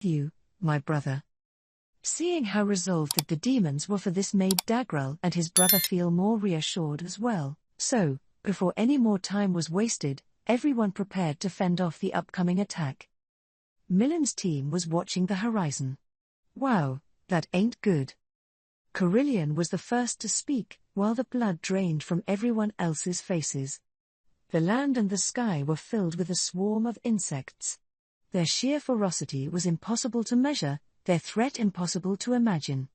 You, my brother. Seeing how resolved the demons were for this made Dagrel and his brother feel more reassured as well. So, before any more time was wasted, everyone prepared to fend off the upcoming attack. Milim's team was watching the horizon. Wow, that ain't good. Carillion was the first to speak, while the blood drained from everyone else's faces. The land and the sky were filled with a swarm of insects. Their sheer ferocity was impossible to measure, their threat impossible to imagine.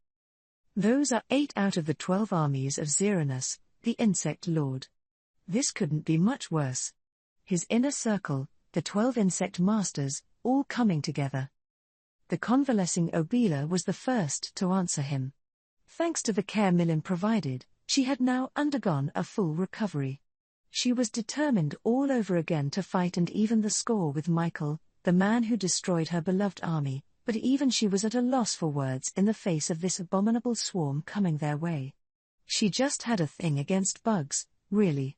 Those are 8 out of the 12 armies of Xeranus, the insect lord. This couldn't be much worse. His inner circle, the 12 insect masters, all coming together. The convalescing Obila was the first to answer him. Thanks to the care Milim provided, she had now undergone a full recovery. She was determined all over again to fight and even the score with Michael, the man who destroyed her beloved army, but even she was at a loss for words in the face of this abominable swarm coming their way. She just had a thing against bugs, really.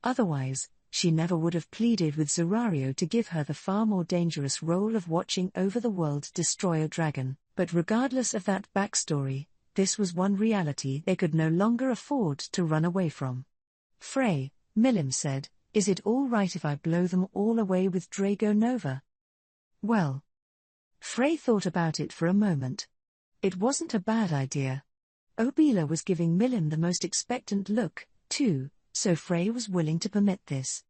Otherwise, she never would have pleaded with Zerario to give her the far more dangerous role of watching over the world destroyer dragon, but regardless of that backstory, this was one reality they could no longer afford to run away from. Frey, Milim said, is it all right if I blow them all away with Drago Nova? Well. Frey thought about it for a moment. It wasn't a bad idea. Obila was giving Milim the most expectant look, too, so Frey was willing to permit this.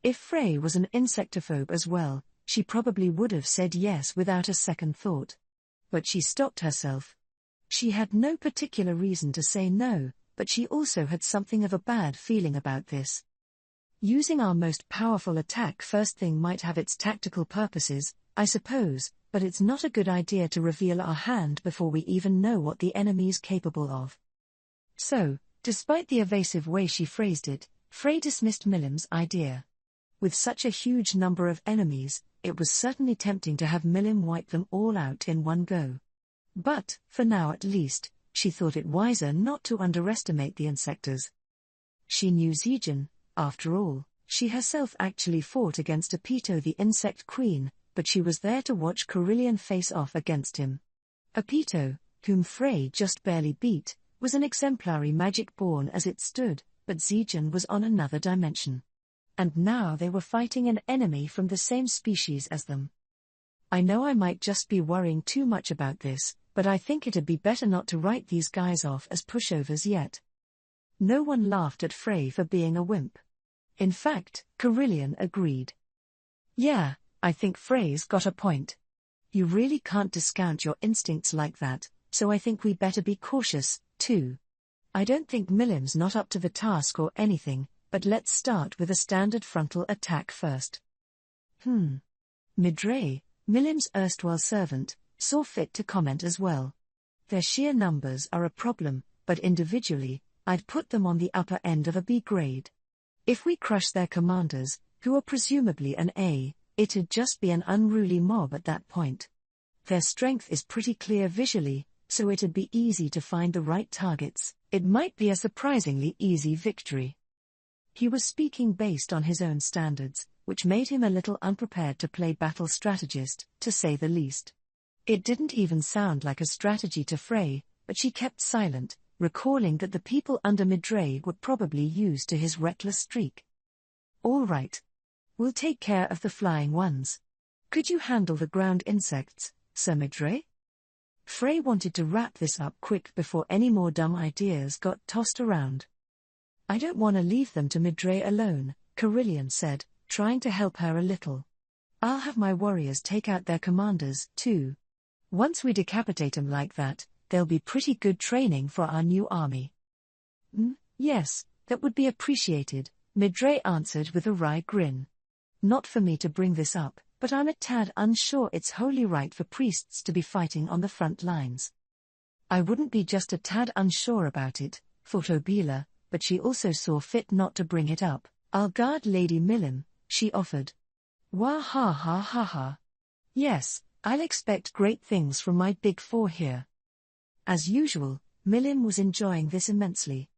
If Frey was an insectophobe as well, she probably would have said yes without a second thought. But she stopped herself. She had no particular reason to say no, but she also had something of a bad feeling about this. Using our most powerful attack first thing might have its tactical purposes, I suppose, but it's not a good idea to reveal our hand before we even know what the enemy's capable of. So, despite the evasive way she phrased it, Frey dismissed Milim's idea. With such a huge number of enemies, it was certainly tempting to have Milim wipe them all out in one go. But, for now at least, she thought it wiser not to underestimate the insectors. She knew Zijin, after all, she herself actually fought against Apito the insect queen, but she was there to watch Carillion face off against him. Apito, whom Frey just barely beat, was an exemplary magic born as it stood, but Zijin was on another dimension. And now they were fighting an enemy from the same species as them. I know I might just be worrying too much about this, but I think it'd be better not to write these guys off as pushovers yet. No one laughed at Frey for being a wimp. In fact, Carillion agreed. Yeah, I think Frey's got a point. You really can't discount your instincts like that, so I think we better be cautious, too. I don't think Milim's not up to the task or anything, but let's start with a standard frontal attack first. Midray, Milim's erstwhile servant, saw fit to comment as well. Their sheer numbers are a problem, but individually, I'd put them on the upper end of a B grade. If we crush their commanders, who are presumably an A, it'd just be an unruly mob at that point. Their strength is pretty clear visually, so it'd be easy to find the right targets. It might be a surprisingly easy victory. He was speaking based on his own standards, which made him a little unprepared to play battle strategist, to say the least. It didn't even sound like a strategy to Frey, but she kept silent, recalling that the people under Midray were probably used to his reckless streak. All right. We'll take care of the flying ones. Could you handle the ground insects, Sir Midray? Frey wanted to wrap this up quick before any more dumb ideas got tossed around. I don't want to leave them to Midray alone, Carillion said, trying to help her a little. I'll have my warriors take out their commanders, too. Once we decapitate 'em like that, they'll be pretty good training for our new army. Yes, that would be appreciated, Midray answered with a wry grin. Not for me to bring this up, but I'm a tad unsure it's wholly right for priests to be fighting on the front lines. I wouldn't be just a tad unsure about it, thought Obila, but she also saw fit not to bring it up. I'll guard Lady Milim, she offered. Wah ha ha ha ha. Yes, I'll expect great things from my big four here. As usual, Milim was enjoying this immensely.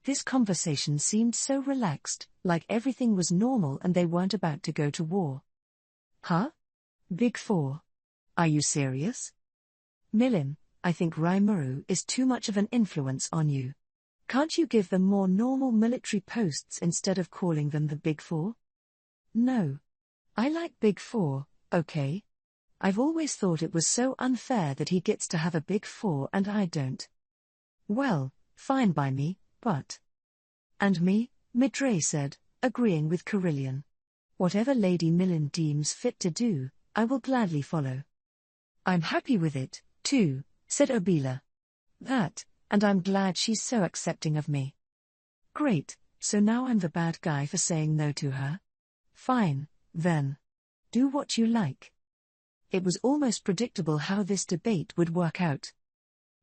This conversation seemed so relaxed, like everything was normal and they weren't about to go to war. Huh? Big Four. Are you serious? Milim, I think Rimuru is too much of an influence on you. Can't you give them more normal military posts instead of calling them the Big Four? No. I like Big Four, okay? I've always thought it was so unfair that he gets to have a Big Four and I don't. Well, fine by me, but... And me, Midray said, agreeing with Carillion. Whatever Lady Milim deems fit to do, I will gladly follow. I'm happy with it, too, said Obila. That, and I'm glad she's so accepting of me. Great, so now I'm the bad guy for saying no to her? Fine, then. Do what you like. It was almost predictable how this debate would work out.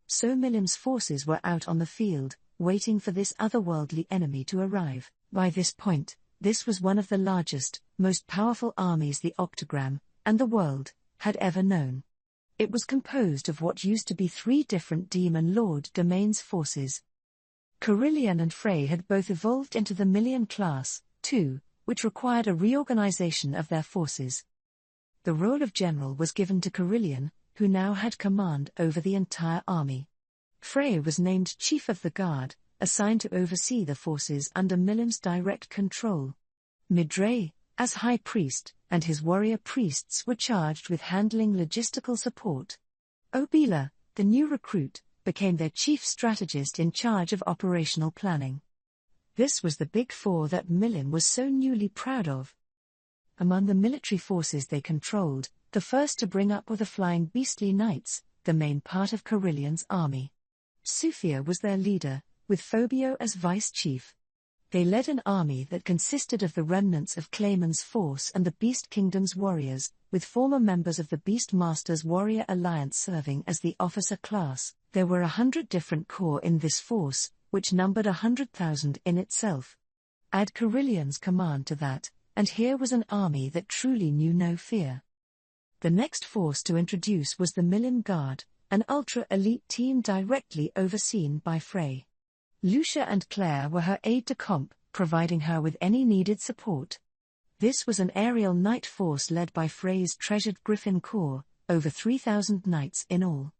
So Milim's forces were out on the field, waiting for this otherworldly enemy to arrive. By this point, this was one of the largest, most powerful armies the Octagram, and the world, had ever known. It was composed of what used to be 3 different Demon Lord Domains forces. Carillion and Frey had both evolved into the Million class, too, which required a reorganization of their forces. The role of general was given to Carillion, who now had command over the entire army. Frey was named Chief of the Guard, assigned to oversee the forces under Milim's direct control. Midray, as High Priest, and his warrior priests were charged with handling logistical support. Obila, the new recruit, became their chief strategist in charge of operational planning. This was the Big Four that Milim was so newly proud of. Among the military forces they controlled, the first to bring up were the Flying Beastly Knights, the main part of Carillion's army. Sufia was their leader, with Phobio as vice-chief. They led an army that consisted of the remnants of Clayman's force and the Beast Kingdom's warriors, with former members of the Beastmasters Warrior Alliance serving as the officer class. There were 100 different corps in this force, which numbered 100,000 in itself. Add Carillion's command to that, and here was an army that truly knew no fear. The next force to introduce was the Milim Guard, an ultra-elite team directly overseen by Frey. Lucia and Claire were her aide-de-camp, providing her with any needed support. This was an aerial knight force led by Frey's treasured Griffin Corps, over 3,000 knights in all.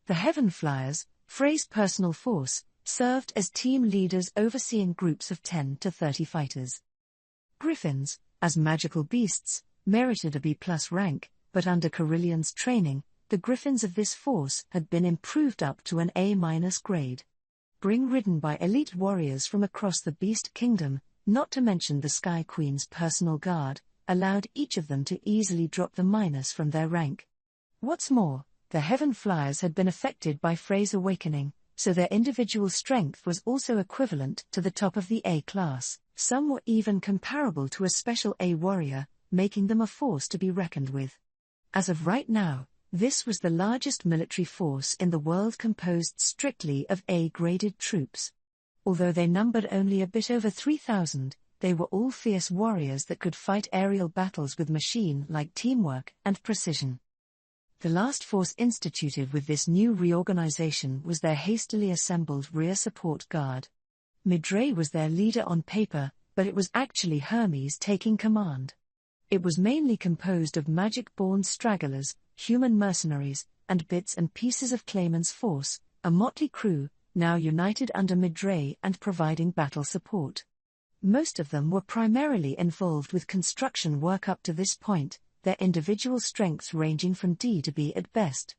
The Heaven Flyers, Frey's personal force, served as team leaders overseeing groups of 10 to 30 fighters. Griffins, as magical beasts, merited a B+ rank, but under Carillion's training, the Griffins of this force had been improved up to an A- grade. Ridden by elite warriors from across the Beast Kingdom, not to mention the Sky Queen's personal guard, allowed each of them to easily drop the minus from their rank. What's more, the Heaven Flyers had been affected by Frey's awakening, so their individual strength was also equivalent to the top of the A class. Some were even comparable to a special A warrior, making them a force to be reckoned with. As of right now, this was the largest military force in the world composed strictly of A-graded troops. Although they numbered only a bit over 3,000, they were all fierce warriors that could fight aerial battles with machine-like teamwork and precision. The last force instituted with this new reorganization was their hastily assembled rear support guard. Midray was their leader on paper, but it was actually Hermes taking command. It was mainly composed of magic-born stragglers, human mercenaries, and bits and pieces of Clayman's force, a motley crew, now united under Midray and providing battle support. Most of them were primarily involved with construction work up to this point, their individual strengths ranging from D to B at best.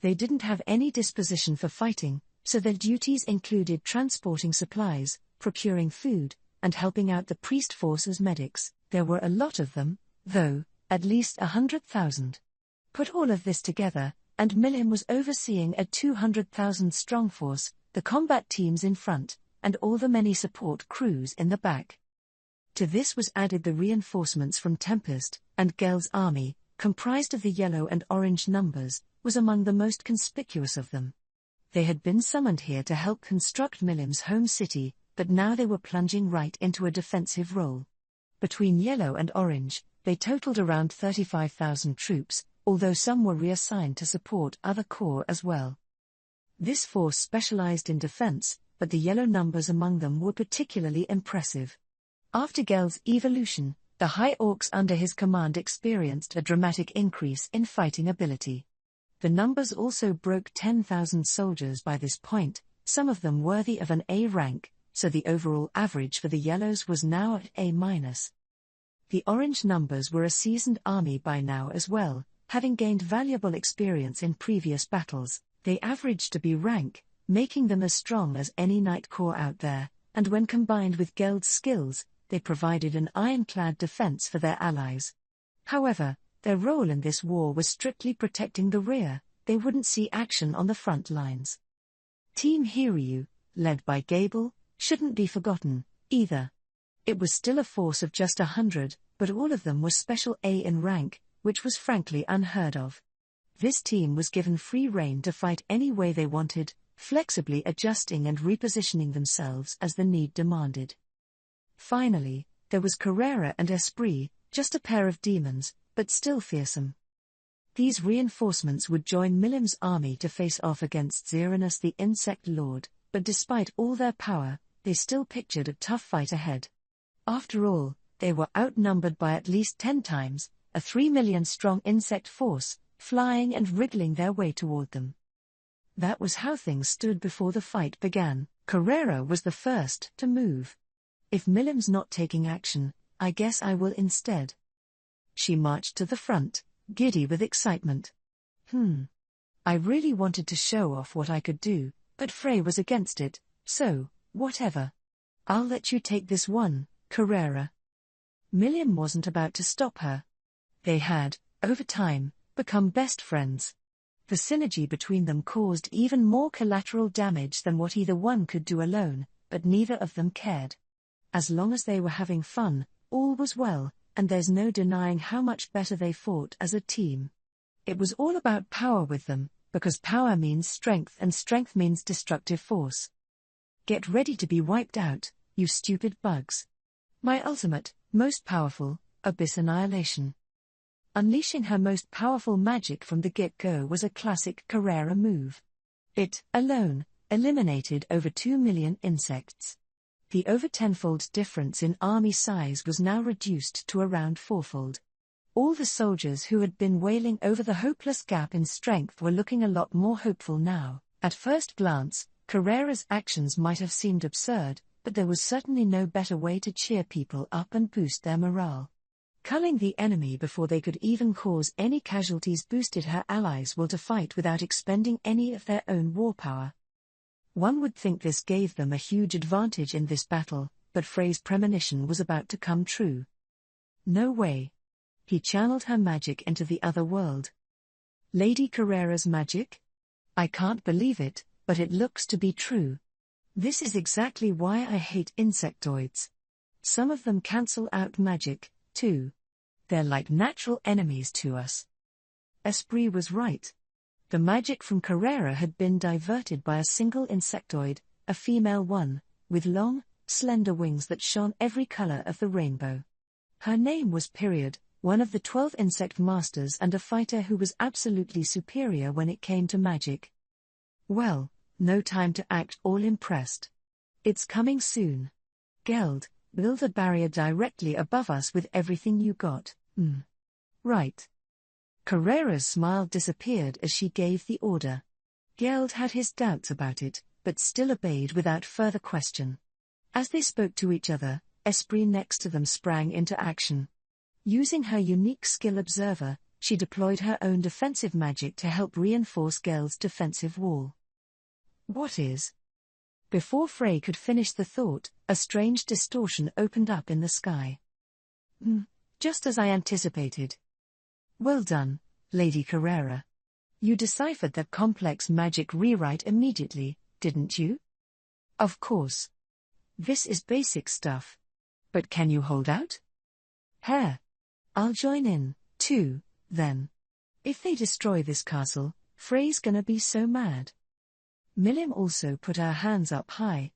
They didn't have any disposition for fighting, so their duties included transporting supplies, procuring food, and helping out the priest force as medics. There were a lot of them, though, at least 100,000. Put all of this together, and Milim was overseeing a 200,000-strong force, the combat teams in front, and all the many support crews in the back. To this was added the reinforcements from Tempest, and Gel's army, comprised of the yellow and orange numbers, was among the most conspicuous of them. They had been summoned here to help construct Milim's home city, but now they were plunging right into a defensive role. Between yellow and orange, they totaled around 35,000 troops, although some were reassigned to support other corps as well. This force specialized in defense, but the yellow numbers among them were particularly impressive. After Gel's evolution, the High Orcs under his command experienced a dramatic increase in fighting ability. The numbers also broke 10,000 soldiers by this point, some of them worthy of an A rank, so the overall average for the Yellows was now at A-. The Orange numbers were a seasoned army by now as well, having gained valuable experience in previous battles. They averaged to B rank, making them as strong as any Knight Corps out there, and when combined with Geld's skills, they provided an ironclad defense for their allies. However, their role in this war was strictly protecting the rear. They wouldn't see action on the front lines. Team Hiryu, led by Gable, shouldn't be forgotten, either. It was still a force of just 100, but all of them were special A in rank, which was frankly unheard of. This team was given free rein to fight any way they wanted, flexibly adjusting and repositioning themselves as the need demanded. Finally, there was Carrera and Esprit, just a pair of demons, but still fearsome. These reinforcements would join Milim's army to face off against Xeranus the Insect Lord, but despite all their power, they still pictured a tough fight ahead. After all, they were outnumbered by at least 10 times, a 3 million strong insect force, flying and wriggling their way toward them. That was how things stood before the fight began. Carrera was the first to move. If Milim's not taking action, I guess I will instead. She marched to the front, giddy with excitement. I really wanted to show off what I could do, but Frey was against it, so, whatever. I'll let you take this one, Carrera. Milim wasn't about to stop her. They had, over time, become best friends. The synergy between them caused even more collateral damage than what either one could do alone, but neither of them cared. As long as they were having fun, all was well, and there's no denying how much better they fought as a team. It was all about power with them, because power means strength and strength means destructive force. Get ready to be wiped out, you stupid bugs. My ultimate, most powerful, Abyss Annihilation. Unleashing her most powerful magic from the get-go was a classic Carrera move. It, alone, eliminated over 2 million insects. The over tenfold difference in army size was now reduced to around fourfold. All the soldiers who had been wailing over the hopeless gap in strength were looking a lot more hopeful now. At first glance, Carrera's actions might have seemed absurd, but there was certainly no better way to cheer people up and boost their morale. Culling the enemy before they could even cause any casualties boosted her allies' will to fight without expending any of their own war power. One would think this gave them a huge advantage in this battle, but Frey's premonition was about to come true. No way. He channeled her magic into the other world. Lady Carrera's magic? I can't believe it, but it looks to be true. This is exactly why I hate insectoids. Some of them cancel out magic, too. They're like natural enemies to us. Esprit was right. The magic from Carrera had been diverted by a single insectoid, a female one, with long, slender wings that shone every color of the rainbow. Her name was Period, one of the 12 insect masters and a fighter who was absolutely superior when it came to magic. Well, no time to act all impressed. It's coming soon. Geld, build a barrier directly above us with everything you got. Right. Carrera's smile disappeared as she gave the order. Geld had his doubts about it, but still obeyed without further question. As they spoke to each other, Esprit next to them sprang into action. Using her unique skill Observer, she deployed her own defensive magic to help reinforce Geld's defensive wall. What is? Before Frey could finish the thought, a strange distortion opened up in the sky. Just as I anticipated. Well done, Lady Carrera. You deciphered that complex magic rewrite immediately, didn't you? Of course. This is basic stuff. But can you hold out? I'll join in, too, then. If they destroy this castle, Frey's gonna be so mad. Milim also put her hands up high.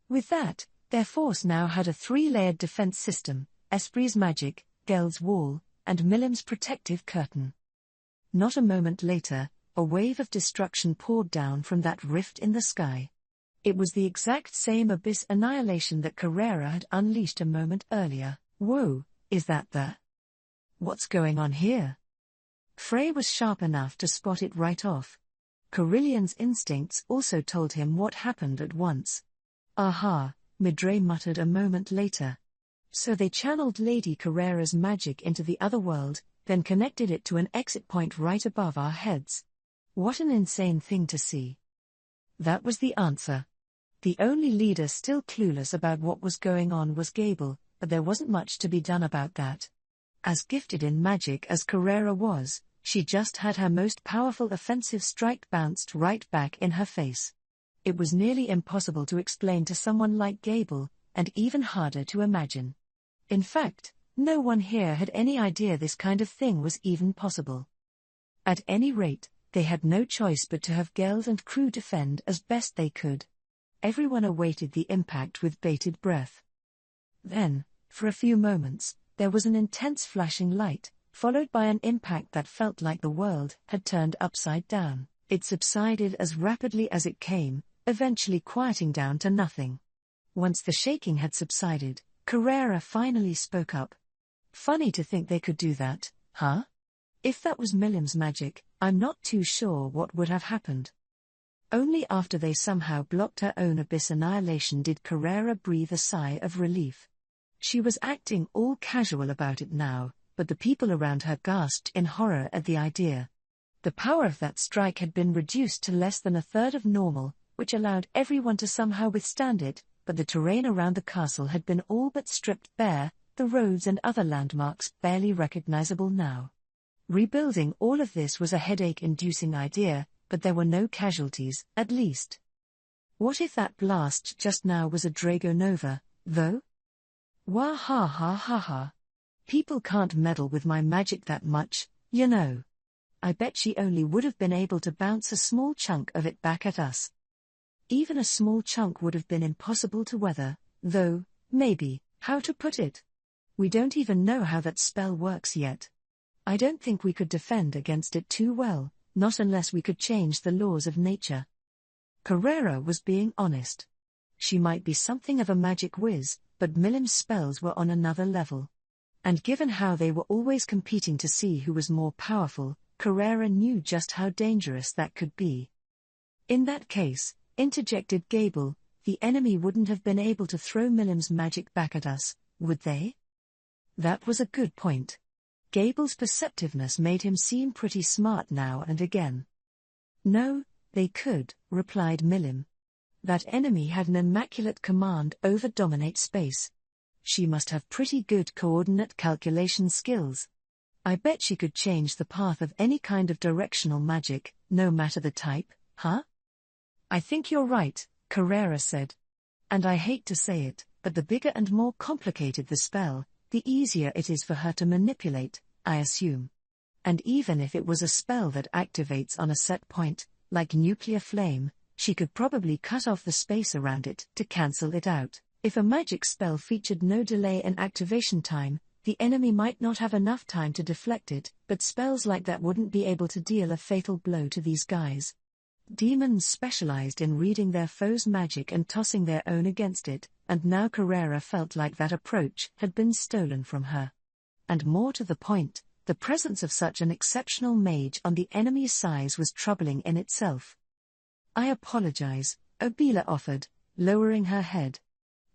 With that, their force now had a 3-layered defense system: Esprit's magic, Geld's wall, and Milim's protective curtain. Not a moment later, a wave of destruction poured down from that rift in the sky. It was the exact same abyss annihilation that Carrera had unleashed a moment earlier. Whoa, is that the... What's going on here? Frey was sharp enough to spot it right off. Carillion's instincts also told him what happened at once. Aha, Midray muttered a moment later. So they channeled Lady Carrera's magic into the other world, then connected it to an exit point right above our heads. What an insane thing to see. That was the answer. The only leader still clueless about what was going on was Gable, but there wasn't much to be done about that. As gifted in magic as Carrera was, she just had her most powerful offensive strike bounced right back in her face. It was nearly impossible to explain to someone like Gable, and even harder to imagine. In fact, no one here had any idea this kind of thing was even possible. At any rate, they had no choice but to have Geld and crew defend as best they could. Everyone awaited the impact with bated breath. Then, for a few moments, there was an intense flashing light, followed by an impact that felt like the world had turned upside down. It subsided as rapidly as it came, eventually quieting down to nothing. Once the shaking had subsided, Carrera finally spoke up. Funny to think they could do that, huh? If that was Milim's magic, I'm not too sure what would have happened. Only after they somehow blocked her own abyss annihilation did Carrera breathe a sigh of relief. She was acting all casual about it now, but the people around her gasped in horror at the idea. The power of that strike had been reduced to less than a third of normal, which allowed everyone to somehow withstand it, but the terrain around the castle had been all but stripped bare, the roads and other landmarks barely recognizable now. Rebuilding all of this was a headache-inducing idea, but there were no casualties, at least. What if that blast just now was a Drago Nova, though? Wah ha ha ha ha. People can't meddle with my magic that much, you know. I bet she only would have been able to bounce a small chunk of it back at us. Even a small chunk would have been impossible to weather, though, maybe, how to put it? We don't even know how that spell works yet. I don't think we could defend against it too well, not unless we could change the laws of nature. Carrera was being honest. She might be something of a magic whiz, but Milim's spells were on another level. And given how they were always competing to see who was more powerful, Carrera knew just how dangerous that could be. In that case, interjected Gable, the enemy wouldn't have been able to throw Milim's magic back at us, would they? That was a good point. Gable's perceptiveness made him seem pretty smart now and again. No, they could, replied Milim. That enemy had an immaculate command over dominate space. She must have pretty good coordinate calculation skills. I bet she could change the path of any kind of directional magic, no matter the type, huh? I think you're right, Carrera said. And I hate to say it, but the bigger and more complicated the spell, the easier it is for her to manipulate, I assume. And even if it was a spell that activates on a set point, like nuclear flame, she could probably cut off the space around it to cancel it out. If a magic spell featured no delay in activation time, the enemy might not have enough time to deflect it, but spells like that wouldn't be able to deal a fatal blow to these guys. Demons specialized in reading their foe's magic and tossing their own against it, and now Carrera felt like that approach had been stolen from her. And more to the point, the presence of such an exceptional mage on the enemy's side was troubling in itself. I apologize, Obila offered, lowering her head.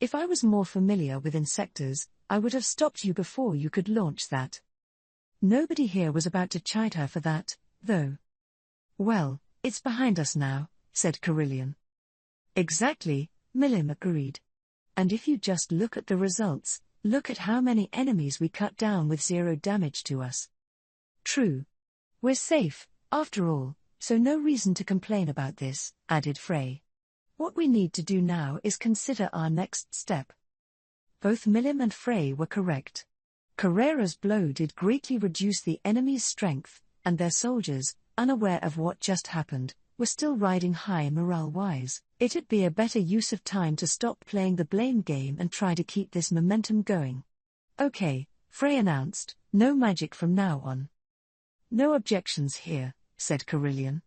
If I was more familiar with insectors, I would have stopped you before you could launch that. Nobody here was about to chide her for that, though. Well, it's behind us now, said Carillion. Exactly, Milim agreed. And if you just look at the results, look at how many enemies we cut down with 0 damage to us. True. We're safe, after all, so no reason to complain about this, added Frey. What we need to do now is consider our next step. Both Milim and Frey were correct. Carrera's blow did greatly reduce the enemy's strength, and their soldiers, unaware of what just happened, were still riding high morale-wise. It'd be a better use of time to stop playing the blame game and try to keep this momentum going. Okay, Frey announced, no magic from now on. No objections here, said Carillion.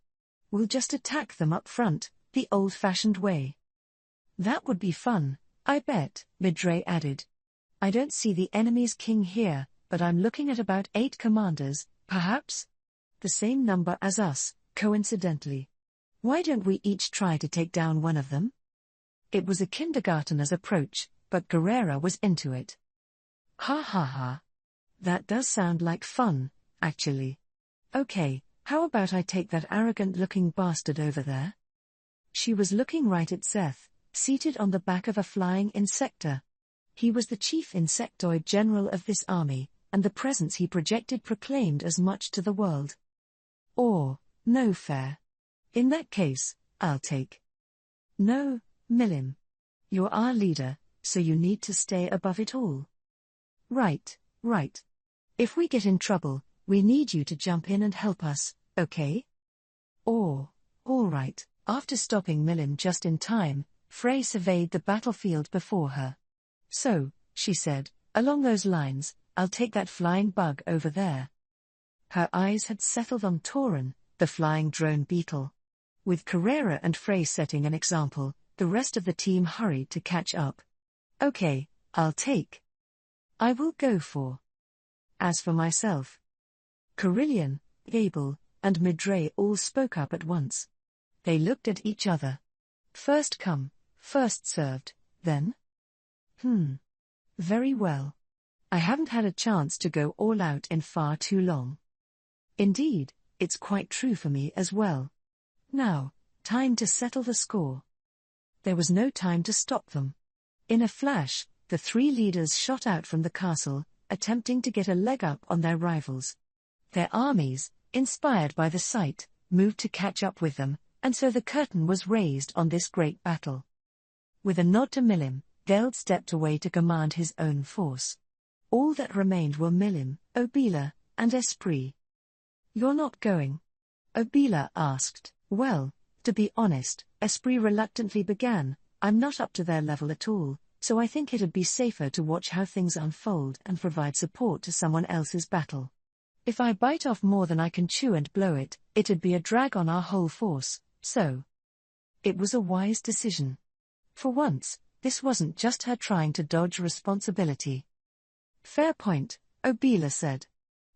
We'll just attack them up front, the old-fashioned way. That would be fun, I bet, Midray added. I don't see the enemy's king here, but I'm looking at about 8 commanders, perhaps? the same number as us, coincidentally. Why don't we each try to take down one of them? It was a kindergartener's approach, but Guerrera was into it. Ha ha ha. That does sound like fun, actually. Okay, how about I take that arrogant-looking bastard over there? She was looking right at Zeth, seated on the back of a flying insector. He was the chief insectoid general of this army, and the presence he projected proclaimed as much to the world. Or, no fair. In that case, I'll take. No, Milim. You're our leader, so you need to stay above it all. Right, right. If we get in trouble, we need you to jump in and help us, okay? Or, all right. After stopping Milim just in time, Frey surveyed the battlefield before her. So, she said, along those lines, I'll take that flying bug over there. Her eyes had settled on Tauren, the flying drone beetle. With Carrera and Frey setting an example, the rest of the team hurried to catch up. Okay, I'll take. I will go for. As for myself. Carillion, Gable, and Midre all spoke up at once. They looked at each other. First come, first served, then? Very well. I haven't had a chance to go all out in far too long. Indeed, it's quite true for me as well. Now, time to settle the score. There was no time to stop them. In a flash, the three leaders shot out from the castle, attempting to get a leg up on their rivals. Their armies, inspired by the sight, moved to catch up with them, and so the curtain was raised on this great battle. With a nod to Milim, Geld stepped away to command his own force. All that remained were Milim, Obila, and Esprit. You're not going? Obila asked. Well, to be honest, Esprit reluctantly began, I'm not up to their level at all, so I think it'd be safer to watch how things unfold and provide support to someone else's battle. If I bite off more than I can chew and blow it, it'd be a drag on our whole force, so. It was a wise decision. For once, this wasn't just her trying to dodge responsibility. Fair point, Obila said.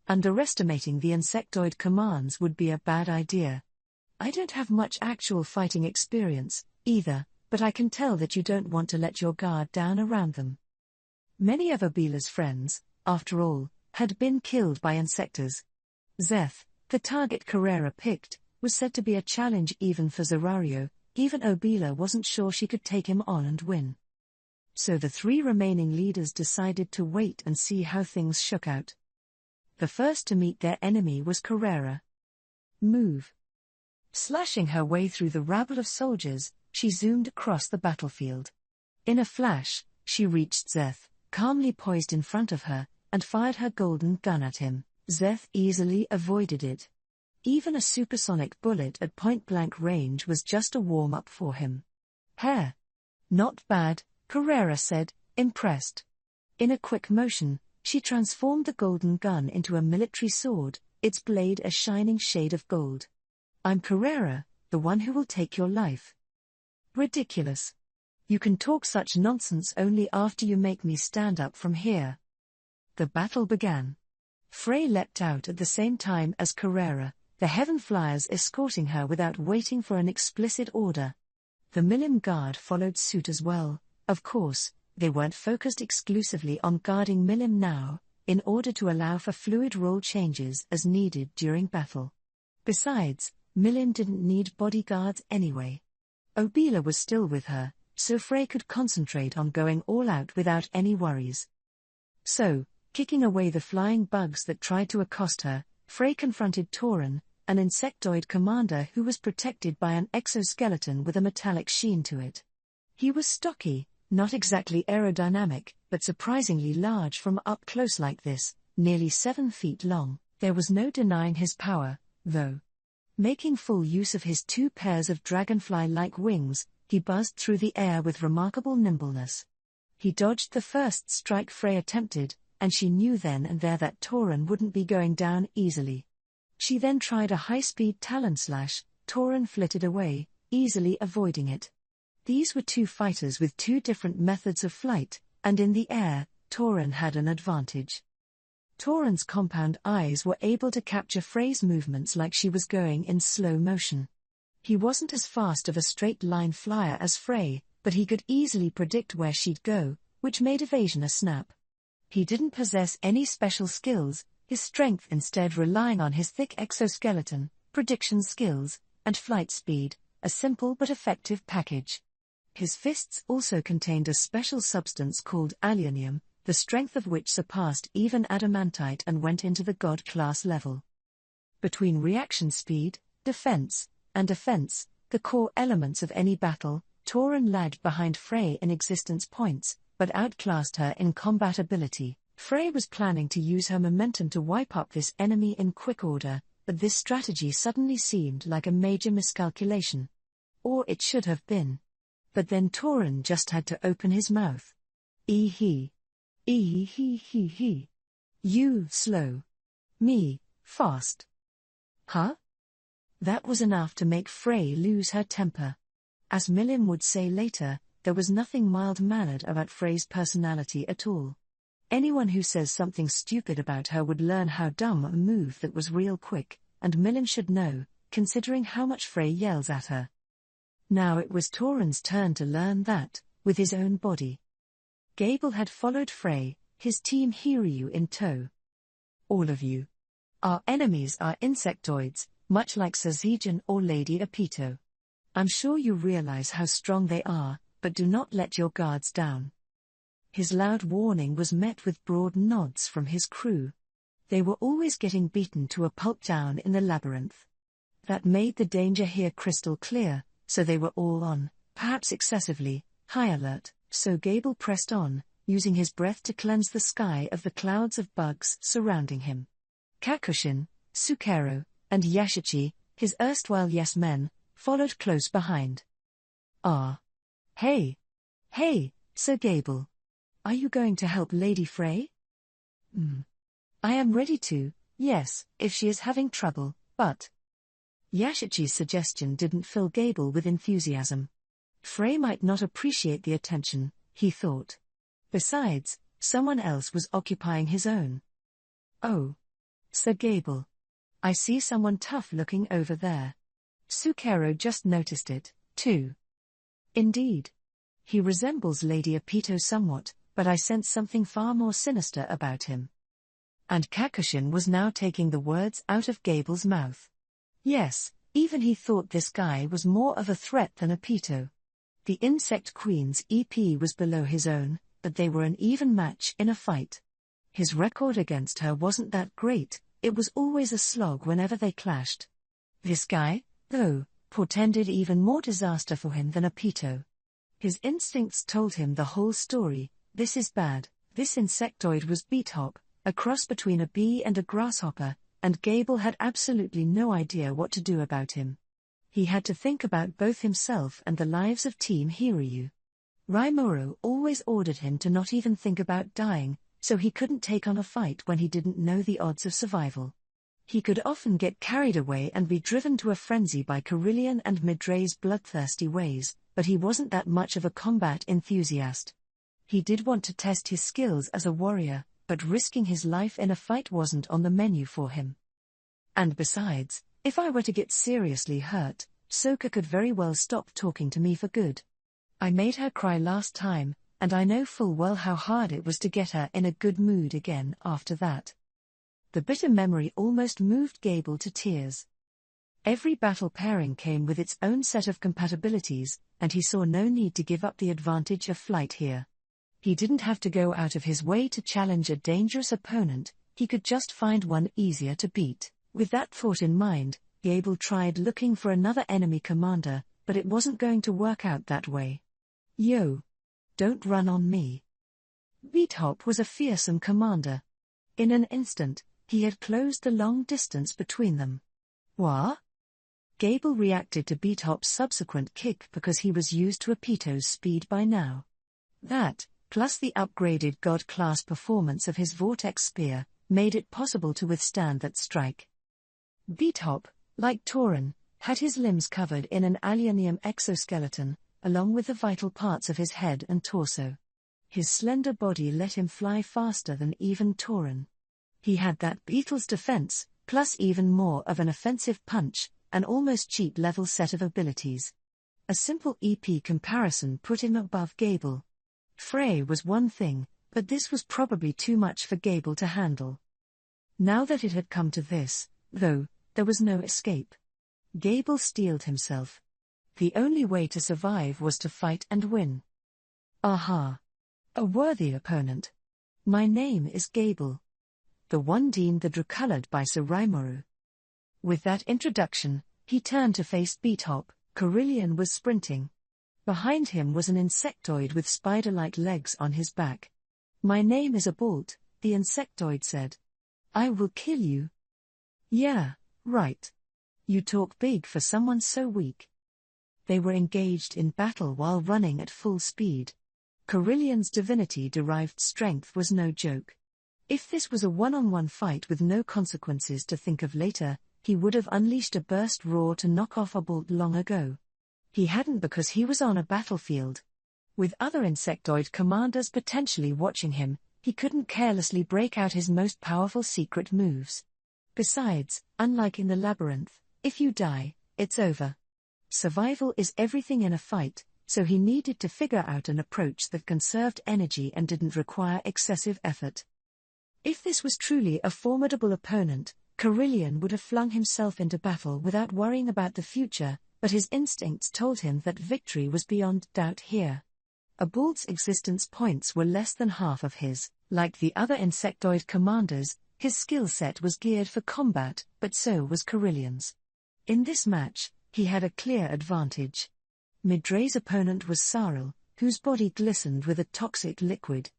Underestimating the insectoid commands would be a bad idea. I don't have much actual fighting experience, either, but I can tell that you don't want to let your guard down around them. Many of Obila's friends, after all, had been killed by insectors. Zeth, the target Carrera picked, was said to be a challenge even for Zerario. Even Obila wasn't sure she could take him on and win. So the three remaining leaders decided to wait and see how things shook out. The first to meet their enemy was Carrera. Move. Slashing her way through the rabble of soldiers, she zoomed across the battlefield. In a flash, she reached Zeth, calmly poised in front of her, and fired her golden gun at him. Zeth easily avoided it. Even a supersonic bullet at point-blank range was just a warm-up for him. Hair. Not bad, Carrera said, impressed. In a quick motion, she transformed the golden gun into a military sword, its blade a shining shade of gold. I'm Carrera, the one who will take your life. Ridiculous. You can talk such nonsense only after you make me stand up from here. The battle began. Frey leapt out at the same time as Carrera, the Heaven Flyers escorting her without waiting for an explicit order. The Milim Guard followed suit as well. Of course, they weren't focused exclusively on guarding Milim now, in order to allow for fluid role changes as needed during battle. Besides, Milim didn't need bodyguards anyway. Obila was still with her, so Frey could concentrate on going all out without any worries. So, kicking away the flying bugs that tried to accost her, Frey confronted Tauren, an insectoid commander who was protected by an exoskeleton with a metallic sheen to it. He was stocky, not exactly aerodynamic, but surprisingly large from up close like this, nearly 7 feet long. There was no denying his power, though. Making full use of his 2 pairs of dragonfly-like wings, he buzzed through the air with remarkable nimbleness. He dodged the first strike Frey attempted, and she knew then and there that Tauren wouldn't be going down easily. She then tried a high-speed talon slash. Tauren flitted away, easily avoiding it. These were 2 fighters with 2 different methods of flight, and in the air, Tauren had an advantage. Tauren's compound eyes were able to capture Frey's movements like she was going in slow motion. He wasn't as fast of a straight-line flyer as Frey, but he could easily predict where she'd go, which made evasion a snap. He didn't possess any special skills, his strength instead relying on his thick exoskeleton, prediction skills, and flight speed, a simple but effective package. His fists also contained a special substance called allionium, the strength of which surpassed even adamantite and went into the god class level. Between reaction speed, defense, and offense, the core elements of any battle, Tauren lagged behind Frey in existence points, but outclassed her in combat ability. Frey was planning to use her momentum to wipe up this enemy in quick order, but this strategy suddenly seemed like a major miscalculation. Or it should have been. But then Tauren just had to open his mouth. Ee-hee. Ee-hee-hee-hee. You, slow. Me, fast. Huh? That was enough to make Frey lose her temper. As Milim would say later, there was nothing mild-mannered about Frey's personality at all. Anyone who says something stupid about her would learn how dumb a move that was real quick, and Milim should know, considering how much Frey yells at her. Now it was Tauren's turn to learn that, with his own body. Gable had followed Frey, his team Hiryu in tow. All of you. Our enemies are insectoids, much like Sazijin or Lady Apito. I'm sure you realize how strong they are, but do not let your guards down. His loud warning was met with broad nods from his crew. They were always getting beaten to a pulp down in the labyrinth. That made the danger here crystal clear, so they were all on, perhaps excessively, high alert, so Gable pressed on, using his breath to cleanse the sky of the clouds of bugs surrounding him. Kakushin, Sukero, and Yashichi, his erstwhile yes-men, followed close behind. Hey, Sir Gable. Are you going to help Lady Frey? I am ready to, yes, if she is having trouble, but... Yashichi's suggestion didn't fill Gable with enthusiasm. Frey might not appreciate the attention, he thought. Besides, someone else was occupying his own. Oh. Sir Gable. I see someone tough looking over there. Sukero just noticed it, too. Indeed. He resembles Lady Apito somewhat, but I sense something far more sinister about him. And Kakushin was now taking the words out of Gable's mouth. Yes, even he thought this guy was more of a threat than Apito. The Insect Queen's EP was below his own, but they were an even match in a fight. His record against her wasn't that great, it was always a slog whenever they clashed. This guy, though, portended even more disaster for him than Apito. His instincts told him the whole story. This is bad. This insectoid was Beathop, a cross between a bee and a grasshopper, and Gable had absolutely no idea what to do about him. He had to think about both himself and the lives of Team Hiryu. Rimuru always ordered him to not even think about dying, so he couldn't take on a fight when he didn't know the odds of survival. He could often get carried away and be driven to a frenzy by Carillion and Midrae's bloodthirsty ways, but he wasn't that much of a combat enthusiast. He did want to test his skills as a warrior, but risking his life in a fight wasn't on the menu for him. And besides, if I were to get seriously hurt, Soka could very well stop talking to me for good. I made her cry last time, and I know full well how hard it was to get her in a good mood again after that. The bitter memory almost moved Gable to tears. Every battle pairing came with its own set of compatibilities, and he saw no need to give up the advantage of flight here. He didn't have to go out of his way to challenge a dangerous opponent, he could just find one easier to beat. With that thought in mind, Gable tried looking for another enemy commander, but it wasn't going to work out that way. Yo! Don't run on me. Beathop was a fearsome commander. In an instant, he had closed the long distance between them. What? Gable reacted to Beathop's subsequent kick because he was used to Apito's speed by now. That, plus the upgraded god-class performance of his Vortex Spear, made it possible to withstand that strike. Beathop, like Tauren, had his limbs covered in an allionium exoskeleton, along with the vital parts of his head and torso. His slender body let him fly faster than even Tauren. He had that beetle's defense, plus even more of an offensive punch, an almost cheap-level set of abilities. A simple EP comparison put him above Gable. Frey was one thing, but this was probably too much for Gable to handle. Now that it had come to this, though, there was no escape. Gable steeled himself. The only way to survive was to fight and win. Aha! A worthy opponent. My name is Gable. The one deemed the Dracolored by Sir Rimuru. With that introduction, he turned to face Beathop. Carillion was sprinting. Behind him was an insectoid with spider-like legs on his back. My name is Abalt, the insectoid said. I will kill you. Yeah, right. You talk big for someone so weak. They were engaged in battle while running at full speed. Carillion's divinity-derived strength was no joke. If this was a one-on-one fight with no consequences to think of later, he would have unleashed a burst roar to knock off Abalt long ago. He hadn't because he was on a battlefield. With other insectoid commanders potentially watching him, he couldn't carelessly break out his most powerful secret moves. Besides, unlike in the labyrinth, if you die, it's over. Survival is everything in a fight, so he needed to figure out an approach that conserved energy and didn't require excessive effort. If this was truly a formidable opponent, Carillion would have flung himself into battle without worrying about the future, but his instincts told him that victory was beyond doubt here. Abalt's existence points were less than half of his. Like the other insectoid commanders, his skill set was geared for combat, but so was Carillion's. In this match, he had a clear advantage. Midray's opponent was Saril, whose body glistened with a toxic liquid.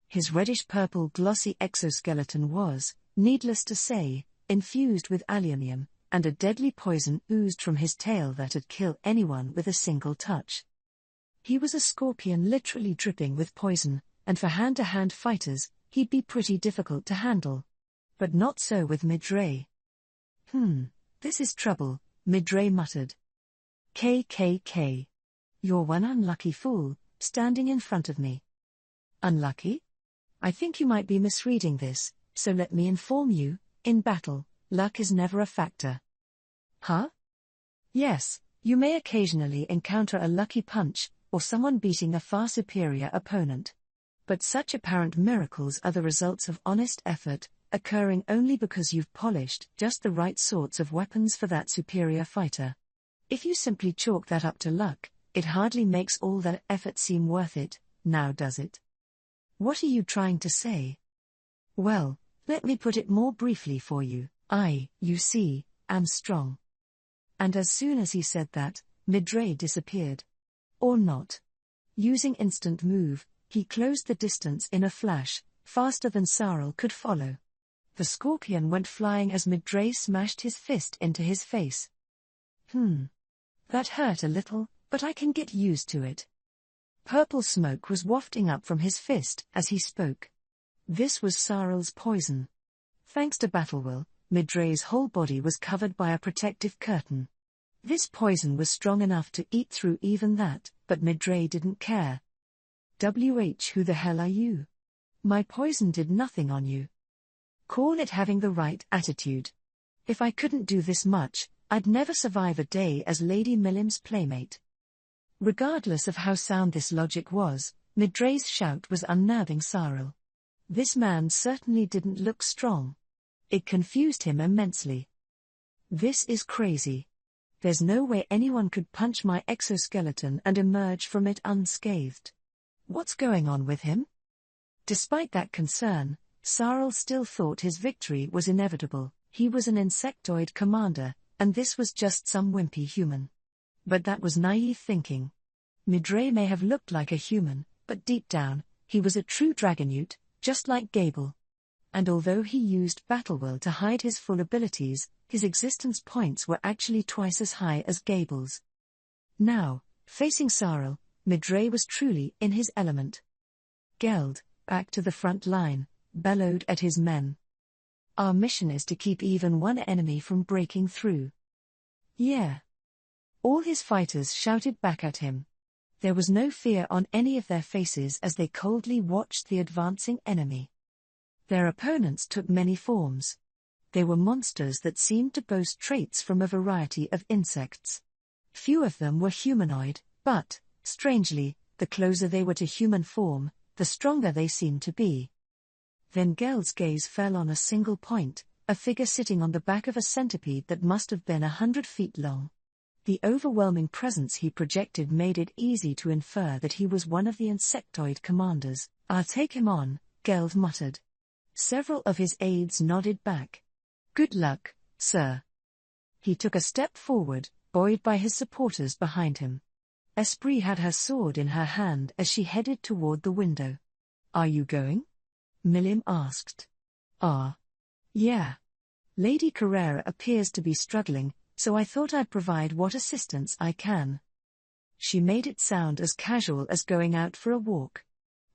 His reddish-purple glossy exoskeleton was, needless to say, infused with aluminium, and a deadly poison oozed from his tail that'd kill anyone with a single touch. He was a scorpion literally dripping with poison, and for hand-to-hand fighters, he'd be pretty difficult to handle. But not so with Midray. This is trouble, Midray muttered. KKK. You're one unlucky fool, standing in front of me. Unlucky? I think you might be misreading this, so let me inform you, in battle, luck is never a factor. Huh? Yes, you may occasionally encounter a lucky punch, or someone beating a far superior opponent. But such apparent miracles are the results of honest effort, occurring only because you've polished just the right sorts of weapons for that superior fighter. If you simply chalk that up to luck, it hardly makes all that effort seem worth it, now does it? What are you trying to say? Well, let me put it more briefly for you. You see, am strong. And as soon as he said that, Midray disappeared. Or not. Using instant move, he closed the distance in a flash, faster than Saril could follow. The scorpion went flying as Midray smashed his fist into his face. That hurt a little, but I can get used to it. Purple smoke was wafting up from his fist as he spoke. This was Saril's poison. Thanks to Battlewill, Midray's whole body was covered by a protective curtain. This poison was strong enough to eat through even that, but Midray didn't care. Who the hell are you? My poison did nothing on you. Call it having the right attitude. If I couldn't do this much, I'd never survive a day as Lady Millim's playmate. Regardless of how sound this logic was, Midray's shout was unnerving Saril. This man certainly didn't look strong. It confused him immensely. This is crazy. There's no way anyone could punch my exoskeleton and emerge from it unscathed. What's going on with him? Despite that concern, Saril still thought his victory was inevitable. He was an insectoid commander, and this was just some wimpy human. But that was naive thinking. Midray may have looked like a human, but deep down, he was a true dragonute, just like Gable. And although he used Battlewill to hide his full abilities, his existence points were actually twice as high as Gable's. Now, facing Saril, Midray was truly in his element. Geld, back to the front line, bellowed at his men. Our mission is to keep even one enemy from breaking through. Yeah. All his fighters shouted back at him. There was no fear on any of their faces as they coldly watched the advancing enemy. Their opponents took many forms. They were monsters that seemed to boast traits from a variety of insects. Few of them were humanoid, but, strangely, the closer they were to human form, the stronger they seemed to be. Then Geld's gaze fell on a single point, a figure sitting on the back of a centipede that must have been 100 feet long. The overwhelming presence he projected made it easy to infer that he was one of the insectoid commanders. "I'll take him on," Geld muttered. Several of his aides nodded back. "Good luck, sir." He took a step forward, buoyed by his supporters behind him. Esprit had her sword in her hand as she headed toward the window. "Are you going?" Milim asked. Yeah. Lady Carrera appears to be struggling, so I thought I'd provide what assistance I can." She made it sound as casual as going out for a walk.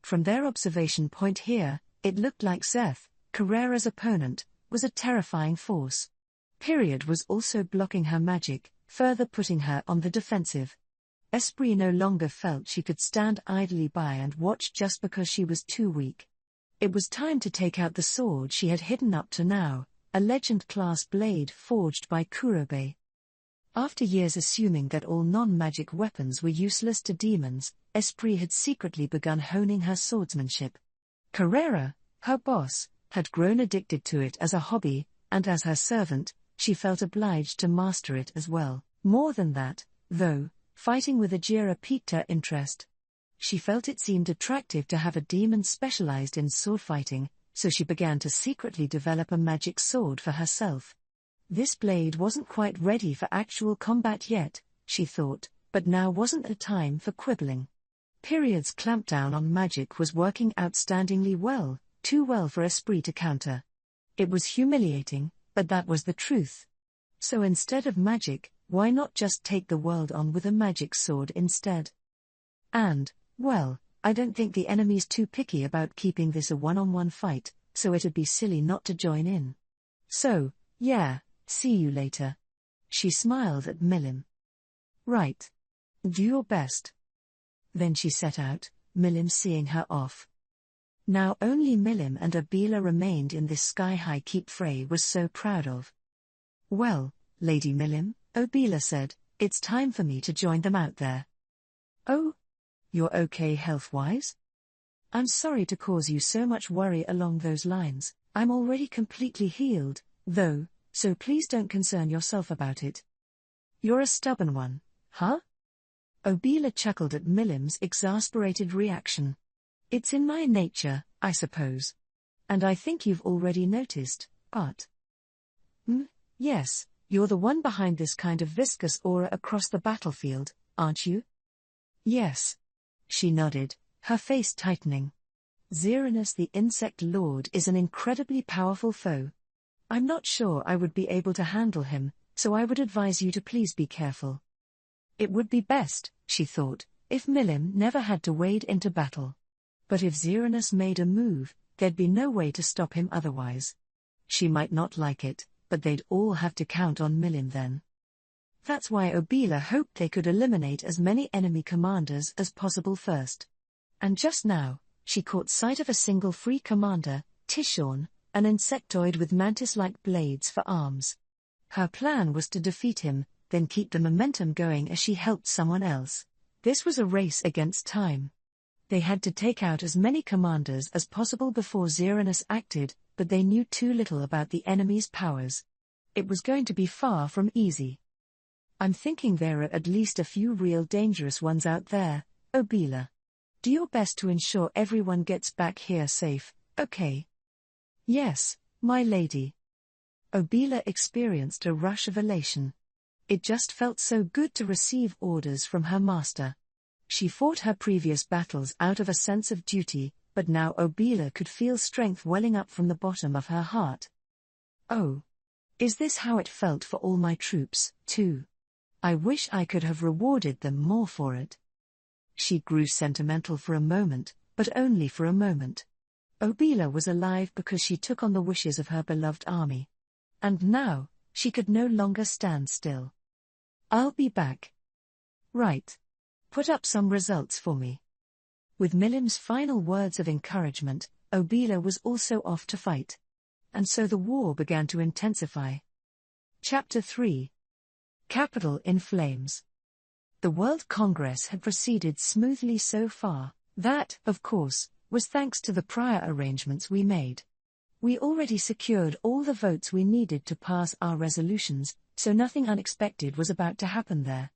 From their observation point here, it looked like Zeth, Carrera's opponent, was a terrifying force. Period was also blocking her magic, further putting her on the defensive. Esprit no longer felt she could stand idly by and watch just because she was too weak. It was time to take out the sword she had hidden up to now, a legend-class blade forged by Kurobe. After years assuming that all non-magic weapons were useless to demons, Esprit had secretly begun honing her swordsmanship. Carrera, her boss, had grown addicted to it as a hobby, and as her servant, she felt obliged to master it as well. More than that, though, fighting with Ajira piqued her interest. She felt it seemed attractive to have a demon specialized in sword fighting, so she began to secretly develop a magic sword for herself. This blade wasn't quite ready for actual combat yet, she thought, but now wasn't the time for quibbling. Period's clampdown on magic was working outstandingly well, too well for Esprit to counter. It was humiliating, but that was the truth. So instead of magic, why not just take the world on with a magic sword instead? And, well, I don't think the enemy's too picky about keeping this a one-on-one fight, so it'd be silly not to join in. So, yeah, see you later. She smiled at Milim. Right. Do your best. Then she set out, Milim seeing her off. Now only Milim and Abila remained in this sky-high keep Frey was so proud of. "Well, Lady Milim," Abila said, "it's time for me to join them out there." "Oh? You're okay health-wise?" "I'm sorry to cause you so much worry along those lines. I'm already completely healed, though, so please don't concern yourself about it." "You're a stubborn one, huh?" Obila chuckled at Milim's exasperated reaction. "It's in my nature, I suppose. And I think you've already noticed, but..." Yes, you're the one behind this kind of viscous aura across the battlefield, aren't you?" "Yes." She nodded, her face tightening. "Xeranus the Insect Lord is an incredibly powerful foe. I'm not sure I would be able to handle him, so I would advise you to please be careful." It would be best, she thought, if Milim never had to wade into battle. But if Xeranus made a move, there'd be no way to stop him otherwise. She might not like it, but they'd all have to count on Milim then. That's why Obila hoped they could eliminate as many enemy commanders as possible first. And just now, she caught sight of a single free commander, Tishorn, an insectoid with mantis-like blades for arms. Her plan was to defeat him, then keep the momentum going as she helped someone else. This was a race against time. They had to take out as many commanders as possible before Xeranus acted, but they knew too little about the enemy's powers. It was going to be far from easy. "I'm thinking there are at least a few real dangerous ones out there, Obila. Do your best to ensure everyone gets back here safe, okay?" "Yes, my lady." Obila experienced a rush of elation. It just felt so good to receive orders from her master. She fought her previous battles out of a sense of duty, but now Obila could feel strength welling up from the bottom of her heart. "Oh. Is this how it felt for all my troops, too? I wish I could have rewarded them more for it." She grew sentimental for a moment, but only for a moment. Obila was alive because she took on the wishes of her beloved army. And now, she could no longer stand still. "I'll be back." "Right. Put up some results for me." With Milim's final words of encouragement, Obila was also off to fight. And so the war began to intensify. Chapter 3. Capital in Flames. The World Congress had proceeded smoothly so far. That, of course, was thanks to the prior arrangements we made. We already secured all the votes we needed to pass our resolutions, so nothing unexpected was about to happen there.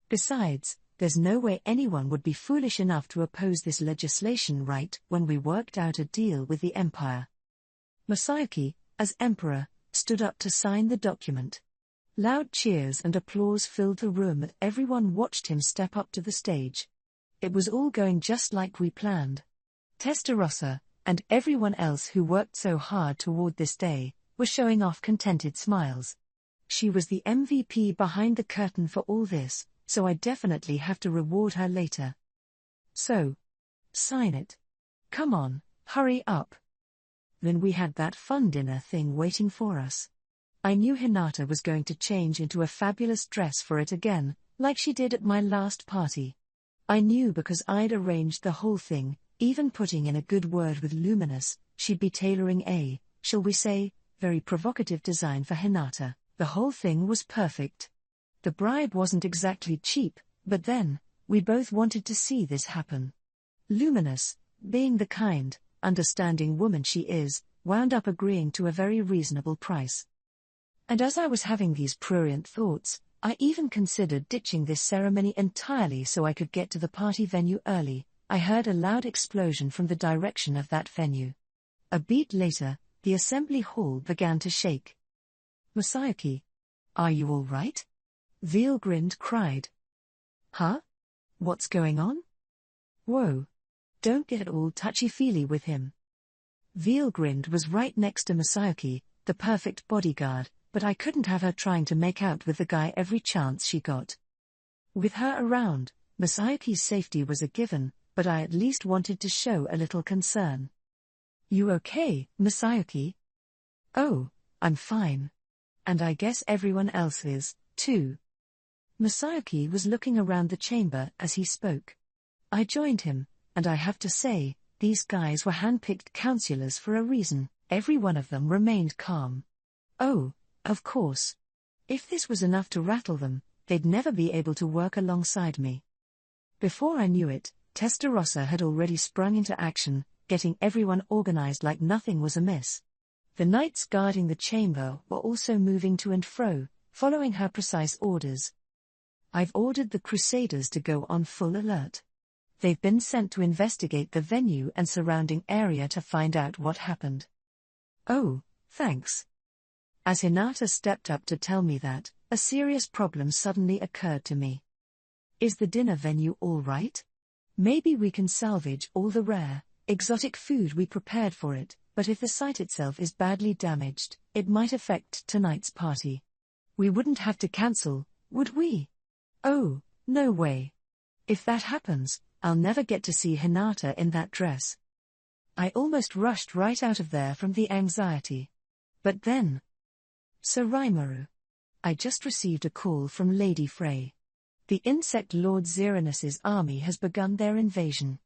Besides, there's no way anyone would be foolish enough to oppose this legislation right when we worked out a deal with the Empire. Masayuki, as Emperor, stood up to sign the document. Loud cheers and applause filled the room as everyone watched him step up to the stage. It was all going just like we planned. Testarossa, and everyone else who worked so hard toward this day, were showing off contented smiles. She was the MVP behind the curtain for all this, so I definitely have to reward her later. So, sign it. Come on, hurry up. Then we had that fun dinner thing waiting for us. I knew Hinata was going to change into a fabulous dress for it again, like she did at my last party. I knew because I'd arranged the whole thing, even putting in a good word with Luminous, she'd be tailoring a, shall we say, very provocative design for Hinata. The whole thing was perfect. The bribe wasn't exactly cheap, but then, we both wanted to see this happen. Luminous, being the kind, understanding woman she is, wound up agreeing to a very reasonable price. And as I was having these prurient thoughts, I even considered ditching this ceremony entirely so I could get to the party venue early. I heard a loud explosion from the direction of that venue. A beat later, the assembly hall began to shake. Masayuki, are you all right? Veilgrind cried. Huh? What's going on? Whoa. Don't get all touchy-feely with him. Veilgrind was right next to Masayuki, the perfect bodyguard, but I couldn't have her trying to make out with the guy every chance she got. With her around, Masayuki's safety was a given, but I at least wanted to show a little concern. You okay, Masayuki? Oh, I'm fine. And I guess everyone else is, too. Masayuki was looking around the chamber as he spoke. I joined him, and I have to say, these guys were hand-picked counselors for a reason. Every one of them remained calm. Oh, of course. If this was enough to rattle them, they'd never be able to work alongside me. Before I knew it, Testarossa had already sprung into action, getting everyone organized like nothing was amiss. The knights guarding the chamber were also moving to and fro, following her precise orders. I've ordered the Crusaders to go on full alert. They've been sent to investigate the venue and surrounding area to find out what happened. Oh, thanks. As Hinata stepped up to tell me that, a serious problem suddenly occurred to me. Is the dinner venue all right? Maybe we can salvage all the rare, exotic food we prepared for it, but if the site itself is badly damaged, it might affect tonight's party. We wouldn't have to cancel, would we? Oh, no way. If that happens, I'll never get to see Hinata in that dress. I almost rushed right out of there from the anxiety. But then... Sir Rimuru. I just received a call from Lady Frey. The insect lord Xeranus's army has begun their invasion.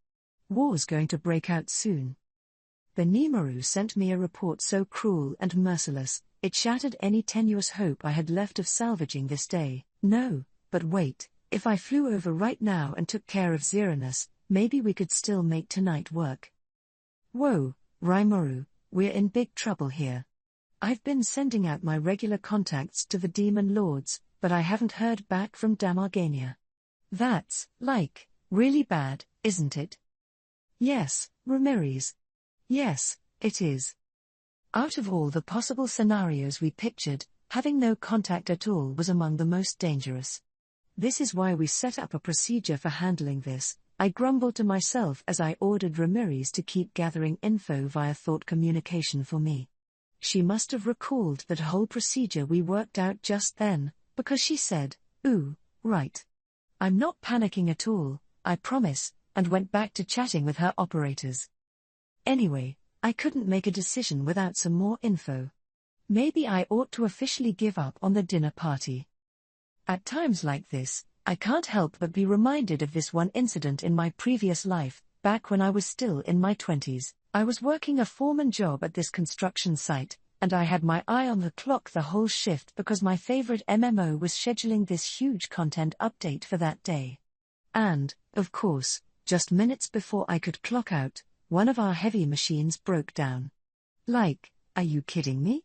War's going to break out soon. The Nimaru sent me a report so cruel and merciless, it shattered any tenuous hope I had left of salvaging this day. No, but wait, if I flew over right now and took care of Xeranus, maybe we could still make tonight work. Whoa, Rimuru, we're in big trouble here. I've been sending out my regular contacts to the demon lords, but I haven't heard back from Damargania. That's, really bad, isn't it? Yes, Ramirez. Yes, it is. Out of all the possible scenarios we pictured, having no contact at all was among the most dangerous. This is why we set up a procedure for handling this, I grumbled to myself as I ordered Ramirez to keep gathering info via thought communication for me. She must have recalled that whole procedure we worked out just then, because she said, "Ooh, right. I'm not panicking at all, I promise," and went back to chatting with her operators. Anyway, I couldn't make a decision without some more info. Maybe I ought to officially give up on the dinner party. At times like this, I can't help but be reminded of this one incident in my previous life, back when I was still in my 20s. I was working a foreman job at this construction site, and I had my eye on the clock the whole shift because my favorite MMO was scheduling this huge content update for that day. And, of course, just minutes before I could clock out, one of our heavy machines broke down. Like, are you kidding me?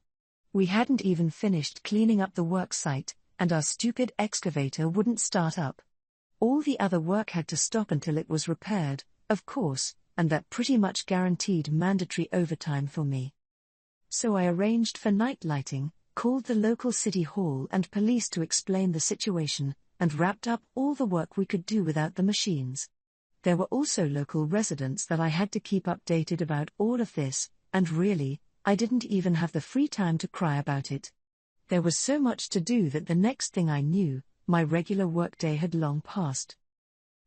We hadn't even finished cleaning up the work site, and our stupid excavator wouldn't start up. All the other work had to stop until it was repaired, of course, and that pretty much guaranteed mandatory overtime for me. So I arranged for night lighting, called the local city hall and police to explain the situation, and wrapped up all the work we could do without the machines. There were also local residents that I had to keep updated about all of this, and really, I didn't even have the free time to cry about it. There was so much to do that the next thing I knew, my regular workday had long passed.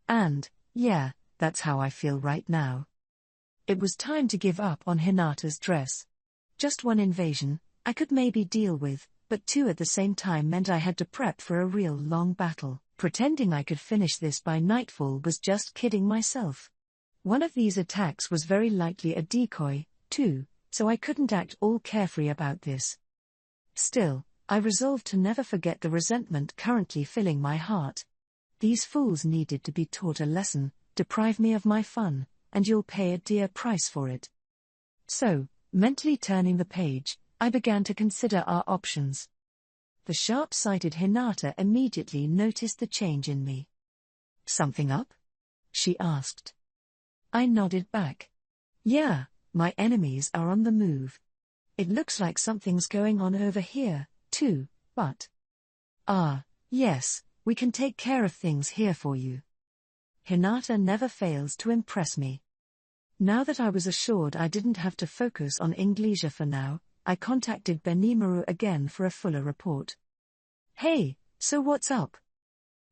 And, yeah, that's how I feel right now. It was time to give up on Hinata's dress. Just one invasion, I could maybe deal with, but two at the same time meant I had to prep for a real long battle. Pretending I could finish this by nightfall was just kidding myself. One of these attacks was very likely a decoy, too, so I couldn't act all carefree about this. Still, I resolved to never forget the resentment currently filling my heart. These fools needed to be taught a lesson, deprive me of my fun, and you'll pay a dear price for it. So, mentally turning the page, I began to consider our options. The sharp-sighted Hinata immediately noticed the change in me. "Something up?" she asked. I nodded back. "Yeah, my enemies are on the move. It looks like something's going on over here, too, but..." Yes, we can take care of things here for you." Hinata never fails to impress me. Now that I was assured I didn't have to focus on Inglesia for now, I contacted Benimaru again for a fuller report. "Hey, so what's up?"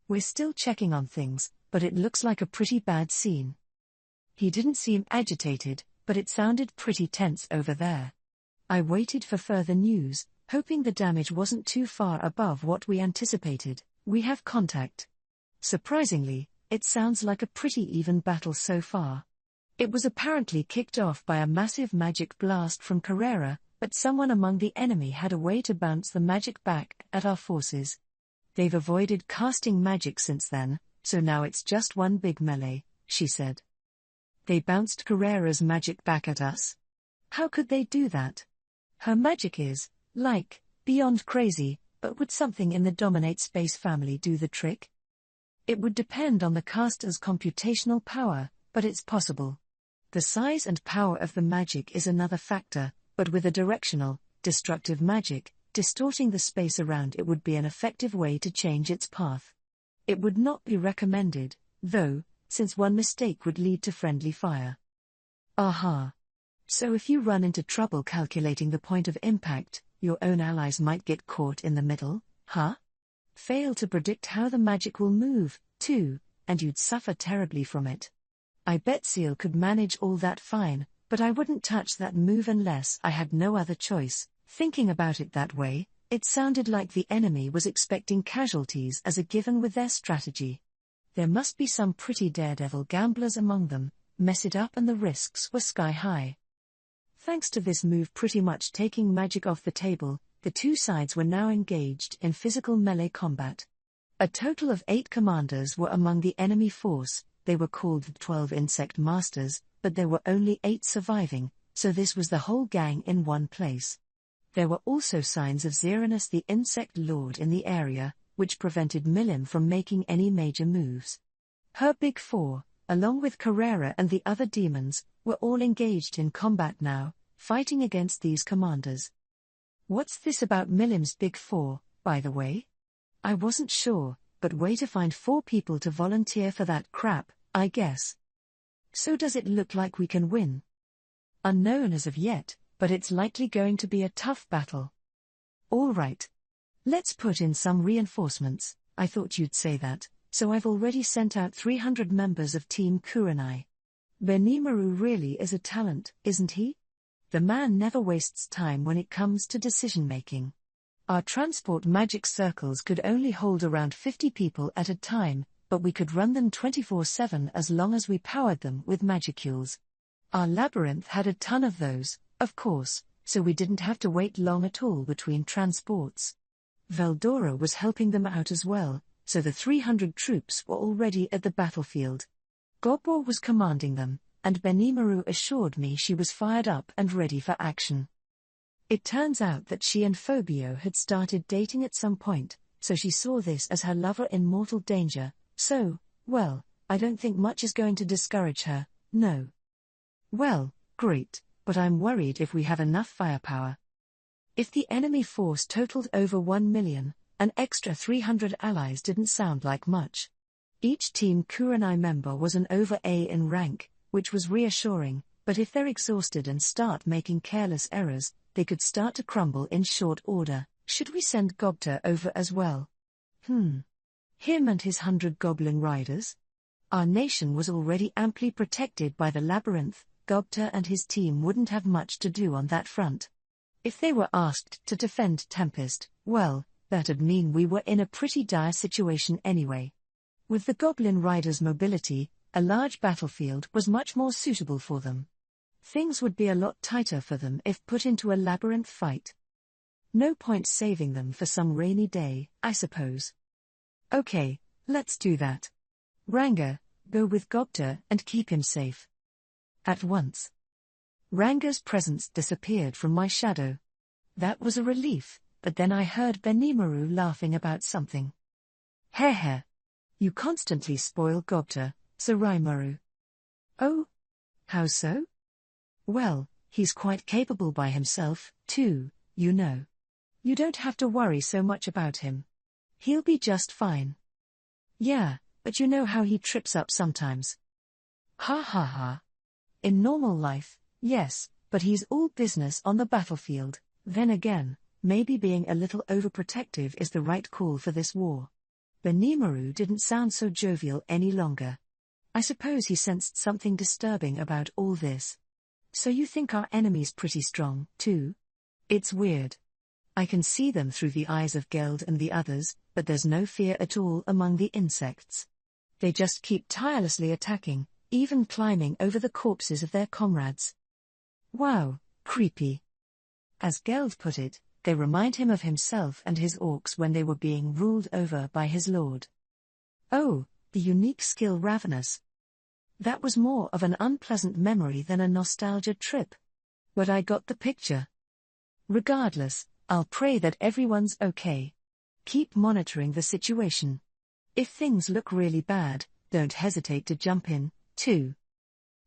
"We're still checking on things, but it looks like a pretty bad scene." He didn't seem agitated, but it sounded pretty tense over there. I waited for further news, hoping the damage wasn't too far above what we anticipated. "We have contact." Surprisingly, it sounds like a pretty even battle so far. It was apparently kicked off by a massive magic blast from Carrera, but someone among the enemy had a way to bounce the magic back at our forces. They've avoided casting magic since then, so now it's just one big melee, she said. They bounced Carrera's magic back at us? How could they do that? Her magic is, beyond crazy, but would something in the Dominate Space family do the trick? It would depend on the caster's computational power, but it's possible. The size and power of the magic is another factor, but with a directional, destructive magic, distorting the space around it would be an effective way to change its path. It would not be recommended, though, since one mistake would lead to friendly fire. Aha. So if you run into trouble calculating the point of impact, your own allies might get caught in the middle, huh? Fail to predict how the magic will move, too, and you'd suffer terribly from it. I bet Seal could manage all that fine, but I wouldn't touch that move unless I had no other choice. Thinking about it that way, it sounded like the enemy was expecting casualties as a given with their strategy. There must be some pretty daredevil gamblers among them, mess it up and the risks were sky high. Thanks to this move pretty much taking magic off the table, the two sides were now engaged in physical melee combat. A total of 8 commanders were among the enemy force. They were called the 12 Insect Masters, but there were only 8 surviving, so this was the whole gang in one place. There were also signs of Xeranus the Insect Lord in the area, which prevented Milim from making any major moves. Her Big Four, along with Carrera and the other demons, were all engaged in combat now, fighting against these commanders. What's this about Milim's Big Four, by the way? I wasn't sure, but way to find 4 people to volunteer for that crap, I guess. So does it look like we can win? Unknown as of yet, but it's likely going to be a tough battle. All right. Let's put in some reinforcements. I thought you'd say that, so I've already sent out 300 members of Team Kurenai. Benimaru really is a talent, isn't he? The man never wastes time when it comes to decision-making. Our transport magic circles could only hold around 50 people at a time, but we could run them 24/7 as long as we powered them with magicules. Our labyrinth had a ton of those, of course, so we didn't have to wait long at all between transports. Veldora was helping them out as well, so the 300 troops were already at the battlefield. Gobor was commanding them, and Benimaru assured me she was fired up and ready for action. It turns out that she and Phobio had started dating at some point, so she saw this as her lover in mortal danger, so, well, I don't think much is going to discourage her, no. Well, great, but I'm worried if we have enough firepower. If the enemy force totaled over 1 million, an extra 300 allies didn't sound like much. Each Team Kurenai member was an over A in rank, which was reassuring, but if they're exhausted and start making careless errors, they could start to crumble in short order. Should we send Gobta over as well? Him and his 100 goblin riders? Our nation was already amply protected by the labyrinth. Gobta and his team wouldn't have much to do on that front. If they were asked to defend Tempest, well, that'd mean we were in a pretty dire situation anyway. With the goblin riders' mobility, a large battlefield was much more suitable for them. Things would be a lot tighter for them if put into a labyrinth fight. No point saving them for some rainy day, I suppose. Okay, let's do that. Ranga, go with Gobta and keep him safe. At once. Ranga's presence disappeared from my shadow. That was a relief, but then I heard Benimaru laughing about something. Heh. You constantly spoil Gobta, Saraimaru. Oh? How so? Well, he's quite capable by himself, too, you know. You don't have to worry so much about him. He'll be just fine. Yeah, but you know how he trips up sometimes. Ha. In normal life, yes, but he's all business on the battlefield. Then again, maybe being a little overprotective is the right call for this war. Benimaru didn't sound so jovial any longer. I suppose he sensed something disturbing about all this. So you think our enemy's pretty strong, too? It's weird. I can see them through the eyes of Geld and the others, but there's no fear at all among the insects. They just keep tirelessly attacking, even climbing over the corpses of their comrades. Wow, creepy. As Geld put it, they remind him of himself and his orcs when they were being ruled over by his lord. Oh, the unique skill Ravenous. That was more of an unpleasant memory than a nostalgia trip. But I got the picture. Regardless, I'll pray that everyone's okay. Keep monitoring the situation. If things look really bad, don't hesitate to jump in, too.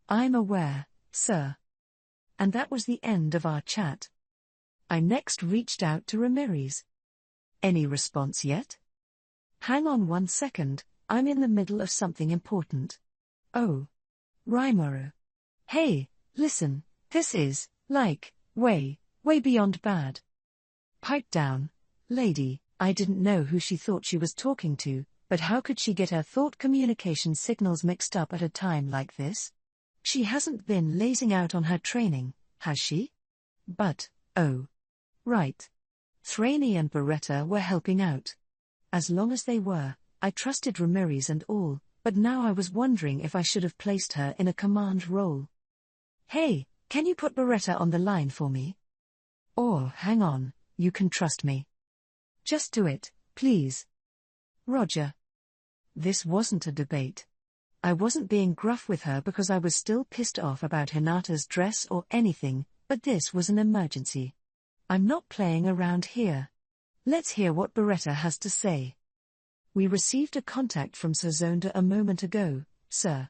I'm aware, sir. And that was the end of our chat. I next reached out to Ramirez. Any response yet? Hang on 1 second, I'm in the middle of something important. Oh. Rimuru. Hey, listen, this is, way beyond bad. Pipe down, lady. I didn't know who she thought she was talking to, but how could she get her thought communication signals mixed up at a time like this? She hasn't been lazing out on her training, has she? But, oh. Right. Thraney and Beretta were helping out. As long as they were, I trusted Ramirez and all, but now I was wondering if I should have placed her in a command role. Hey, can you put Beretta on the line for me? Or, hang on, you can trust me. Just do it, please. Roger. This wasn't a debate. I wasn't being gruff with her because I was still pissed off about Hinata's dress or anything, but this was an emergency. I'm not playing around here. Let's hear what Beretta has to say. We received a contact from Sir Zonda a moment ago, sir.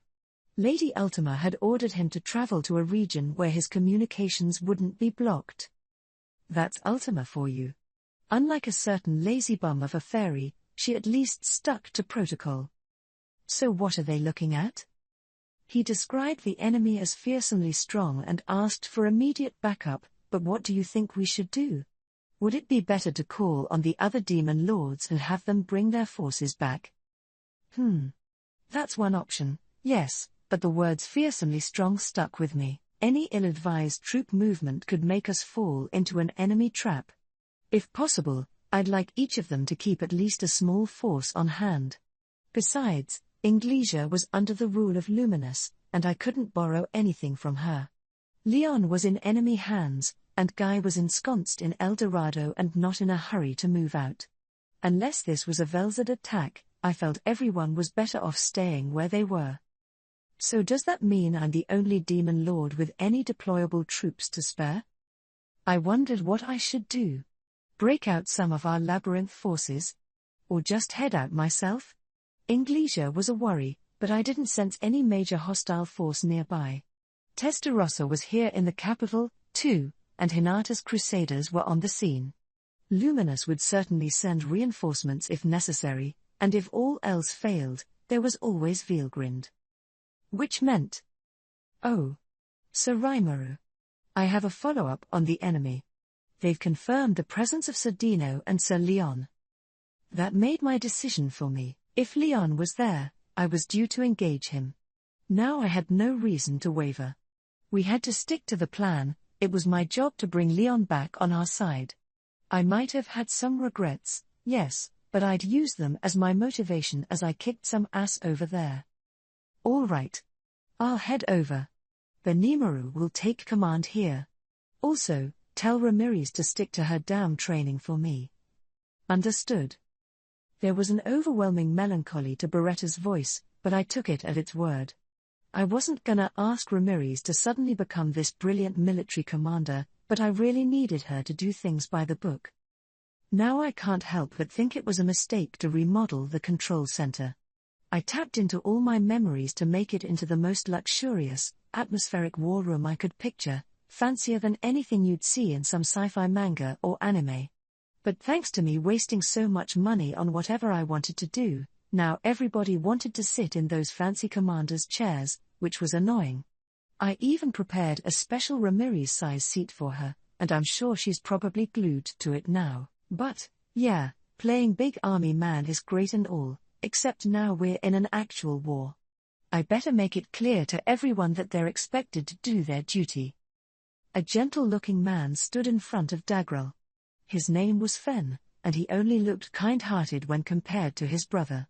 Lady Ultima had ordered him to travel to a region where his communications wouldn't be blocked. That's Ultima for you. Unlike a certain lazy bum of a fairy, she at least stuck to protocol. So what are they looking at? He described the enemy as fearsomely strong and asked for immediate backup, but what do you think we should do? Would it be better to call on the other demon lords and have them bring their forces back? That's one option, yes, but the words fearsomely strong stuck with me. Any ill-advised troop movement could make us fall into an enemy trap. If possible, I'd like each of them to keep at least a small force on hand. Besides, Inglesia was under the rule of Luminous, and I couldn't borrow anything from her. Leon was in enemy hands, and Guy was ensconced in El Dorado and not in a hurry to move out. Unless this was a Velzard attack, I felt everyone was better off staying where they were. So does that mean I'm the only demon lord with any deployable troops to spare? I wondered what I should do. Break out some of our labyrinth forces? Or just head out myself? Inglesia was a worry, but I didn't sense any major hostile force nearby. Testarossa was here in the capital, too, and Hinata's crusaders were on the scene. Luminous would certainly send reinforcements if necessary, and if all else failed, there was always Veilgrind. Which meant... Oh. Sir Rimuru. I have a follow-up on the enemy. They've confirmed the presence of Sir Dino and Sir Leon. That made my decision for me. If Leon was there, I was due to engage him. Now I had no reason to waver. We had to stick to the plan. It was my job to bring Leon back on our side. I might have had some regrets, yes, but I'd use them as my motivation as I kicked some ass over there. All right. I'll head over. Benimaru will take command here. Also, tell Ramirez to stick to her damn training for me. Understood. There was an overwhelming melancholy to Beretta's voice, but I took it at its word. I wasn't gonna ask Ramirez to suddenly become this brilliant military commander, but I really needed her to do things by the book. Now I can't help but think it was a mistake to remodel the control center. I tapped into all my memories to make it into the most luxurious, atmospheric war room I could picture, fancier than anything you'd see in some sci-fi manga or anime. But thanks to me wasting so much money on whatever I wanted to do, now everybody wanted to sit in those fancy commander's chairs, which was annoying. I even prepared a special Ramirez-size seat for her, and I'm sure she's probably glued to it now. But, yeah, playing big army man is great and all, except now we're in an actual war. I better make it clear to everyone that they're expected to do their duty. A gentle-looking man stood in front of Dagrel. His name was Fen, and he only looked kind-hearted when compared to his brother.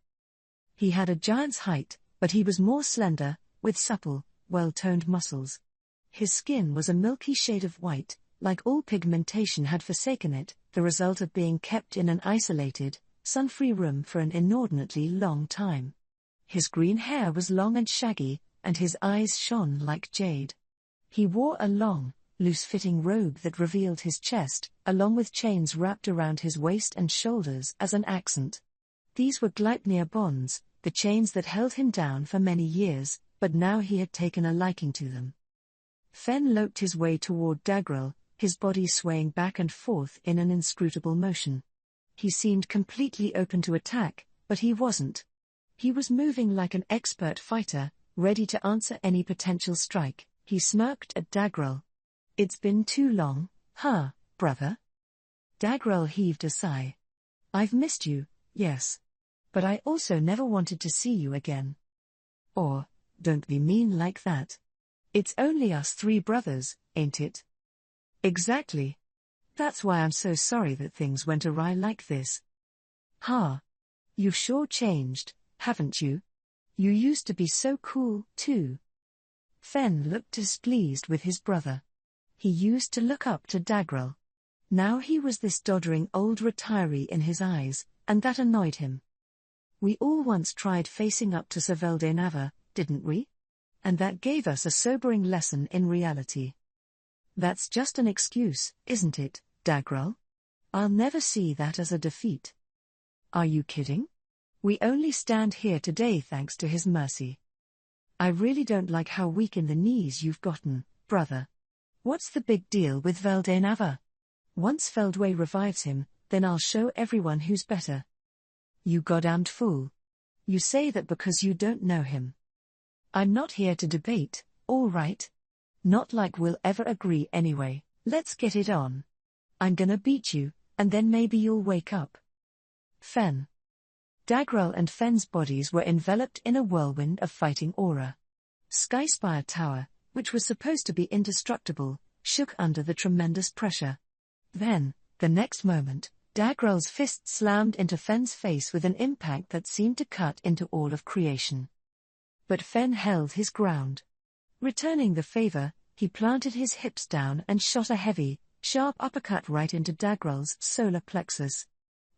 He had a giant's height, but he was more slender, with supple, well-toned muscles. His skin was a milky shade of white, like all pigmentation had forsaken it, the result of being kept in an isolated, sun-free room for an inordinately long time. His green hair was long and shaggy, and his eyes shone like jade. He wore a long, loose-fitting robe that revealed his chest, along with chains wrapped around his waist and shoulders as an accent. These were Gleipnir bonds, the chains that held him down for many years, but now he had taken a liking to them. Fen loped his way toward Dagrel, his body swaying back and forth in an inscrutable motion. He seemed completely open to attack, but he wasn't. He was moving like an expert fighter, ready to answer any potential strike. He smirked at Dagrel. "It's been too long, huh, brother?" Dagrel heaved a sigh. "I've missed you, yes. But I also never wanted to see you again." Or, don't be mean like that. It's only us three brothers, ain't it? Exactly. That's why I'm so sorry that things went awry like this. Ha. You've sure changed, haven't you? You used to be so cool, too. Fen looked displeased with his brother. He used to look up to Dagrel. Now he was this doddering old retiree in his eyes, and that annoyed him. We all once tried facing up to Sir Veldenava, didn't we? And that gave us a sobering lesson in reality. That's just an excuse, isn't it, Dagrel? I'll never see that as a defeat. Are you kidding? We only stand here today thanks to his mercy. I really don't like how weak in the knees you've gotten, brother. What's the big deal with Veldenava? Once Feldway revives him, then I'll show everyone who's better. You goddamned fool. You say that because you don't know him. I'm not here to debate, all right? Not like we'll ever agree anyway. Let's get it on. I'm gonna beat you, and then maybe you'll wake up. Fen. Dagrel and Fen's bodies were enveloped in a whirlwind of fighting aura. Skyspire Tower, which was supposed to be indestructible, shook under the tremendous pressure. Then, the next moment, Dagrel's fist slammed into Fen's face with an impact that seemed to cut into all of creation. But Fen held his ground. Returning the favor, he planted his hips down and shot a heavy, sharp uppercut right into Dagrel's solar plexus.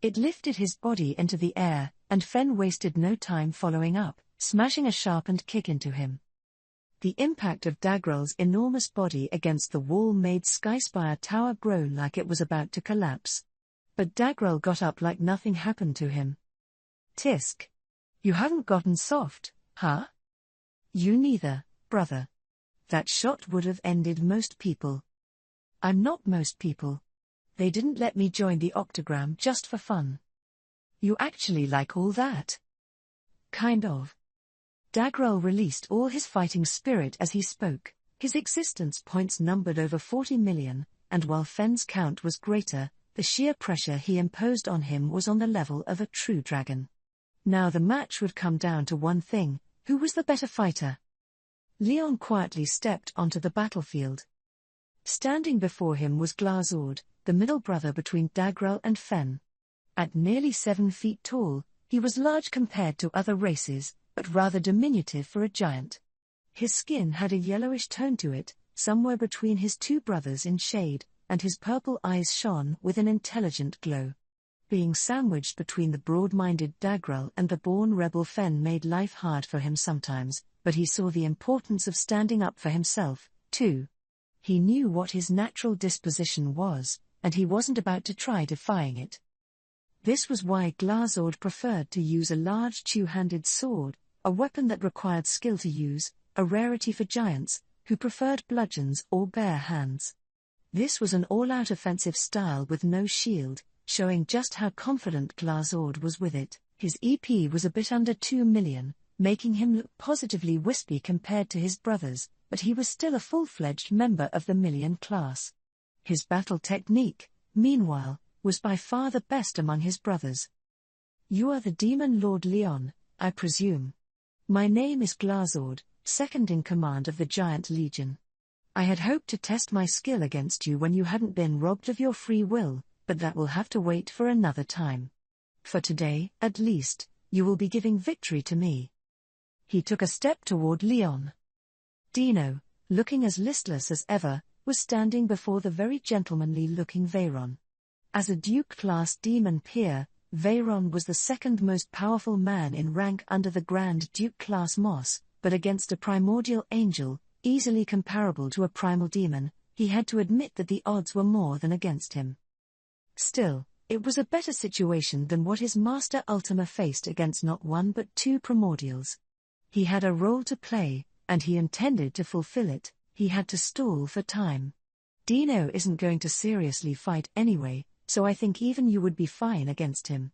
It lifted his body into the air, and Fen wasted no time following up, smashing a sharpened kick into him. The impact of Dagrel's enormous body against the wall made Skyspire Tower groan like it was about to collapse. But Dagrel got up like nothing happened to him. Tisk. You haven't gotten soft, huh? You neither, brother. That shot would have ended most people. I'm not most people. They didn't let me join the octagram just for fun. You actually like all that? Kind of. Dagrel released all his fighting spirit as he spoke. His existence points numbered over 40 million, and while Fen's count was greater, the sheer pressure he imposed on him was on the level of a true dragon. Now the match would come down to one thing: who was the better fighter? Leon quietly stepped onto the battlefield. Standing before him was Glazord, the middle brother between Dagrel and Fen. At nearly 7 feet tall, he was large compared to other races, but rather diminutive for a giant. His skin had a yellowish tone to it, somewhere between his two brothers in shade, and his purple eyes shone with an intelligent glow. Being sandwiched between the broad-minded Dagrel and the born rebel Fen made life hard for him sometimes, but he saw the importance of standing up for himself, too. He knew what his natural disposition was, and he wasn't about to try defying it. This was why Glazord preferred to use a large two-handed sword, a weapon that required skill to use, a rarity for giants, who preferred bludgeons or bare hands. This was an all-out offensive style with no shield, showing just how confident Glazord was with it. His EP was a bit under 2 million, making him look positively wispy compared to his brothers, but he was still a full-fledged member of the million class. His battle technique, meanwhile, was by far the best among his brothers. You are the Demon Lord Leon, I presume. My name is Glazord, second in command of the Giant Legion. I had hoped to test my skill against you when you hadn't been robbed of your free will, but that will have to wait for another time. For today, at least, you will be giving victory to me. He took a step toward Leon. Dino, looking as listless as ever, was standing before the very gentlemanly-looking Veyron. As a Duke-class demon peer, Veyron was the second most powerful man in rank under the Grand Duke-class Moss, but against a primordial angel, easily comparable to a primal demon, he had to admit that the odds were more than against him. Still, it was a better situation than what his master Ultima faced against not one but two primordials. He had a role to play, and he intended to fulfill it. He had to stall for time. Dino isn't going to seriously fight anyway, so I think even you would be fine against him.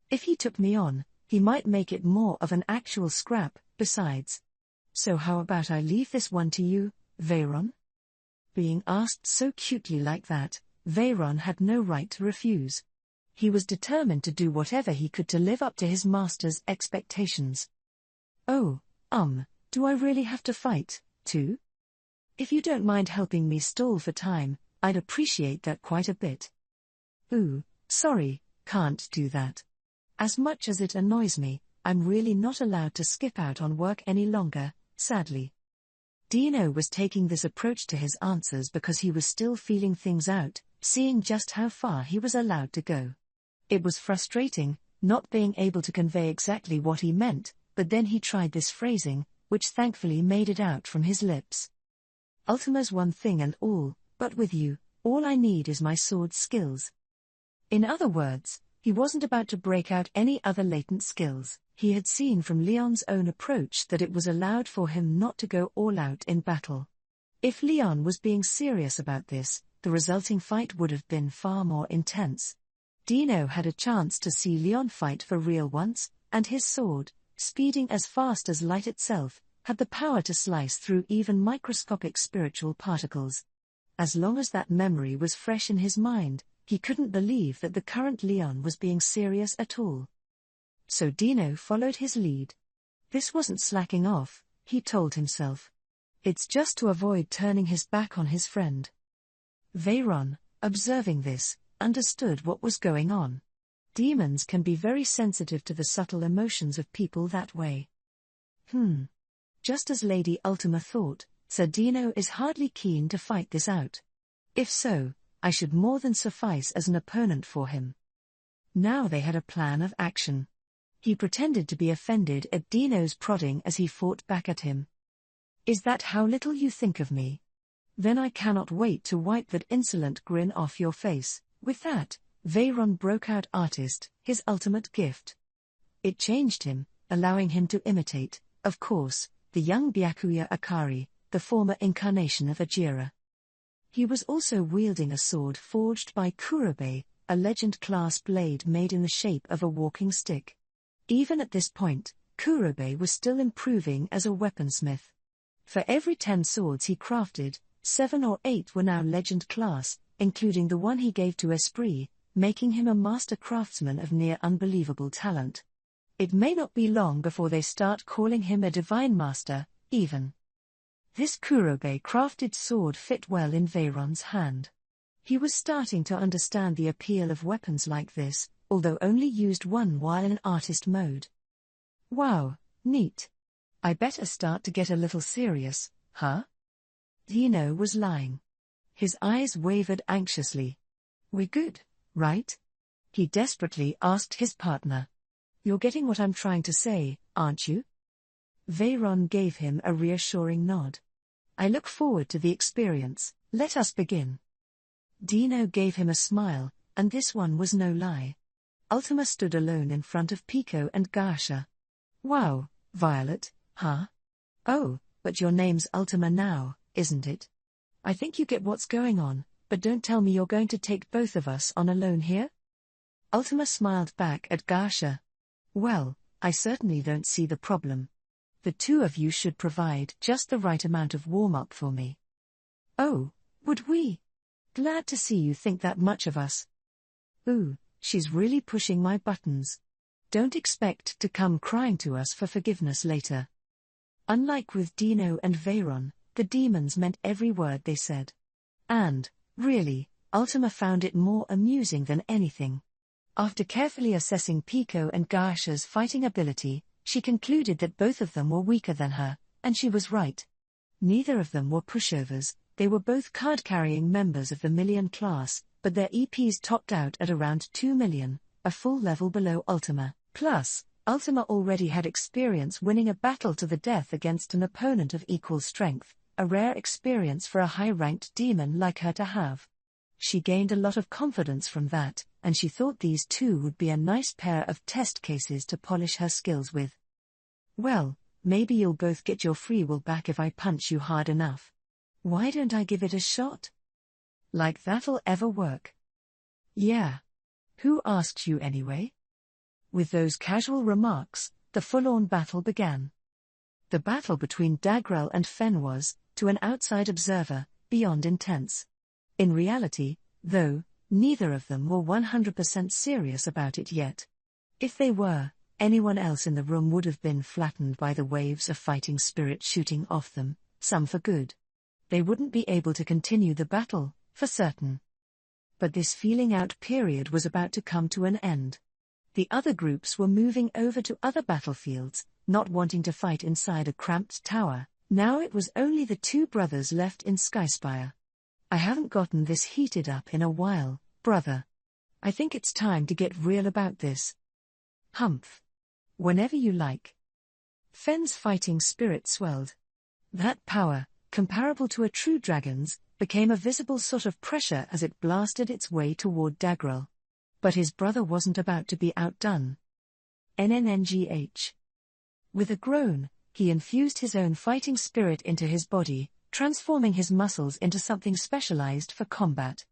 If he took me on, he might make it more of an actual scrap, besides. So how about I leave this one to you, Veyron? Being asked so cutely like that, Veyron had no right to refuse. He was determined to do whatever he could to live up to his master's expectations. Oh, do I really have to fight, too? If you don't mind helping me stall for time, I'd appreciate that quite a bit. Ooh, sorry, can't do that. As much as it annoys me, I'm really not allowed to skip out on work any longer, sadly. Dino was taking this approach to his answers because he was still feeling things out, seeing just how far he was allowed to go. It was frustrating, not being able to convey exactly what he meant, but then he tried this phrasing, which thankfully made it out from his lips. Ultima's one thing and all, but with you, all I need is my sword skills. In other words, he wasn't about to break out any other latent skills. He had seen from Leon's own approach that it was allowed for him not to go all out in battle. If Leon was being serious about this, the resulting fight would have been far more intense. Dino had a chance to see Leon fight for real once, and his sword, speeding as fast as light itself, had the power to slice through even microscopic spiritual particles. As long as that memory was fresh in his mind, he couldn't believe that the current Leon was being serious at all. So Dino followed his lead. This wasn't slacking off, he told himself. It's just to avoid turning his back on his friend. Veyron, observing this, understood what was going on. Demons can be very sensitive to the subtle emotions of people that way. Just as Lady Ultima thought, Sir Dino is hardly keen to fight this out. If so, I should more than suffice as an opponent for him. Now they had a plan of action. He pretended to be offended at Dino's prodding as he fought back at him. Is that how little you think of me? Then I cannot wait to wipe that insolent grin off your face. With that, Veyron broke out artist, his ultimate gift. It changed him, allowing him to imitate, of course, the young Byakuya Akari, the former incarnation of Ajira. He was also wielding a sword forged by Kurobe, a legend-class blade made in the shape of a walking stick. Even at this point, Kurobe was still improving as a weaponsmith. For every 10 swords he crafted, 7 or 8 were now legend class, including the one he gave to Esprit, making him a master craftsman of near unbelievable talent. It may not be long before they start calling him a divine master, even. This Kurobe crafted sword fit well in Veyron's hand. He was starting to understand the appeal of weapons like this, although only used one while in artist mode. Wow, neat. I better start to get a little serious, huh? Dino was lying. His eyes wavered anxiously. We're good, right? He desperately asked his partner. You're getting what I'm trying to say, aren't you? Veyron gave him a reassuring nod. I look forward to the experience, let us begin. Dino gave him a smile, and this one was no lie. Ultima stood alone in front of Pico and Gasha. Wow, Violet, huh? Oh, but your name's Ultima now, isn't it? I think you get what's going on, but don't tell me you're going to take both of us on alone here? Ultima smiled back at Gasha. Well, I certainly don't see the problem. The two of you should provide just the right amount of warm-up for me. Oh, would we? Glad to see you think that much of us. Ooh, she's really pushing my buttons. Don't expect to come crying to us for forgiveness later. Unlike with Dino and Veyron, the demons meant every word they said. And, really, Ultima found it more amusing than anything. After carefully assessing Pico and Gasha's fighting ability, she concluded that both of them were weaker than her, and she was right. Neither of them were pushovers, they were both card-carrying members of the Million class, but their EPs topped out at around 2 million, a full level below Ultima. Plus, Ultima already had experience winning a battle to the death against an opponent of equal strength, a rare experience for a high-ranked demon like her to have. She gained a lot of confidence from that, and she thought these two would be a nice pair of test cases to polish her skills with. Well, maybe you'll both get your free will back if I punch you hard enough. Why don't I give it a shot? Like that'll ever work? Yeah. Who asked you anyway? With those casual remarks, the full-on battle began. The battle between Dagrel and Fen was, to an outside observer, beyond intense. In reality, though, neither of them were 100% serious about it yet. If they were, anyone else in the room would have been flattened by the waves of fighting spirit shooting off them, some for good. They wouldn't be able to continue the battle, for certain. But this feeling out period was about to come to an end. The other groups were moving over to other battlefields, not wanting to fight inside a cramped tower. Now it was only the two brothers left in Skyspire. I haven't gotten this heated up in a while, brother. I think it's time to get real about this. Humph. Whenever you like. Fen's fighting spirit swelled. That power, comparable to a true dragon's, became a visible sort of pressure as it blasted its way toward Dagrel. But his brother wasn't about to be outdone. NNNGH. With a groan, he infused his own fighting spirit into his body, transforming his muscles into something specialized for combat.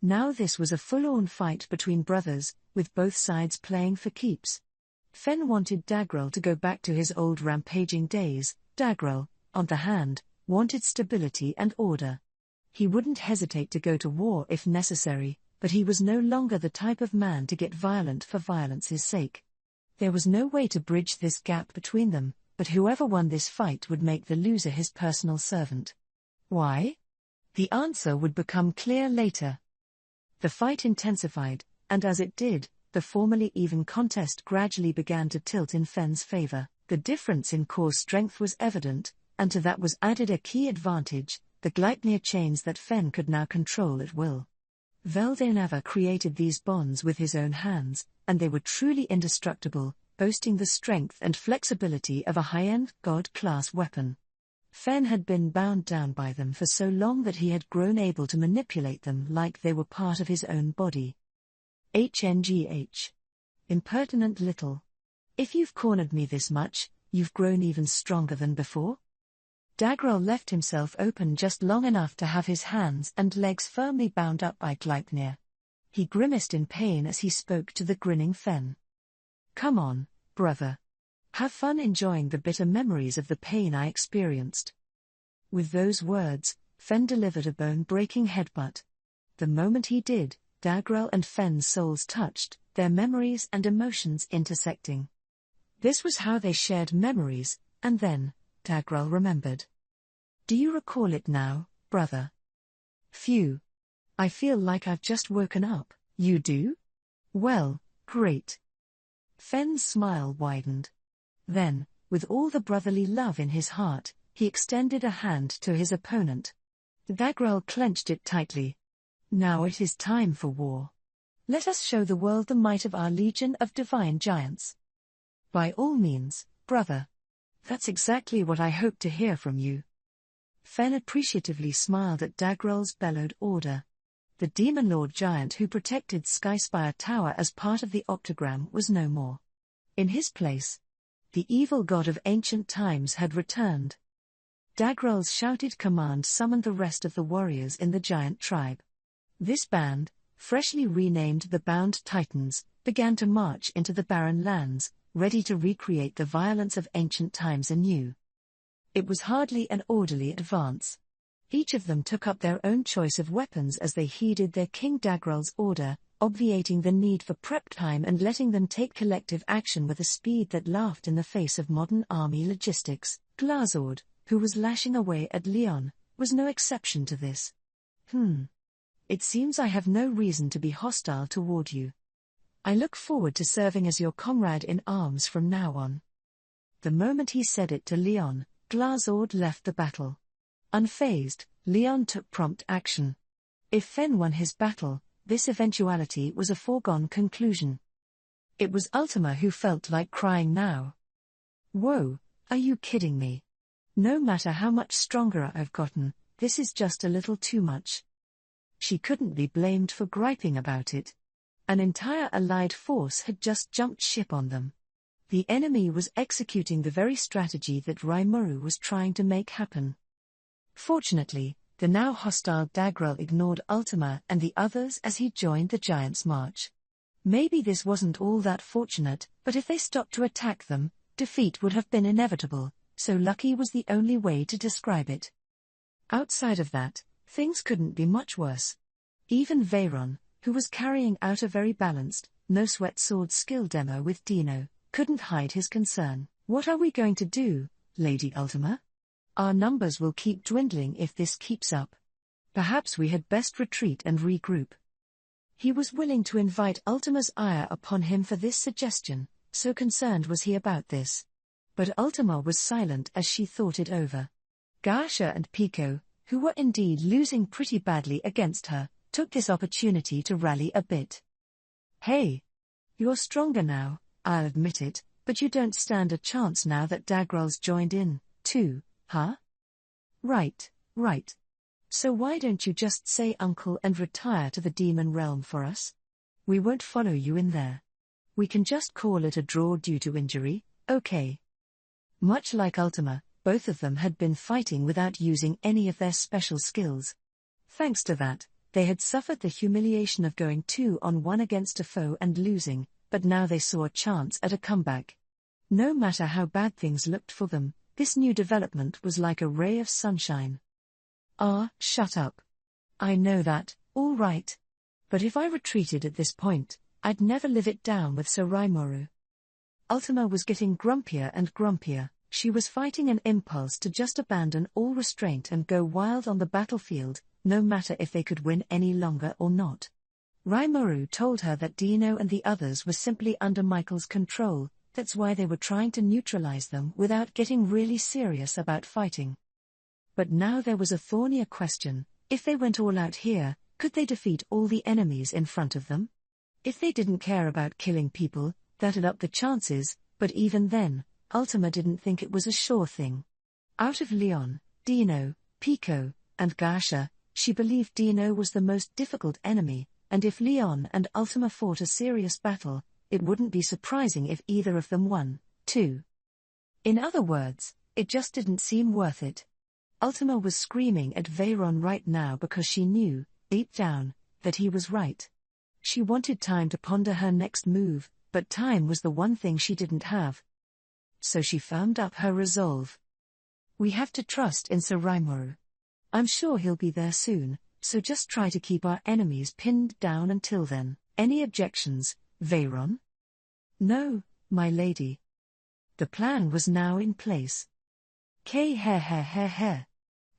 Now this was a full-on fight between brothers, with both sides playing for keeps. Fen wanted Dagrel to go back to his old rampaging days. Dagrel, on the hand, wanted stability and order. He wouldn't hesitate to go to war if necessary, but he was no longer the type of man to get violent for violence's sake. There was no way to bridge this gap between them, but whoever won this fight would make the loser his personal servant. Why? The answer would become clear later. The fight intensified, and as it did, the formerly even contest gradually began to tilt in Fen's favor. The difference in core strength was evident, and to that was added a key advantage, the Gleipnir chains that Fen could now control at will. Veldenava created these bonds with his own hands, and they were truly indestructible, boasting the strength and flexibility of a high-end, god-class weapon. Fen had been bound down by them for so long that he had grown able to manipulate them like they were part of his own body. HNGH. Impertinent little. If you've cornered me this much, you've grown even stronger than before? Dagral left himself open just long enough to have his hands and legs firmly bound up by Gleipnir. He grimaced in pain as he spoke to the grinning Fen. Come on, brother. Have fun enjoying the bitter memories of the pain I experienced. With those words, Fen delivered a bone-breaking headbutt. The moment he did, Dagral and Fen's souls touched, their memories and emotions intersecting. This was how they shared memories, and then, Dagral remembered. Do you recall it now, brother? Phew. I feel like I've just woken up. You do? Well, great. Fen's smile widened. Then, with all the brotherly love in his heart, he extended a hand to his opponent. Dagral clenched it tightly. Now it is time for war. Let us show the world the might of our legion of divine giants. By all means, brother. That's exactly what I hoped to hear from you. Fen appreciatively smiled at Dagral's bellowed order. The Demon Lord giant who protected Skyspire Tower as part of the Octagram was no more. In his place, the evil god of ancient times had returned. Dagral's shouted command summoned the rest of the warriors in the giant tribe. This band, freshly renamed the Bound Titans, began to march into the barren lands, ready to recreate the violence of ancient times anew. It was hardly an orderly advance. Each of them took up their own choice of weapons as they heeded their King Dagral's order, obviating the need for prep time and letting them take collective action with a speed that laughed in the face of modern army logistics. Glazord, who was lashing away at Leon, was no exception to this. It seems I have no reason to be hostile toward you. I look forward to serving as your comrade in arms from now on. The moment he said it to Leon, Glazord left the battle. Unfazed, Leon took prompt action. If Fen won his battle, this eventuality was a foregone conclusion. It was Ultima who felt like crying now. Whoa, are you kidding me? No matter how much stronger I've gotten, this is just a little too much. She couldn't be blamed for griping about it. An entire allied force had just jumped ship on them. The enemy was executing the very strategy that Rimuru was trying to make happen. Fortunately, the now hostile Dagral ignored Ultima and the others as he joined the giants' march. Maybe this wasn't all that fortunate, but if they stopped to attack them, defeat would have been inevitable, so lucky was the only way to describe it. Outside of that, things couldn't be much worse. Even Veyron, who was carrying out a very balanced, no-sweat sword skill demo with Dino, couldn't hide his concern. What are we going to do, Lady Ultima? Our numbers will keep dwindling if this keeps up. Perhaps we had best retreat and regroup. He was willing to invite Ultima's ire upon him for this suggestion, so concerned was he about this. But Ultima was silent as she thought it over. Gasha and Pico, who were indeed losing pretty badly against her, took this opportunity to rally a bit. Hey! You're stronger now, I'll admit it, but you don't stand a chance now that Dagral's joined in, too, huh? Right. So why don't you just say uncle and retire to the demon realm for us? We won't follow you in there. We can just call it a draw due to injury, okay? Much like Ultima, both of them had been fighting without using any of their special skills. Thanks to that, they had suffered the humiliation of going 2-on-1 against a foe and losing, but now they saw a chance at a comeback. No matter how bad things looked for them, this new development was like a ray of sunshine. Shut up. I know that, all right. But if I retreated at this point, I'd never live it down with Sir Rimuru. Ultima was getting grumpier and grumpier. She was fighting an impulse to just abandon all restraint and go wild on the battlefield, no matter if they could win any longer or not. Rimuru told her that Dino and the others were simply under Michael's control, That's why they were trying to neutralize them without getting really serious about fighting. But now there was a thornier question: if they went all out here, could they defeat all the enemies in front of them? If they didn't care about killing people, that'd up the chances, but even then, Ultima didn't think it was a sure thing. Out of Leon, Dino, Pico, and Gasha, she believed Dino was the most difficult enemy, and if Leon and Ultima fought a serious battle, it wouldn't be surprising if either of them won, too. In other words, it just didn't seem worth it. Ultima was screaming at Veyron right now because she knew, deep down, that he was right. She wanted time to ponder her next move, but time was the one thing she didn't have. So she firmed up her resolve. We have to trust in Sir Rimuru. I'm sure he'll be there soon, so just try to keep our enemies pinned down until then. Any objections, Veyron? No, my lady. The plan was now in place.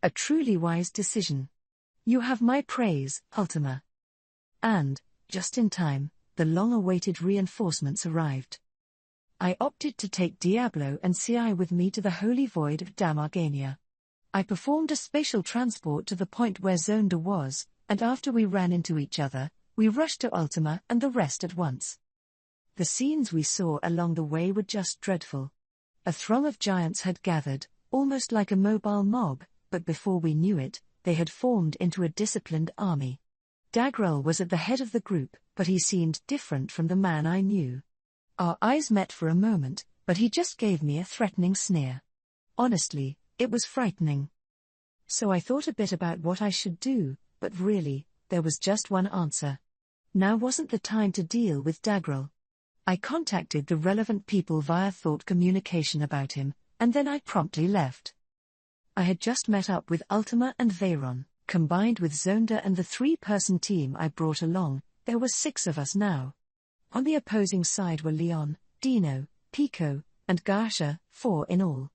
A truly wise decision. You have my praise, Ultima. And, just in time, the long-awaited reinforcements arrived. I opted to take Diablo and Ci with me to the holy void of Damargania. I performed a spatial transport to the point where Zonda was, and after we ran into each other, we rushed to Ultima and the rest at once. The scenes we saw along the way were just dreadful. A throng of giants had gathered, almost like a mobile mob, but before we knew it, they had formed into a disciplined army. Dagrel was at the head of the group, but he seemed different from the man I knew. Our eyes met for a moment, but he just gave me a threatening sneer. Honestly, it was frightening. So I thought a bit about what I should do, but really, there was just one answer. Now wasn't the time to deal with Dagrel. I contacted the relevant people via thought communication about him, and then I promptly left. I had just met up with Ultima and Veyron. Combined with Zonda and the 3-person team I brought along, there were 6 of us now. On the opposing side were Leon, Dino, Pico, and Gasha, 4 in all.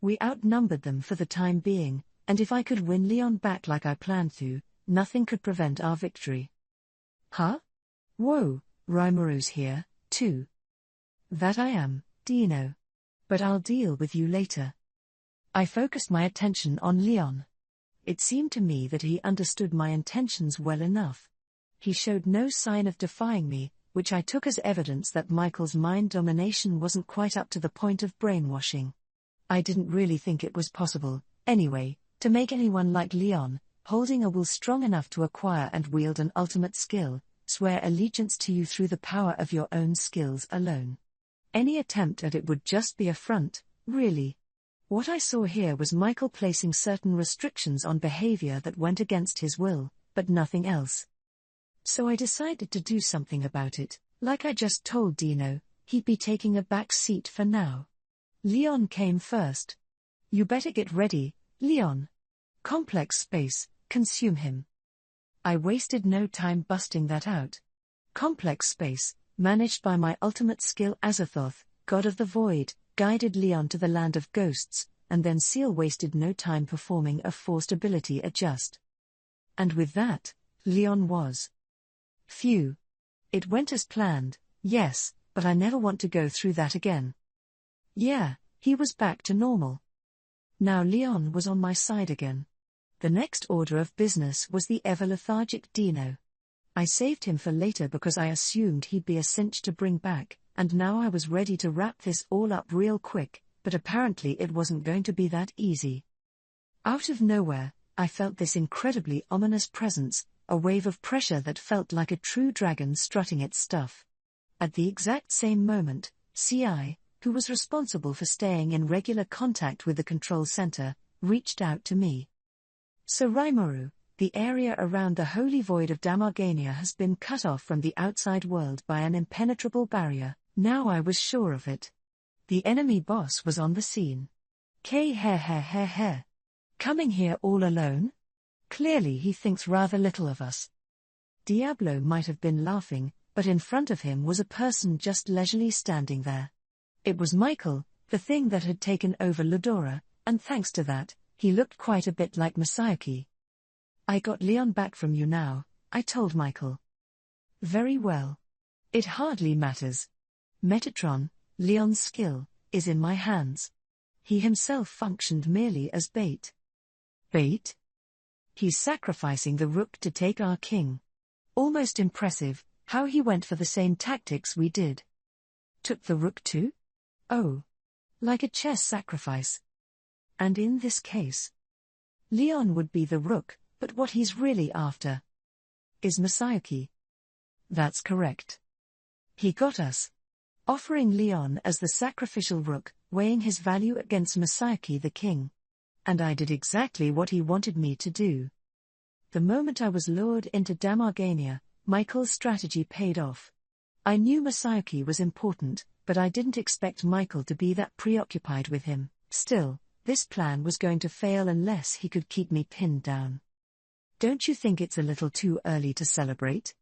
We outnumbered them for the time being, and if I could win Leon back like I planned to, nothing could prevent our victory. Huh? Whoa, Rimuru's here, too. That I am, Dino. But I'll deal with you later. I focused my attention on Leon. It seemed to me that he understood my intentions well enough. He showed no sign of defying me, which I took as evidence that Michael's mind domination wasn't quite up to the point of brainwashing. I didn't really think it was possible, anyway, to make anyone like Leon, holding a will strong enough to acquire and wield an ultimate skill, swear allegiance to you through the power of your own skills alone. Any attempt at it would just be a front, really. What I saw here was Michael placing certain restrictions on behavior that went against his will, but nothing else. So I decided to do something about it. Like I just told Dino, he'd be taking a back seat for now. Leon came first. You better get ready, Leon. Complex space, consume him. I wasted no time busting that out. Complex space, managed by my ultimate skill Azathoth, god of the void, guided Leon to the land of ghosts, and then Seal wasted no time performing a forced ability adjust. And with that, Leon was. Phew. It went as planned, yes, but I never want to go through that again. Yeah, he was back to normal. Now Leon was on my side again. The next order of business was the ever-lethargic Dino. I saved him for later because I assumed he'd be a cinch to bring back, and now I was ready to wrap this all up real quick, but apparently it wasn't going to be that easy. Out of nowhere, I felt this incredibly ominous presence, a wave of pressure that felt like a true dragon strutting its stuff. At the exact same moment, Ci, who was responsible for staying in regular contact with the control center, reached out to me. Sir Rimuru, the area around the holy void of Damargania has been cut off from the outside world by an impenetrable barrier. Now I was sure of it. The enemy boss was on the scene. Coming here all alone? Clearly he thinks rather little of us. Diablo might have been laughing, but in front of him was a person just leisurely standing there. It was Michael, the thing that had taken over Ludora, and thanks to that, he looked quite a bit like Masayuki. I got Leon back from you now, I told Michael. Very well. It hardly matters. Metatron, Leon's skill is in my hands. He himself functioned merely as bait. Bait? He's sacrificing the rook to take our king. Almost impressive, how he went for the same tactics we did. Took the rook too? Oh. Like a chess sacrifice. And in this case, Leon would be the rook, but what he's really after is Masayuki. That's correct. He got us. Offering Leon as the sacrificial rook, weighing his value against Masayuki the king. And I did exactly what he wanted me to do. The moment I was lured into Damargania, Michael's strategy paid off. I knew Masayuki was important, but I didn't expect Michael to be that preoccupied with him. Still, this plan was going to fail unless he could keep me pinned down. Don't you think it's a little too early to celebrate?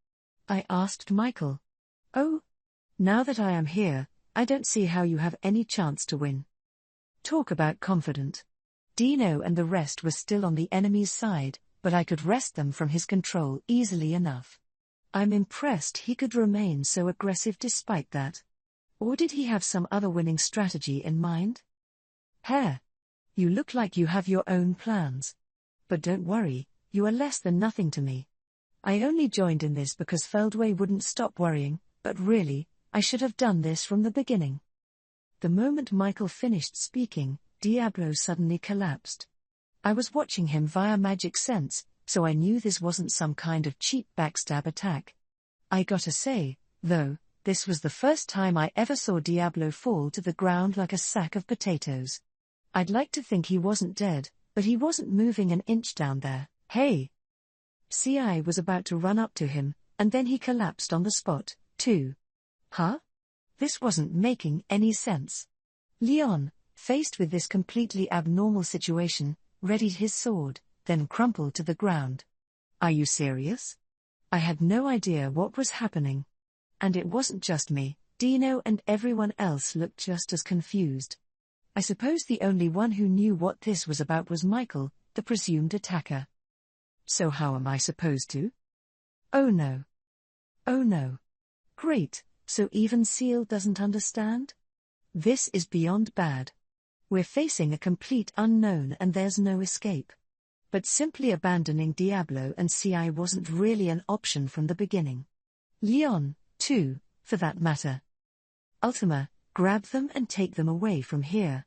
I asked Michael. Oh? Now that I am here, I don't see how you have any chance to win. Talk about confident. Dino and the rest were still on the enemy's side, but I could wrest them from his control easily enough. I'm impressed he could remain so aggressive despite that. Or did he have some other winning strategy in mind? Hare, you look like you have your own plans. But don't worry, you are less than nothing to me. I only joined in this because Feldway wouldn't stop worrying, but really, I should have done this from the beginning. The moment Michael finished speaking, Diablo suddenly collapsed. I was watching him via magic sense, so I knew this wasn't some kind of cheap backstab attack. I gotta say, though, this was the first time I ever saw Diablo fall to the ground like a sack of potatoes. I'd like to think he wasn't dead, but he wasn't moving an inch down there. Hey! CI was about to run up to him, and then he collapsed on the spot, too. Huh? This wasn't making any sense. Leon, faced with this completely abnormal situation, readied his sword, then crumpled to the ground. Are you serious? I had no idea what was happening. And it wasn't just me, Dino and everyone else looked just as confused. I suppose the only one who knew what this was about was Michael, the presumed attacker. So how am I supposed to? Oh no. Oh no. Great, so even Seal doesn't understand? This is beyond bad. We're facing a complete unknown and there's no escape. But simply abandoning Diablo and CI wasn't really an option from the beginning. Leon, too, for that matter. Ultima, grab them and take them away from here.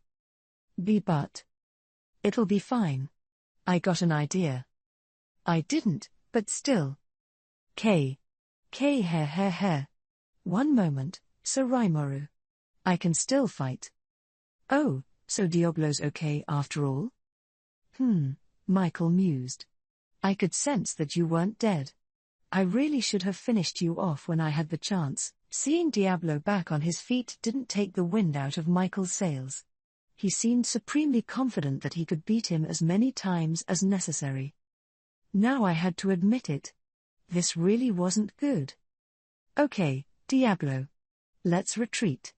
But. It'll be fine. I got an idea. I didn't, but still. Hare. One moment, Sir Raimoru. I can still fight. Oh, so Diablo's okay after all? Michael mused. I could sense that you weren't dead. I really should have finished you off when I had the chance. Seeing Diablo back on his feet didn't take the wind out of Michael's sails. He seemed supremely confident that he could beat him as many times as necessary. Now I had to admit it. This really wasn't good. Okay, Diablo. Let's retreat.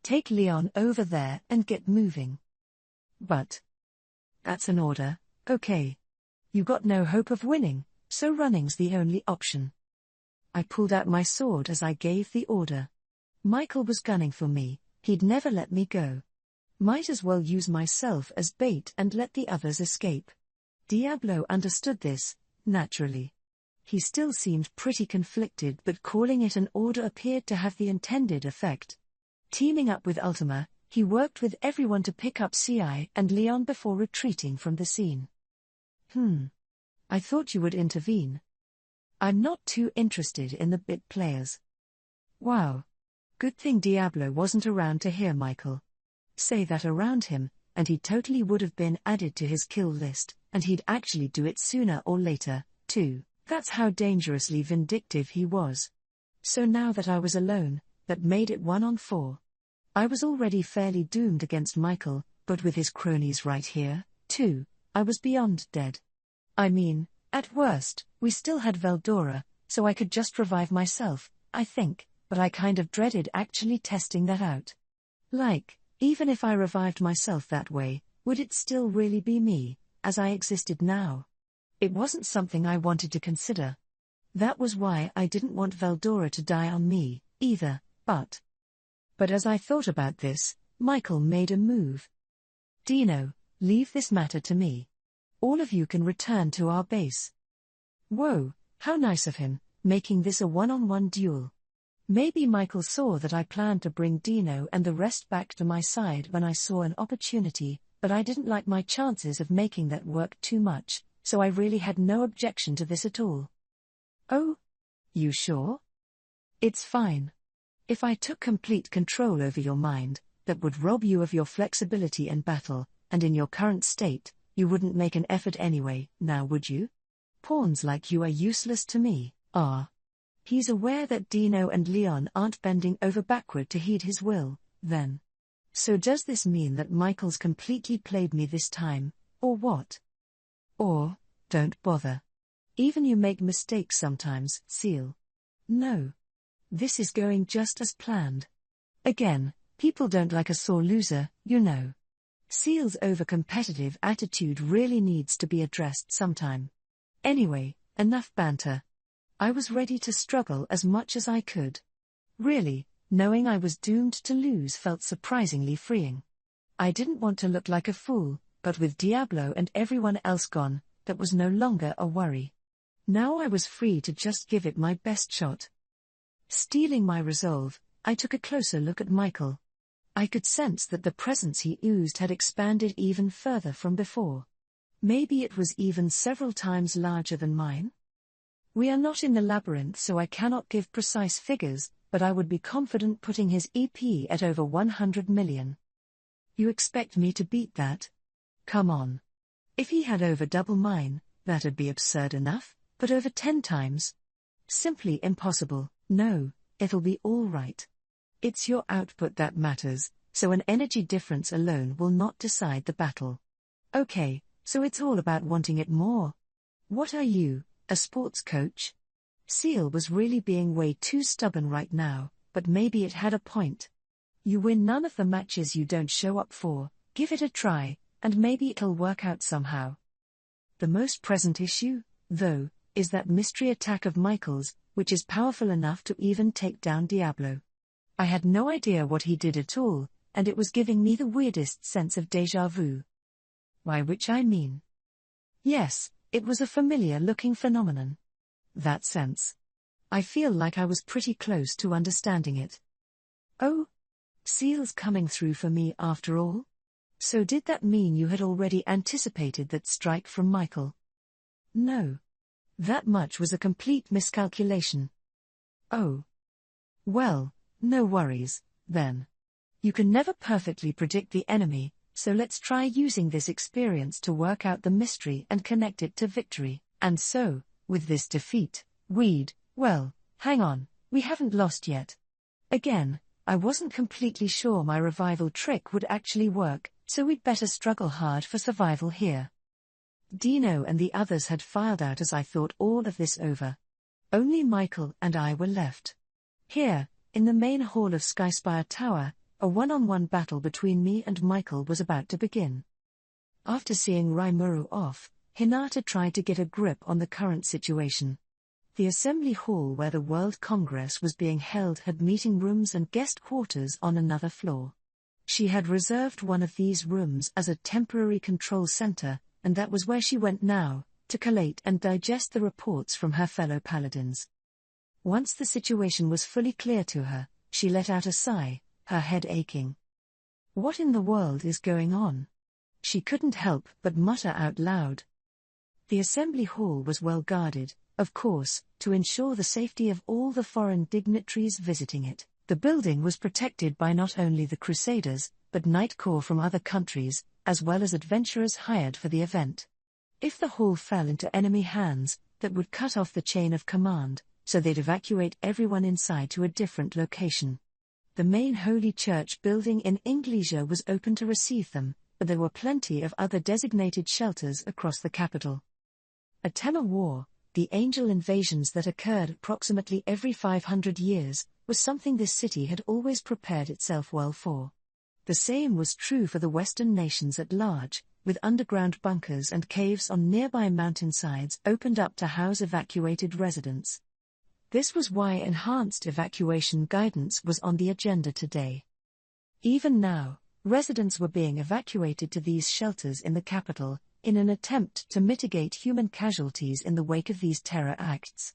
Take Leon over there and get moving. But. That's an order, okay. You got no hope of winning, so running's the only option. I pulled out my sword as I gave the order. Michael was gunning for me, he'd never let me go. Might as well use myself as bait and let the others escape. Diablo understood this, naturally. He still seemed pretty conflicted, but calling it an order appeared to have the intended effect. Teaming up with Ultima, he worked with everyone to pick up CI and Leon before retreating from the scene. I thought you would intervene. I'm not too interested in the bit players. Wow. Good thing Diablo wasn't around to hear Michael say that around him, and he totally would have been added to his kill list, and he'd actually do it sooner or later, too. That's how dangerously vindictive he was. So now that I was alone, that made it 1-on-4. I was already fairly doomed against Michael, but with his cronies right here, too, I was beyond dead. I mean, at worst, we still had Veldora, so I could just revive myself, I think, but I kind of dreaded actually testing that out. Like, even if I revived myself that way, would it still really be me, as I existed now? It wasn't something I wanted to consider. That was why I didn't want Veldora to die on me, either, but But as I thought about this, Michael made a move. Dino, leave this matter to me. All of you can return to our base. Whoa, how nice of him, making this a one-on-one duel. Maybe Michael saw that I planned to bring Dino and the rest back to my side when I saw an opportunity, but I didn't like my chances of making that work too much, so I really had no objection to this at all. Oh? You sure? It's fine. If I took complete control over your mind, that would rob you of your flexibility in battle, and in your current state, you wouldn't make an effort anyway, now would you? Pawns like you are useless to me. He's aware that Dino and Leon aren't bending over backward to heed his will, then. So does this mean that Michael's completely played me this time, or what? Or, don't bother. Even you make mistakes sometimes, Seal. No. This is going just as planned. Again, people don't like a sore loser, you know. Seal's over-competitive attitude really needs to be addressed sometime. Anyway, enough banter. I was ready to struggle as much as I could. Really, knowing I was doomed to lose felt surprisingly freeing. I didn't want to look like a fool, but with Diablo and everyone else gone, that was no longer a worry. Now I was free to just give it my best shot. Steeling my resolve, I took a closer look at Michael. I could sense that the presence he oozed had expanded even further from before. Maybe it was even several times larger than mine? We are not in the labyrinth, so I cannot give precise figures, but I would be confident putting his EP at over 100 million. You expect me to beat that? Come on. If he had over double mine, that'd be absurd enough, but over 10 times? Simply impossible. No, it'll be all right. It's your output that matters, so an energy difference alone will not decide the battle. Okay, so it's all about wanting it more. What are you, a sports coach? Seal was really being way too stubborn right now, but maybe it had a point. You win none of the matches you don't show up for, give it a try, and maybe it'll work out somehow. The most present issue, though, is that mystery attack of Michael's, which is powerful enough to even take down Diablo. I had no idea what he did at all, and it was giving me the weirdest sense of déjà vu. By which I mean. Yes, it was a familiar-looking phenomenon. That sense. I feel like I was pretty close to understanding it. Oh? Seal's coming through for me after all? So did that mean you had already anticipated that strike from Michael? No. That much was a complete miscalculation. Oh. Well, no worries, then. You can never perfectly predict the enemy, so let's try using this experience to work out the mystery and connect it to victory. And so, with this defeat, hang on, we haven't lost yet. Again, I wasn't completely sure my revival trick would actually work, so we'd better struggle hard for survival here. Dino and the others had filed out as I thought all of this over. Only Michael and I were left. Here, in the main hall of Skyspire Tower, a one-on-one battle between me and Michael was about to begin. After seeing Rimuru off, Hinata tried to get a grip on the current situation. The assembly hall where the World Congress was being held had meeting rooms and guest quarters on another floor. She had reserved one of these rooms as a temporary control center, and that was where she went now, to collate and digest the reports from her fellow paladins. Once the situation was fully clear to her, she let out a sigh, her head aching. What in the world is going on? She couldn't help but mutter out loud. The assembly hall was well guarded, of course, to ensure the safety of all the foreign dignitaries visiting it. The building was protected by not only the Crusaders, but Knight Corps from other countries, as well as adventurers hired for the event. If the hall fell into enemy hands, that would cut off the chain of command, so they'd evacuate everyone inside to a different location. The main Holy Church building in Inglesia was open to receive them, but there were plenty of other designated shelters across the capital. A Tema war, the angel invasions that occurred approximately every 500 years, was something this city had always prepared itself well for. The same was true for the Western nations at large, with underground bunkers and caves on nearby mountainsides opened up to house evacuated residents. This was why enhanced evacuation guidance was on the agenda today. Even now, residents were being evacuated to these shelters in the capital, in an attempt to mitigate human casualties in the wake of these terror acts.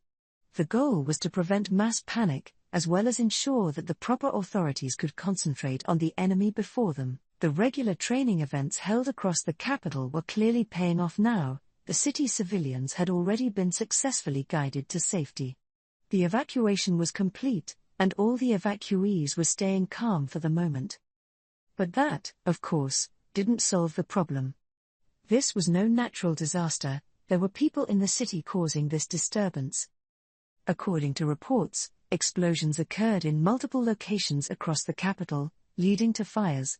The goal was to prevent mass panic, as well as ensure that the proper authorities could concentrate on the enemy before them. The regular training events held across the capital were clearly paying off now. The city civilians had already been successfully guided to safety. The evacuation was complete, and all the evacuees were staying calm for the moment. But that, of course, didn't solve the problem. This was no natural disaster, there were people in the city causing this disturbance. According to reports, explosions occurred in multiple locations across the capital, leading to fires.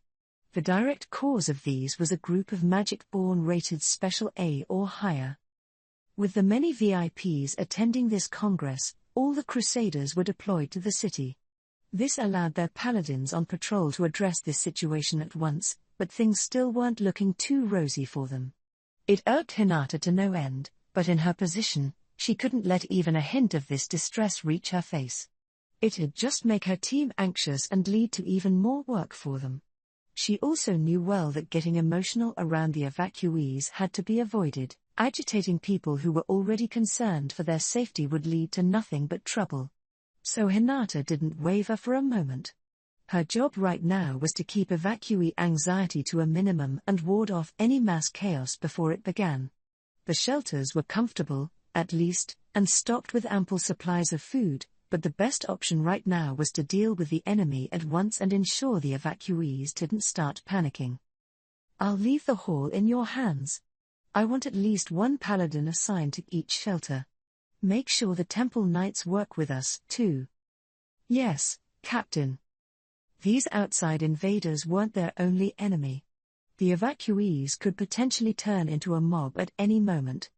The direct cause of these was a group of magic-born rated Special A or higher. With the many VIPs attending this congress, all the Crusaders were deployed to the city. This allowed their paladins on patrol to address this situation at once, but things still weren't looking too rosy for them. It irked Hinata to no end, but in her position, she couldn't let even a hint of this distress reach her face. It'd just make her team anxious and lead to even more work for them. She also knew well that getting emotional around the evacuees had to be avoided. Agitating people who were already concerned for their safety would lead to nothing but trouble. So Hinata didn't waver for a moment. Her job right now was to keep evacuee anxiety to a minimum and ward off any mass chaos before it began. The shelters were comfortable, at least, and stocked with ample supplies of food, but the best option right now was to deal with the enemy at once and ensure the evacuees didn't start panicking. I'll leave the hall in your hands. I want at least one paladin assigned to each shelter. Make sure the temple knights work with us, too. Yes, Captain. These outside invaders weren't their only enemy. The evacuees could potentially turn into a mob at any moment.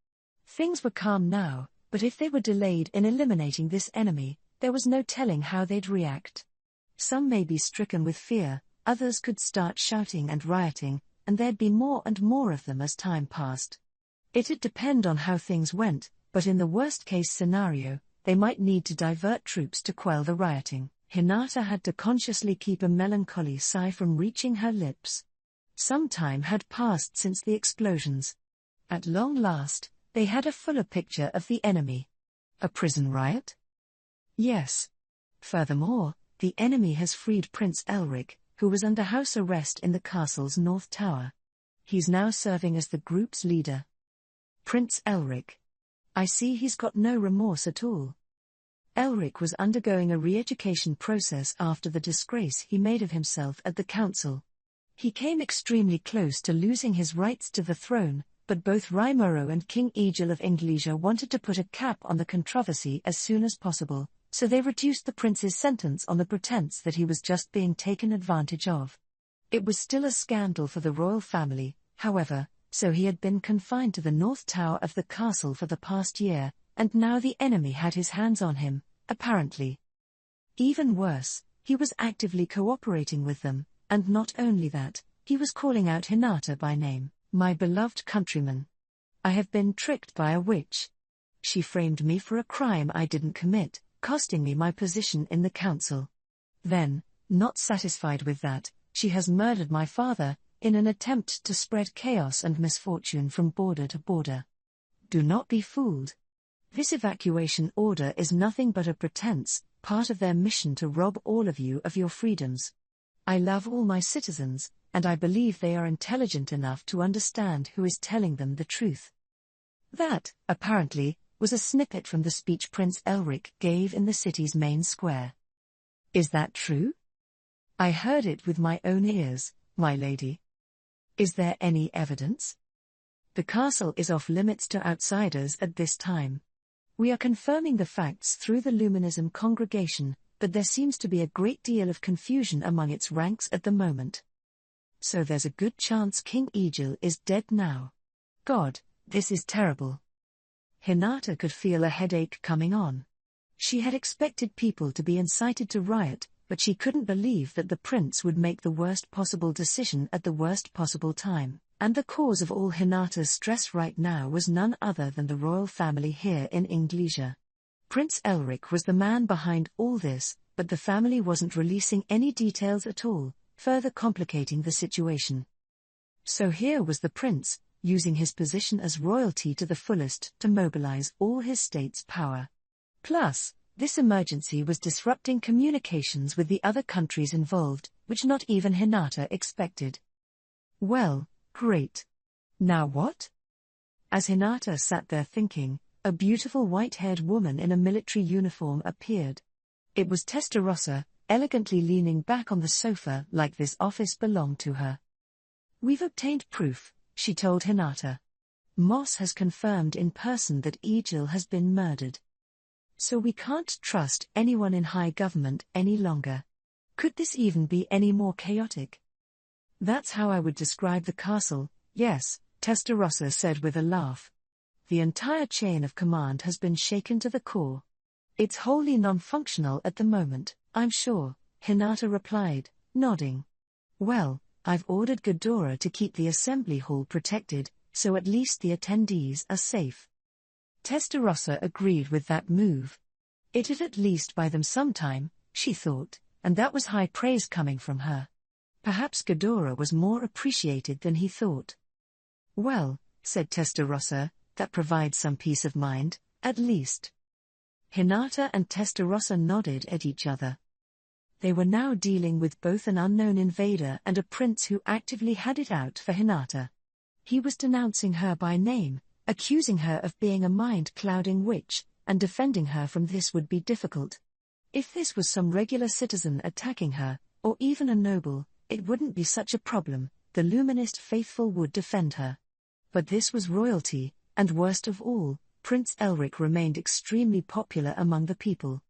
Things were calm now, but if they were delayed in eliminating this enemy, there was no telling how they'd react. Some may be stricken with fear, others could start shouting and rioting, and there'd be more and more of them as time passed. It'd depend on how things went, but in the worst-case scenario, they might need to divert troops to quell the rioting. Hinata had to consciously keep a melancholy sigh from reaching her lips. Some time had passed since the explosions. At long last, they had a fuller picture of the enemy. A prison riot? Yes. Furthermore, the enemy has freed Prince Elric, who was under house arrest in the castle's North Tower. He's now serving as the group's leader. Prince Elric. I see he's got no remorse at all. Elric was undergoing a re-education process after the disgrace he made of himself at the council. He came extremely close to losing his rights to the throne, but both Rymoro and King Egil of Inglesia wanted to put a cap on the controversy as soon as possible, so they reduced the prince's sentence on the pretense that he was just being taken advantage of. It was still a scandal for the royal family, however, so he had been confined to the North Tower of the castle for the past year, and now the enemy had his hands on him, apparently. Even worse, he was actively cooperating with them, and not only that, he was calling out Hinata by name, my beloved countryman. I have been tricked by a witch. She framed me for a crime I didn't commit, costing me my position in the council. Then, not satisfied with that, she has murdered my father, in an attempt to spread chaos and misfortune from border to border. Do not be fooled. This evacuation order is nothing but a pretense, part of their mission to rob all of you of your freedoms. I love all my citizens, and I believe they are intelligent enough to understand who is telling them the truth. That, apparently, was a snippet from the speech Prince Elric gave in the city's main square. Is that true? I heard it with my own ears, my lady. Is there any evidence? The castle is off limits to outsiders at this time. We are confirming the facts through the Luminism congregation, but there seems to be a great deal of confusion among its ranks at the moment. So there's a good chance King Egil is dead now. God, this is terrible. Hinata could feel a headache coming on. She had expected people to be incited to riot, but she couldn't believe that the prince would make the worst possible decision at the worst possible time. And the cause of all Hinata's stress right now was none other than the royal family here in Inglesia. Prince Elric was the man behind all this, but the family wasn't releasing any details at all, further complicating the situation. So here was the prince, using his position as royalty to the fullest to mobilize all his state's power. Plus, this emergency was disrupting communications with the other countries involved, which not even Hinata expected. Well, great. Now what? As Hinata sat there thinking, a beautiful white-haired woman in a military uniform appeared. It was Testarossa, elegantly leaning back on the sofa like this office belonged to her. "We've obtained proof," she told Hinata. "Moss has confirmed in person that Egil has been murdered. So we can't trust anyone in high government any longer. Could this even be any more chaotic?" "That's how I would describe the castle, yes," Testarossa said with a laugh. "The entire chain of command has been shaken to the core. It's wholly non-functional at the moment, I'm sure," Hinata replied, nodding. "Well, I've ordered Ghidorah to keep the assembly hall protected, so at least the attendees are safe." Testarossa agreed with that move. It'd at least buy them some time, she thought, and that was high praise coming from her. Perhaps Ghidorah was more appreciated than he thought. "Well," said Testarossa, "that provides some peace of mind, at least." Hinata and Testarossa nodded at each other. They were now dealing with both an unknown invader and a prince who actively had it out for Hinata. He was denouncing her by name, accusing her of being a mind-clouding witch, and defending her from this would be difficult. If this was some regular citizen attacking her, or even a noble, it wouldn't be such a problem, the Luminist faithful would defend her. But this was royalty, and worst of all, Prince Elric remained extremely popular among the people.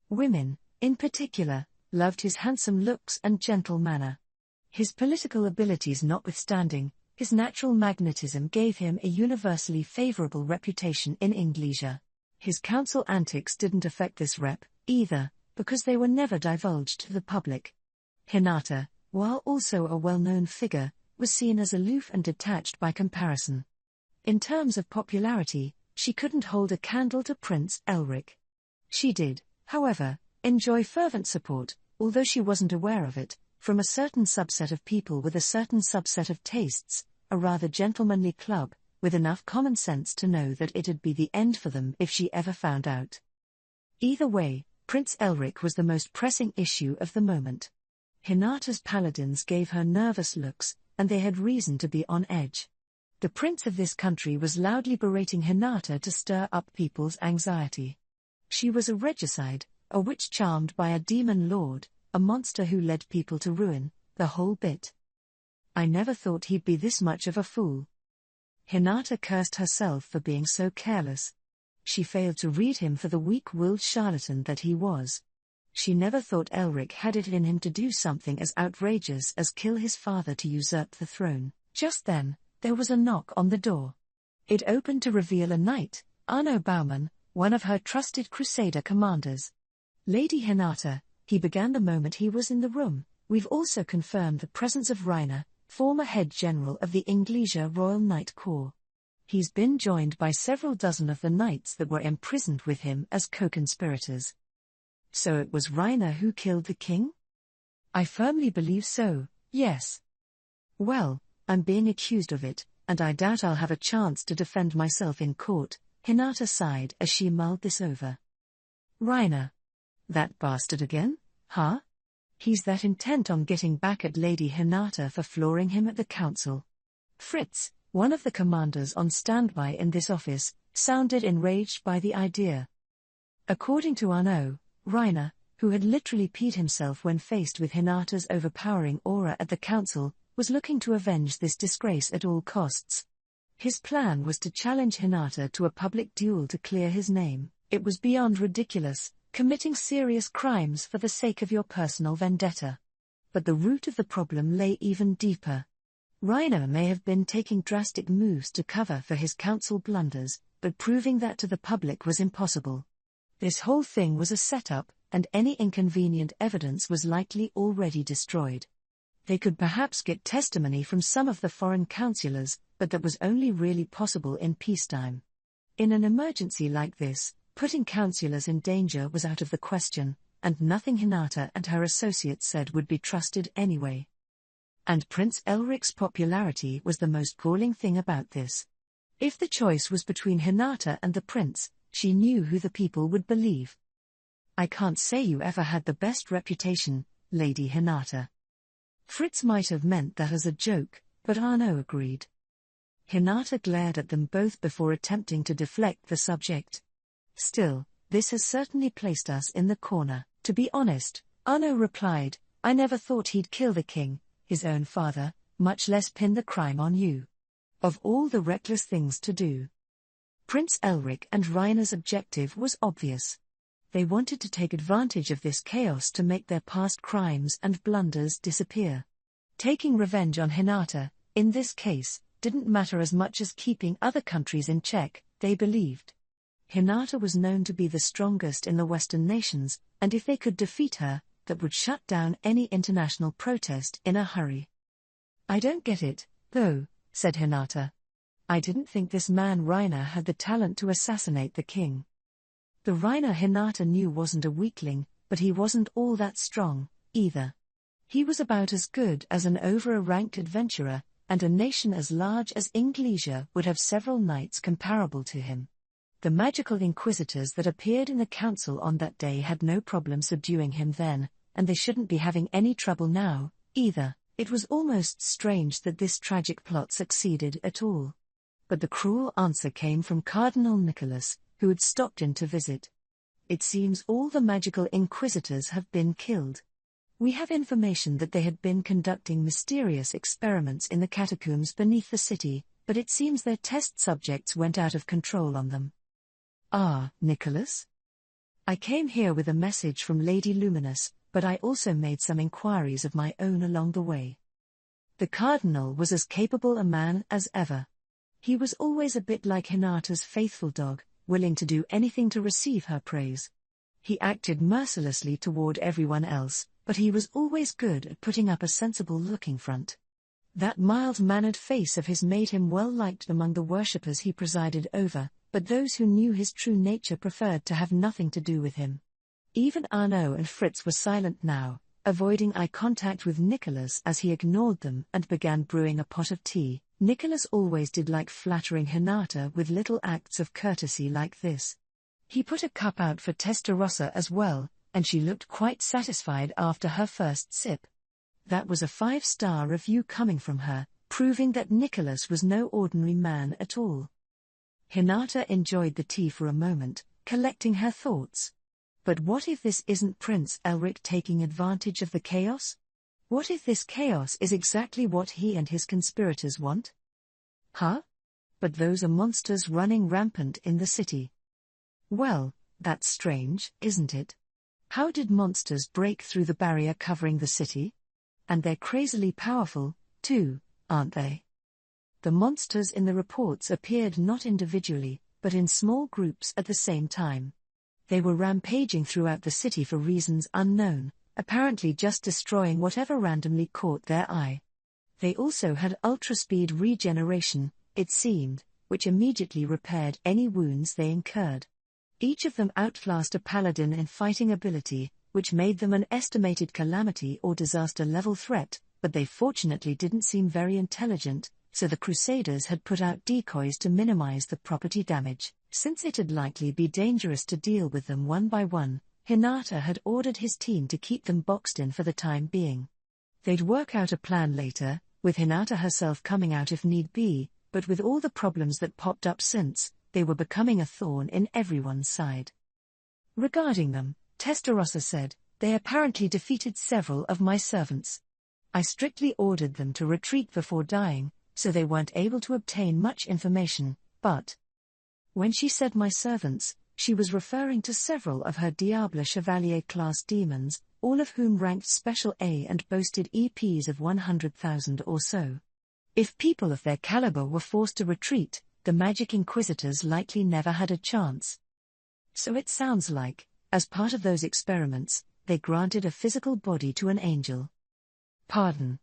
Women, in particular, loved his handsome looks and gentle manner. His political abilities notwithstanding, his natural magnetism gave him a universally favorable reputation in Inglesia. His council antics didn't affect this rep, either, because they were never divulged to the public. Hinata, while also a well-known figure, was seen as aloof and detached by comparison. In terms of popularity, she couldn't hold a candle to Prince Elric. She did, however, enjoy fervent support, although she wasn't aware of it, from a certain subset of people with a certain subset of tastes, a rather gentlemanly club, with enough common sense to know that it'd be the end for them if she ever found out. Either way, Prince Elric was the most pressing issue of the moment. Hinata's paladins gave her nervous looks, and they had reason to be on edge. The prince of this country was loudly berating Hinata to stir up people's anxiety. She was a regicide, a witch charmed by a demon lord, a monster who led people to ruin, the whole bit. "I never thought he'd be this much of a fool." Hinata cursed herself for being so careless. She failed to read him for the weak-willed charlatan that he was. She never thought Elric had it in him to do something as outrageous as kill his father to usurp the throne. Just then, there was a knock on the door. It opened to reveal a knight, Arno Baumann, one of her trusted Crusader commanders. "Lady Hinata," he began the moment he was in the room, "we've also confirmed the presence of Rainer, former head general of the Inglesia Royal Knight Corps. He's been joined by several dozen of the knights that were imprisoned with him as co-conspirators." "So it was Rainer who killed the king?" "I firmly believe so, yes." "Well, I'm being accused of it, and I doubt I'll have a chance to defend myself in court," Hinata sighed as she mulled this over. "Rainer? That bastard again, huh? He's that intent on getting back at Lady Hinata for flooring him at the council." Fritz, one of the commanders on standby in this office, sounded enraged by the idea. According to Arno, Rainer, who had literally peed himself when faced with Hinata's overpowering aura at the council, was looking to avenge this disgrace at all costs. His plan was to challenge Hinata to a public duel to clear his name. It was beyond ridiculous, committing serious crimes for the sake of your personal vendetta. But the root of the problem lay even deeper. Rainer may have been taking drastic moves to cover for his council blunders, but proving that to the public was impossible. This whole thing was a setup, and any inconvenient evidence was likely already destroyed. They could perhaps get testimony from some of the foreign councillors, but that was only really possible in peacetime. In an emergency like this, Putting councillors in danger was out of the question, and nothing Hinata and her associates said would be trusted anyway. And Prince Elric's popularity was the most galling thing about this. If the choice was between Hinata and the prince, she knew who the people would believe. "I can't say you ever had the best reputation, Lady Hinata." Fritz might have meant that as a joke, but Arno agreed. Hinata glared at them both before attempting to deflect the subject. "Still, this has certainly placed us in the corner." "To be honest," Arno replied, "I never thought he'd kill the king, his own father, much less pin the crime on you. Of all the reckless things to do." Prince Elric and Rainer's objective was obvious. They wanted to take advantage of this chaos to make their past crimes and blunders disappear. Taking revenge on Hinata, in this case, didn't matter as much as keeping other countries in check, they believed. Hinata was known to be the strongest in the Western nations, and if they could defeat her, that would shut down any international protest in a hurry. "I don't get it, though," said Hinata. "I didn't think this man Rainer had the talent to assassinate the king." The Rainer Hinata knew wasn't a weakling, but he wasn't all that strong, either. He was about as good as an over-ranked adventurer, and a nation as large as Inglesia would have several knights comparable to him. The magical inquisitors that appeared in the council on that day had no problem subduing him then, and they shouldn't be having any trouble now, either. It was almost strange that this tragic plot succeeded at all. But the cruel answer came from Cardinal Nicholas, who had stopped in to visit. "It seems all the magical inquisitors have been killed. We have information that they had been conducting mysterious experiments in the catacombs beneath the city, but it seems their test subjects went out of control on them." "Ah, Nicholas? I came here with a message from Lady Luminous, but I also made some inquiries of my own along the way." The Cardinal was as capable a man as ever. He was always a bit like Hinata's faithful dog, willing to do anything to receive her praise. He acted mercilessly toward everyone else, but he was always good at putting up a sensible-looking front. That mild-mannered face of his made him well-liked among the worshippers he presided over, but those who knew his true nature preferred to have nothing to do with him. Even Arno and Fritz were silent now, avoiding eye contact with Nicholas as he ignored them and began brewing a pot of tea. Nicholas always did like flattering Hinata with little acts of courtesy like this. He put a cup out for Testarossa as well, and she looked quite satisfied after her first sip. That was a 5-star review coming from her, proving that Nicholas was no ordinary man at all. Hinata enjoyed the tea for a moment, collecting her thoughts. But what if this isn't Prince Elric taking advantage of the chaos? What if this chaos is exactly what he and his conspirators want? Huh? But those are monsters running rampant in the city. Well, that's strange, isn't it? How did monsters break through the barrier covering the city? And they're crazily powerful, too, aren't they? The monsters in the reports appeared not individually, but in small groups at the same time. They were rampaging throughout the city for reasons unknown, apparently just destroying whatever randomly caught their eye. They also had ultra-speed regeneration, it seemed, which immediately repaired any wounds they incurred. Each of them outclassed a paladin in fighting ability, which made them an estimated calamity or disaster-level threat, but they fortunately didn't seem very intelligent, so the Crusaders had put out decoys to minimize the property damage. Since it'd likely be dangerous to deal with them one by one, Hinata had ordered his team to keep them boxed in for the time being. They'd work out a plan later, with Hinata herself coming out if need be, but with all the problems that popped up since, they were becoming a thorn in everyone's side. Regarding them, Testarossa said, "They apparently defeated several of my servants. I strictly ordered them to retreat before dying, so they weren't able to obtain much information, but..." When she said my servants, she was referring to several of her Diable Chevalier-class demons, all of whom ranked Special A and boasted EPs of 100,000 or so. If people of their caliber were forced to retreat, the Magic Inquisitors likely never had a chance. So it sounds like, as part of those experiments, they granted a physical body to an angel. Pardon.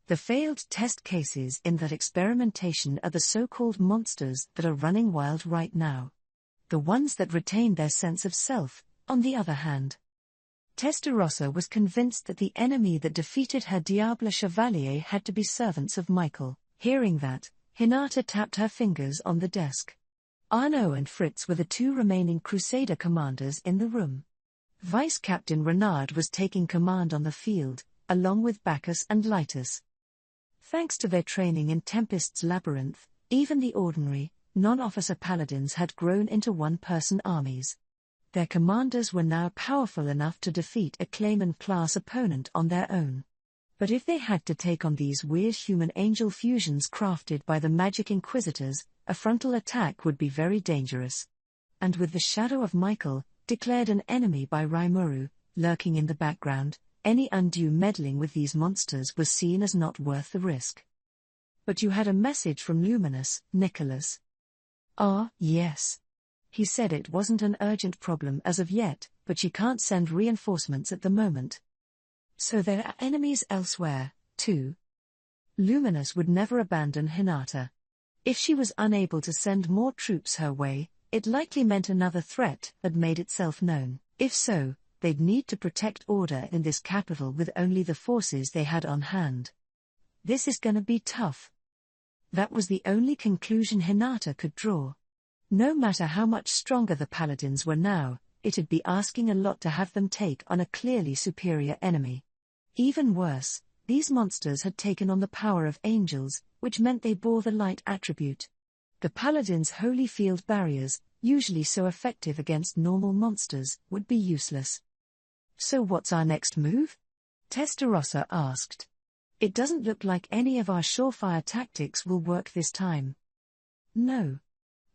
The failed test cases in that experimentation are the so-called monsters that are running wild right now. The ones that retained their sense of self, on the other hand. Testarossa was convinced that the enemy that defeated her Diable Chevalier had to be servants of Michael. Hearing that, Hinata tapped her fingers on the desk. Arnaud and Fritz were the two remaining Crusader commanders in the room. Vice Captain Renard was taking command on the field, along with Bacchus and Lytus. Thanks to their training in Tempest's Labyrinth, even the ordinary, non-officer paladins had grown into one-person armies. Their commanders were now powerful enough to defeat a Clayman-class opponent on their own. But if they had to take on these weird human-angel fusions crafted by the Magic Inquisitors, a frontal attack would be very dangerous. And with the shadow of Michael, declared an enemy by Rimuru, lurking in the background, any undue meddling with these monsters was seen as not worth the risk. But you had a message from Luminous, Nicholas. Ah, yes. He said it wasn't an urgent problem as of yet, but she can't send reinforcements at the moment. So there are enemies elsewhere, too. Luminous would never abandon Hinata. If she was unable to send more troops her way, it likely meant another threat had made itself known. If so, they'd need to protect order in this capital with only the forces they had on hand. This is gonna be tough. That was the only conclusion Hinata could draw. No matter how much stronger the paladins were now, it'd be asking a lot to have them take on a clearly superior enemy. Even worse, these monsters had taken on the power of angels, which meant they bore the light attribute. The paladins' holy field barriers, usually so effective against normal monsters, would be useless. So what's our next move? Testarossa asked. It doesn't look like any of our surefire tactics will work this time. No.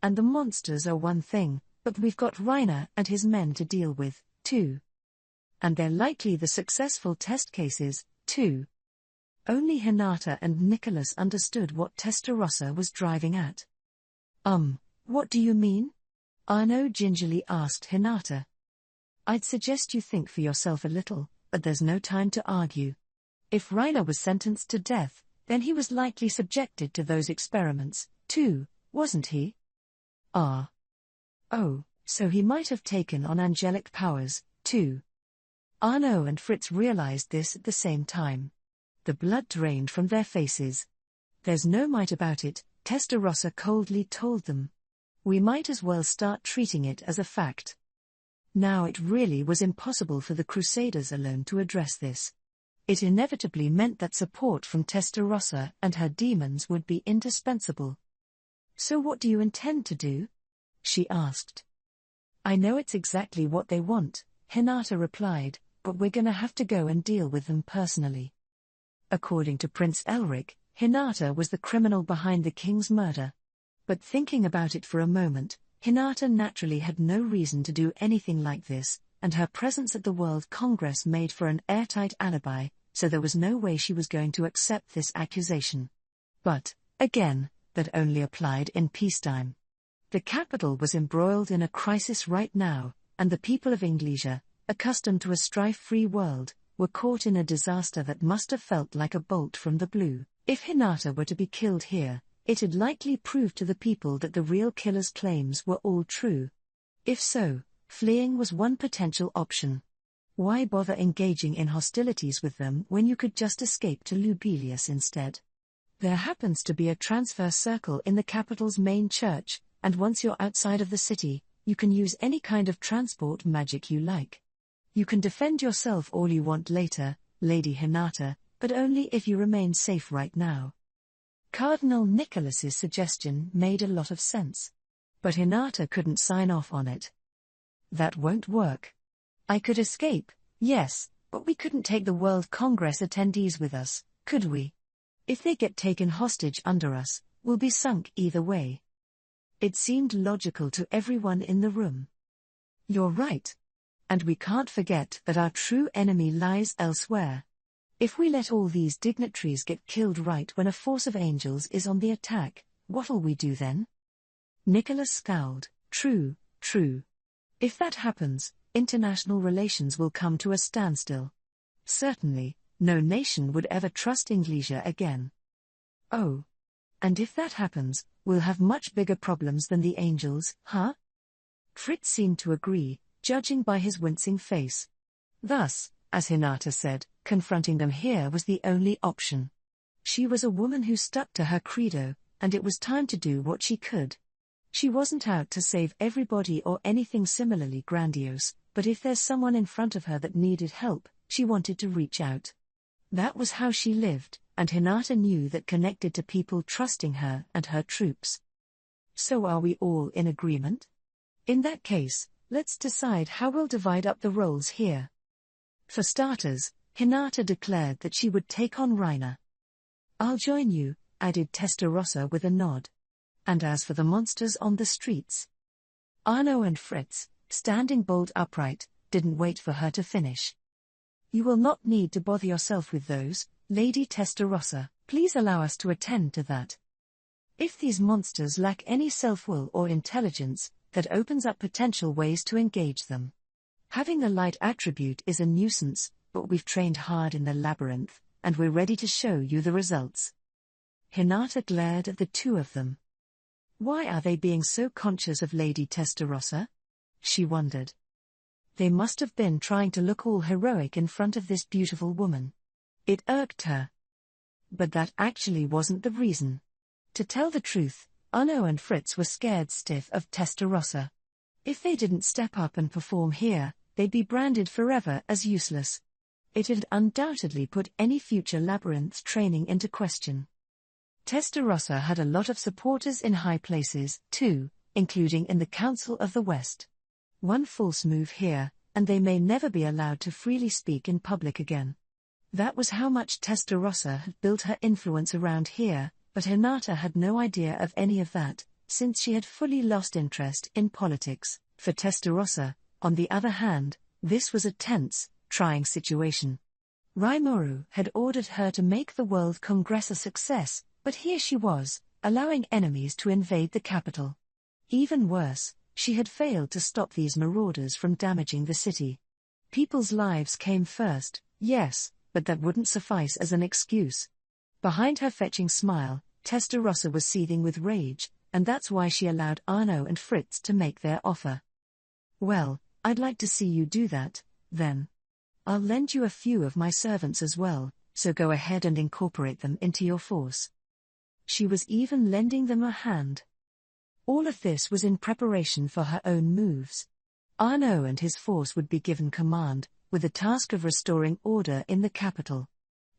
And the monsters are one thing, but we've got Reiner and his men to deal with, too. And they're likely the successful test cases, too. Only Hinata and Nicholas understood what Testarossa was driving at. What do you mean? Arnaud gingerly asked Hinata. I'd suggest you think for yourself a little, but there's no time to argue. If Reiner was sentenced to death, then he was likely subjected to those experiments, too, wasn't he? Ah. Oh, so he might have taken on angelic powers, too. Arnaud and Fritz realized this at the same time. The blood drained from their faces. There's no might about it, Testarossa coldly told them. We might as well start treating it as a fact. Now it really was impossible for the Crusaders alone to address this. It inevitably meant that support from Testarossa and her demons would be indispensable. So what do you intend to do? She asked. I know it's exactly what they want, Hinata replied, but we're gonna have to go and deal with them personally. According to Prince Elric, Hinata was the criminal behind the king's murder. But thinking about it for a moment, Hinata naturally had no reason to do anything like this, and her presence at the World Congress made for an airtight alibi, so there was no way she was going to accept this accusation. But, again, that only applied in peacetime. The capital was embroiled in a crisis right now, and the people of Inglesia, accustomed to a strife-free world, were caught in a disaster that must have felt like a bolt from the blue. If Hinata were to be killed here, it'd likely prove to the people that the real killer's claims were all true. If so, fleeing was one potential option. Why bother engaging in hostilities with them when you could just escape to Lubelius instead? There happens to be a transfer circle in the capital's main church, and once you're outside of the city, you can use any kind of transport magic you like. You can defend yourself all you want later, Lady Hinata, but only if you remain safe right now. Cardinal Nicholas's suggestion made a lot of sense. But Hinata couldn't sign off on it. That won't work. I could escape, yes, but we couldn't take the World Congress attendees with us, could we? If they get taken hostage under us, we'll be sunk either way. It seemed logical to everyone in the room. You're right. And we can't forget that our true enemy lies elsewhere. If we let all these dignitaries get killed right when a force of angels is on the attack, what'll we do then? Nicholas scowled. True. If that happens, international relations will come to a standstill. Certainly, no nation would ever trust Inglesia again. Oh. And if that happens, we'll have much bigger problems than the angels, huh? Fritz seemed to agree, judging by his wincing face. Thus, as Hinata said, confronting them here was the only option. She was a woman who stuck to her credo, and it was time to do what she could. She wasn't out to save everybody or anything similarly grandiose, but if there's someone in front of her that needed help, she wanted to reach out. That was how she lived, and Hinata knew that connected to people trusting her and her troops. So are we all in agreement? In that case, let's decide how we'll divide up the roles here. For starters, Hinata declared that she would take on Rainer. I'll join you, added Testarossa with a nod. And as for the monsters on the streets? Arno and Fritz, standing bolt upright, didn't wait for her to finish. You will not need to bother yourself with those, Lady Testarossa, please allow us to attend to that. If these monsters lack any self-will or intelligence, that opens up potential ways to engage them. Having the light attribute is a nuisance, but we've trained hard in the labyrinth, and we're ready to show you the results. Hinata glared at the two of them. Why are they being so conscious of Lady Testarossa? She wondered. They must have been trying to look all heroic in front of this beautiful woman. It irked her. But that actually wasn't the reason. To tell the truth, Arno and Fritz were scared stiff of Testarossa. If they didn't step up and perform here, they'd be branded forever as useless. It had undoubtedly put any future labyrinth training into question. Testarossa had a lot of supporters in high places, too, including in the Council of the West. One false move here, and they may never be allowed to freely speak in public again. That was how much Testarossa had built her influence around here, but Hinata had no idea of any of that, since she had fully lost interest in politics. For Testarossa, on the other hand, this was a tense, trying situation. Rimuru had ordered her to make the World Congress a success, but here she was, allowing enemies to invade the capital. Even worse, she had failed to stop these marauders from damaging the city. People's lives came first, yes, but that wouldn't suffice as an excuse. Behind her fetching smile, Testarossa was seething with rage, and that's why she allowed Arno and Fritz to make their offer. Well, I'd like to see you do that, then. I'll lend you a few of my servants as well, so go ahead and incorporate them into your force. She was even lending them a hand. All of this was in preparation for her own moves. Arno and his force would be given command, with the task of restoring order in the capital.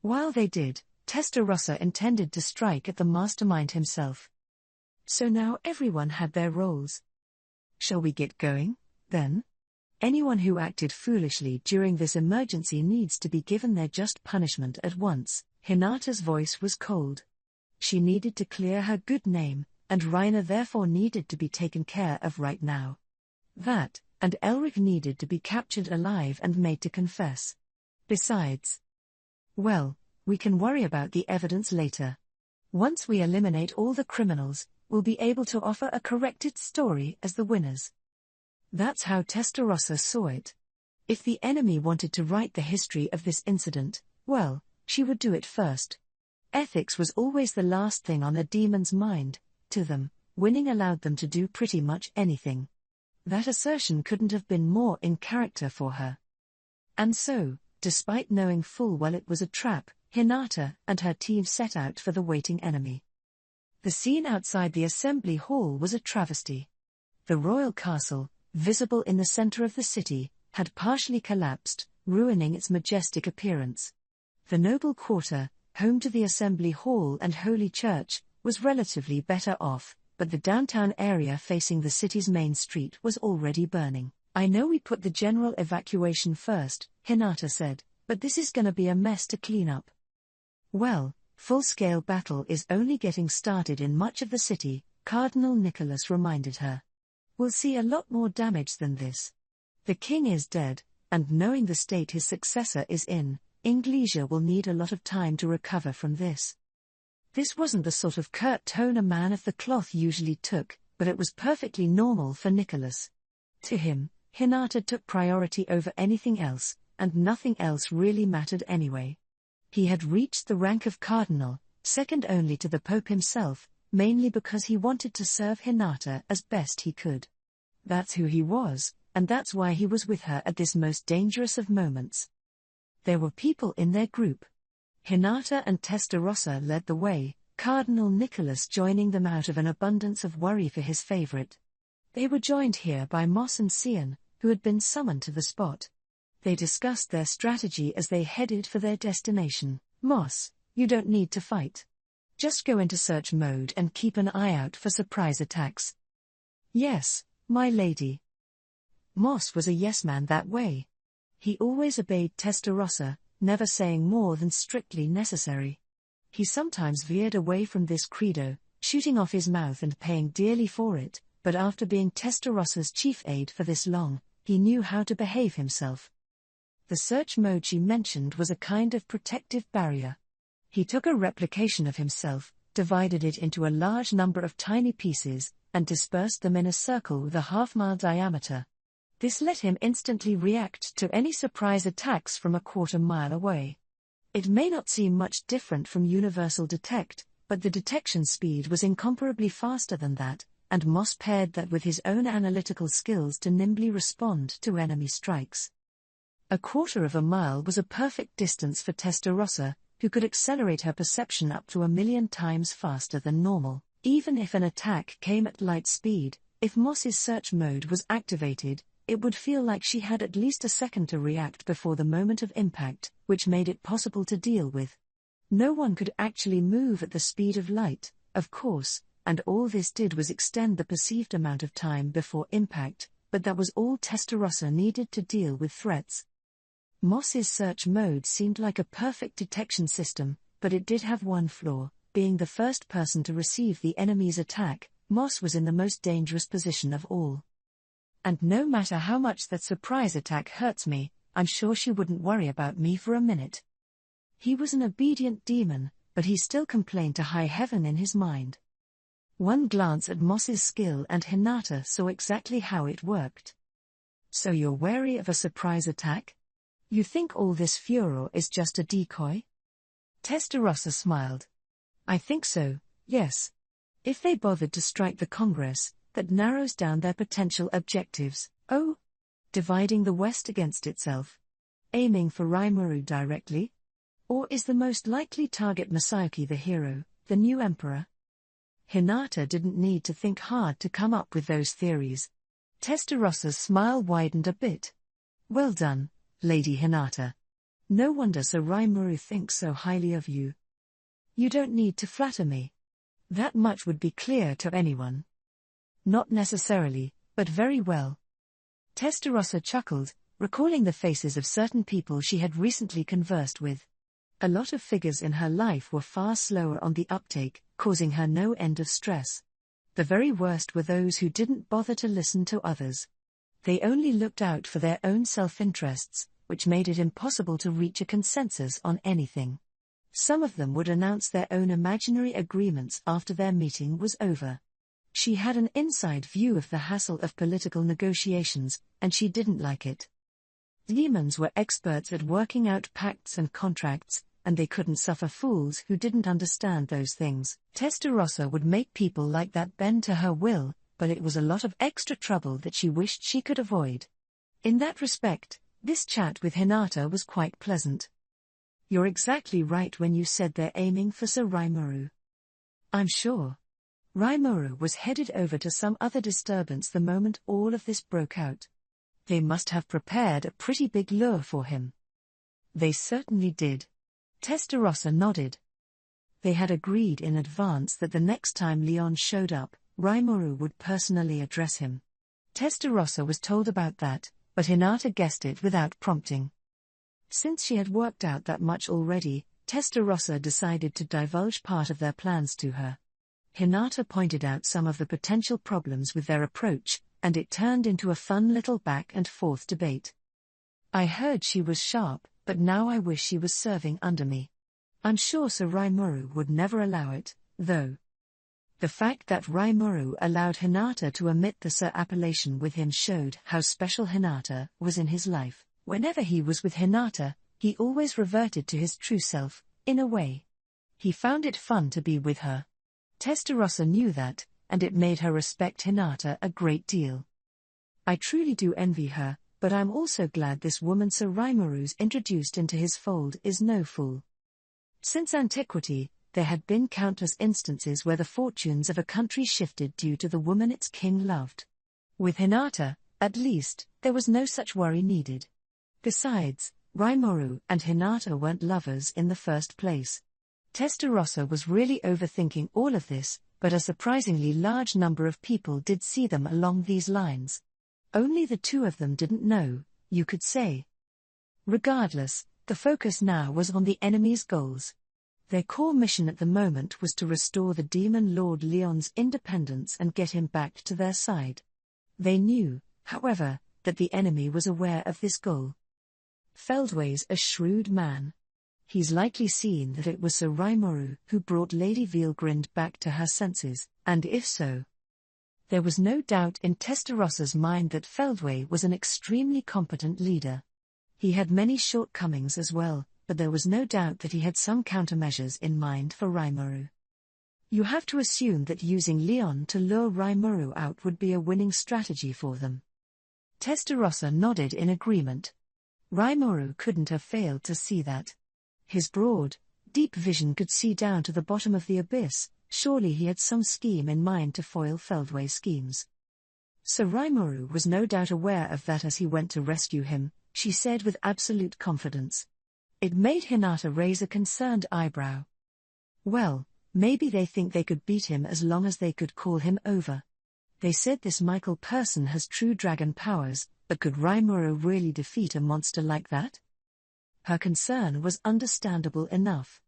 While they did, Testarossa intended to strike at the mastermind himself. So now everyone had their roles. Shall we get going, then? Anyone who acted foolishly during this emergency needs to be given their just punishment at once. Hinata's voice was cold. She needed to clear her good name, and Rainer therefore needed to be taken care of right now. That, and Elric needed to be captured alive and made to confess. Besides, well, we can worry about the evidence later. Once we eliminate all the criminals, we'll be able to offer a corrected story as the winners. That's how Testarossa saw it. If the enemy wanted to write the history of this incident, well, she would do it first. Ethics was always the last thing on a demon's mind. To them, winning allowed them to do pretty much anything. That assertion couldn't have been more in character for her. And so, despite knowing full well it was a trap, Hinata and her team set out for the waiting enemy. The scene outside the assembly hall was a travesty. The royal castle, visible in the center of the city, had partially collapsed, ruining its majestic appearance. The noble quarter, home to the assembly hall and holy church, was relatively better off, but the downtown area facing the city's main street was already burning. I know we put the general evacuation first, Hinata said, but this is gonna be a mess to clean up. Well, full-scale battle is only getting started in much of the city, Cardinal Nicholas reminded her. We'll see a lot more damage than this. The king is dead, and knowing the state his successor is in, Inglesia will need a lot of time to recover from this. This wasn't the sort of curt tone a man of the cloth usually took, but it was perfectly normal for Nicholas. To him, Hinata took priority over anything else, and nothing else really mattered anyway. He had reached the rank of cardinal, second only to the Pope himself, mainly because he wanted to serve Hinata as best he could. That's who he was, and that's why he was with her at this most dangerous of moments. There were people in their group. Hinata and Testarossa led the way, Cardinal Nicholas joining them out of an abundance of worry for his favorite. They were joined here by Moss and Cian, who had been summoned to the spot. They discussed their strategy as they headed for their destination. Moss, you don't need to fight. Just go into search mode and keep an eye out for surprise attacks. Yes, my lady. Moss was a yes-man that way. He always obeyed Testarossa, never saying more than strictly necessary. He sometimes veered away from this credo, shooting off his mouth and paying dearly for it, but after being Testarossa's chief aide for this long, he knew how to behave himself. The search mode she mentioned was a kind of protective barrier. He took a replication of himself, divided it into a large number of tiny pieces, and dispersed them in a circle with a half-mile diameter. This let him instantly react to any surprise attacks from a quarter-mile away. It may not seem much different from universal detect, but the detection speed was incomparably faster than that, and Moss paired that with his own analytical skills to nimbly respond to enemy strikes. A quarter of a mile was a perfect distance for Testarossa, who could accelerate her perception up to 1,000,000 times faster than normal. Even if an attack came at light speed, if Moss's search mode was activated, it would feel like she had at least a second to react before the moment of impact, which made it possible to deal with. No one could actually move at the speed of light, of course, and all this did was extend the perceived amount of time before impact, but that was all Testarossa needed to deal with threats. Moss's search mode seemed like a perfect detection system, but it did have one flaw. Being the first person to receive the enemy's attack, Moss was in the most dangerous position of all. And no matter how much that surprise attack hurts me, I'm sure she wouldn't worry about me for a minute. He was an obedient demon, but he still complained to high heaven in his mind. One glance at Moss's skill and Hinata saw exactly how it worked. So you're wary of a surprise attack? You think all this furor is just a decoy? Testarossa smiled. I think so, yes. If they bothered to strike the Congress, that narrows down their potential objectives. Oh? Dividing the West against itself? Aiming for Rimuru directly? Or is the most likely target Masayuki the hero, the new emperor? Hinata didn't need to think hard to come up with those theories. Testarossa's smile widened a bit. Well done, Lady Hinata. No wonder Sir Rimuru thinks so highly of you. You don't need to flatter me. That much would be clear to anyone. Not necessarily, but very well. Testarossa chuckled, recalling the faces of certain people she had recently conversed with. A lot of figures in her life were far slower on the uptake, causing her no end of stress. The very worst were those who didn't bother to listen to others. They only looked out for their own self-interests, which made it impossible to reach a consensus on anything. Some of them would announce their own imaginary agreements after their meeting was over. She had an inside view of the hassle of political negotiations, and she didn't like it. Demons were experts at working out pacts and contracts, and they couldn't suffer fools who didn't understand those things. Testarossa would make people like that bend to her will, but it was a lot of extra trouble that she wished she could avoid. In that respect, this chat with Hinata was quite pleasant. You're exactly right when you said they're aiming for Sir Rimuru. I'm sure. Rimuru was headed over to some other disturbance the moment all of this broke out. They must have prepared a pretty big lure for him. They certainly did. Testarossa nodded. They had agreed in advance that the next time Leon showed up, Rimuru would personally address him. Testarossa was told about that, but Hinata guessed it without prompting. Since she had worked out that much already, Testarossa decided to divulge part of their plans to her. Hinata pointed out some of the potential problems with their approach, and it turned into a fun little back-and-forth debate. I heard she was sharp, but now I wish she was serving under me. I'm sure Sir Rimuru would never allow it, though. The fact that Rimuru allowed Hinata to omit the Sir appellation with him showed how special Hinata was in his life. Whenever he was with Hinata, he always reverted to his true self, in a way. He found it fun to be with her. Testarossa knew that, and it made her respect Hinata a great deal. I truly do envy her, but I'm also glad this woman Sir Rimuru introduced into his fold is no fool. Since antiquity, there had been countless instances where the fortunes of a country shifted due to the woman its king loved. With Hinata, at least, there was no such worry needed. Besides, Rimuru and Hinata weren't lovers in the first place. Testarossa was really overthinking all of this, but a surprisingly large number of people did see them along these lines. Only the two of them didn't know, you could say. Regardless, the focus now was on the enemy's goals. Their core mission at the moment was to restore the demon Lord Leon's independence and get him back to their side. They knew, however, that the enemy was aware of this goal. Feldway's a shrewd man. He's likely seen that it was Sir Rimuru who brought Lady Veilgrind back to her senses, and if so, there was no doubt in Testarossa's mind that Feldway was an extremely competent leader. He had many shortcomings as well, but there was no doubt that he had some countermeasures in mind for Rimuru. You have to assume that using Leon to lure Rimuru out would be a winning strategy for them. Testarossa nodded in agreement. Rimuru couldn't have failed to see that. His broad, deep vision could see down to the bottom of the abyss. Surely he had some scheme in mind to foil Feldway's schemes. Sir Rimuru was no doubt aware of that as he went to rescue him, she said with absolute confidence. It made Hinata raise a concerned eyebrow. Well, maybe they think they could beat him as long as they could call him over. They said this Michael person has true dragon powers, but could Rimuru really defeat a monster like that? Her concern was understandable enough.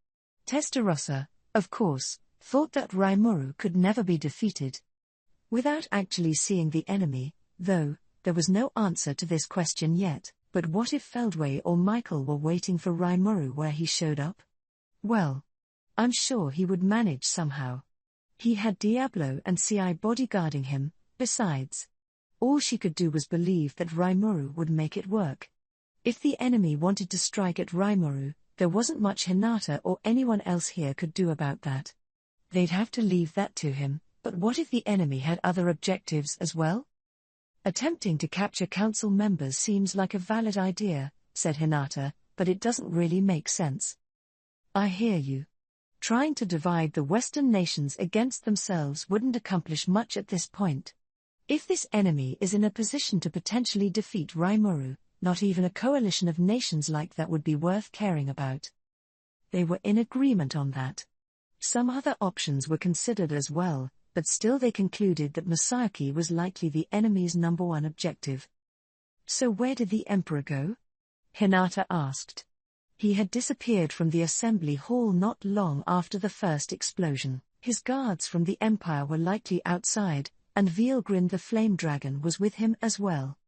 Testarossa, of course, thought that Rimuru could never be defeated. Without actually seeing the enemy, though, there was no answer to this question yet. But what if Feldway or Michael were waiting for Rimuru where he showed up? Well, I'm sure he would manage somehow. He had Diablo and CI bodyguarding him. Besides, all she could do was believe that Rimuru would make it work. If the enemy wanted to strike at Rimuru, there wasn't much Hinata or anyone else here could do about that. They'd have to leave that to him, but what if the enemy had other objectives as well? Attempting to capture council members seems like a valid idea, said Hinata, but it doesn't really make sense. I hear you. Trying to divide the Western nations against themselves wouldn't accomplish much at this point. If this enemy is in a position to potentially defeat Rimuru, not even a coalition of nations like that would be worth caring about. They were in agreement on that. Some other options were considered as well, but still they concluded that Masaaki was likely the enemy's number one objective. So where did the Emperor go? Hinata asked. He had disappeared from the assembly hall not long after the first explosion. His guards from the Empire were likely outside, and Veilgrind the Flame Dragon was with him as well.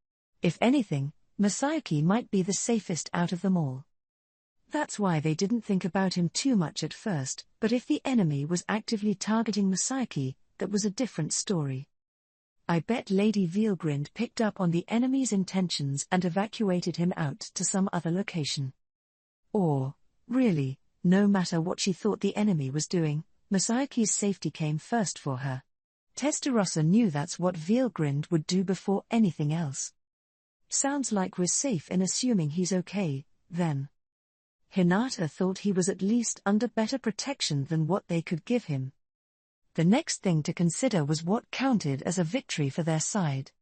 If anything, Masaaki might be the safest out of them all. That's why they didn't think about him too much at first, but if the enemy was actively targeting Masaaki, that was a different story. I bet Lady Veilgrind picked up on the enemy's intentions and evacuated him out to some other location. Or, really, no matter what she thought the enemy was doing, Masaaki's safety came first for her. Testarossa knew that's what Veilgrind would do before anything else. Sounds like we're safe in assuming he's okay, then. Hinata thought he was at least under better protection than what they could give him. The next thing to consider was what counted as a victory for their side.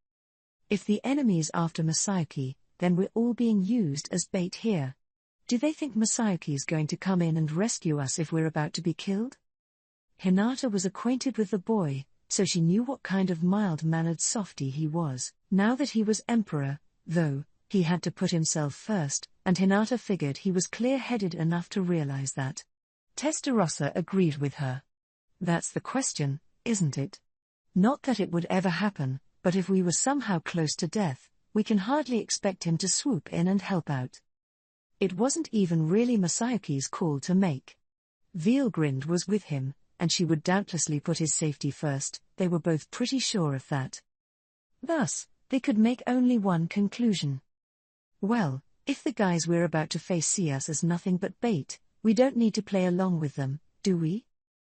If the enemy's after Masaaki, then we're all being used as bait here. Do they think Masaaki's going to come in and rescue us if we're about to be killed? Hinata was acquainted with the boy, so she knew what kind of mild-mannered softy he was. Now that he was emperor, though, he had to put himself first, and Hinata figured he was clear-headed enough to realize that. Testarossa agreed with her. That's the question, isn't it? Not that it would ever happen, but if we were somehow close to death, we can hardly expect him to swoop in and help out. It wasn't even really Masaaki's call to make. Veilgrind was with him, and she would doubtlessly put his safety first. They were both pretty sure of that. Thus, they could make only one conclusion. Well, if the guys we're about to face see us as nothing but bait, we don't need to play along with them, do we?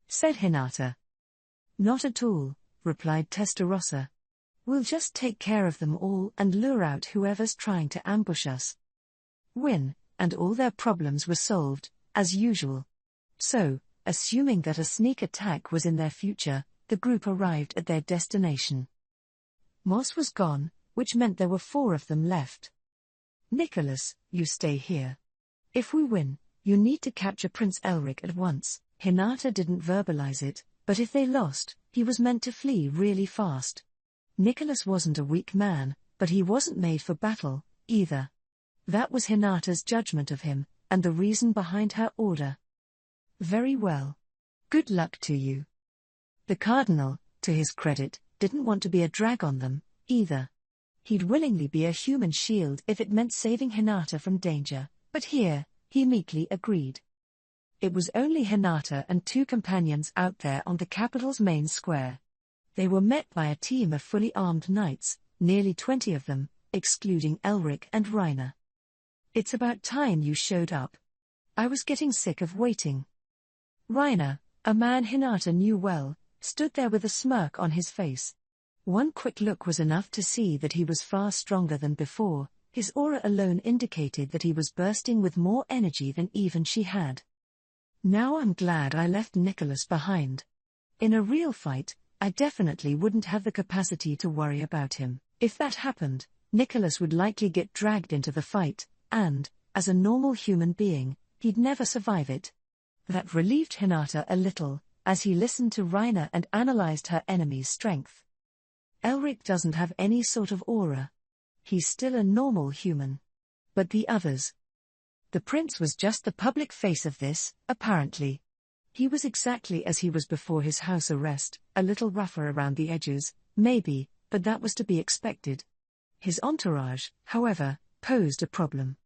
Said Hinata. Not at all, replied Testarossa. We'll just take care of them all and lure out whoever's trying to ambush us. Win, and all their problems were solved, as usual. So, assuming that a sneak attack was in their future, the group arrived at their destination. Moss was gone, which meant there were 4 of them left. Nicholas, you stay here. If we win, you need to capture Prince Elric at once. Hinata didn't verbalize it, but if they lost, he was meant to flee really fast. Nicholas wasn't a weak man, but he wasn't made for battle, either. That was Hinata's judgment of him, and the reason behind her order. Very well. Good luck to you. The Cardinal, to his credit, didn't want to be a drag on them, either. He'd willingly be a human shield if it meant saving Hinata from danger, but here, he meekly agreed. It was only Hinata and 2 companions out there on the capital's main square. They were met by a team of fully armed knights, nearly 20 of them, excluding Elric and Reiner. It's about time you showed up. I was getting sick of waiting. Reiner, a man Hinata knew well, stood there with a smirk on his face. One quick look was enough to see that he was far stronger than before. His aura alone indicated that he was bursting with more energy than even she had. Now I'm glad I left Nicholas behind. In a real fight, I definitely wouldn't have the capacity to worry about him. If that happened, Nicholas would likely get dragged into the fight, and, as a normal human being, he'd never survive it. That relieved Hinata a little, as he listened to Reiner and analyzed her enemy's strength. Elric doesn't have any sort of aura. He's still a normal human. But the others. The prince was just the public face of this, apparently. He was exactly as he was before his house arrest, a little rougher around the edges, maybe, but that was to be expected. His entourage, however, posed a problem.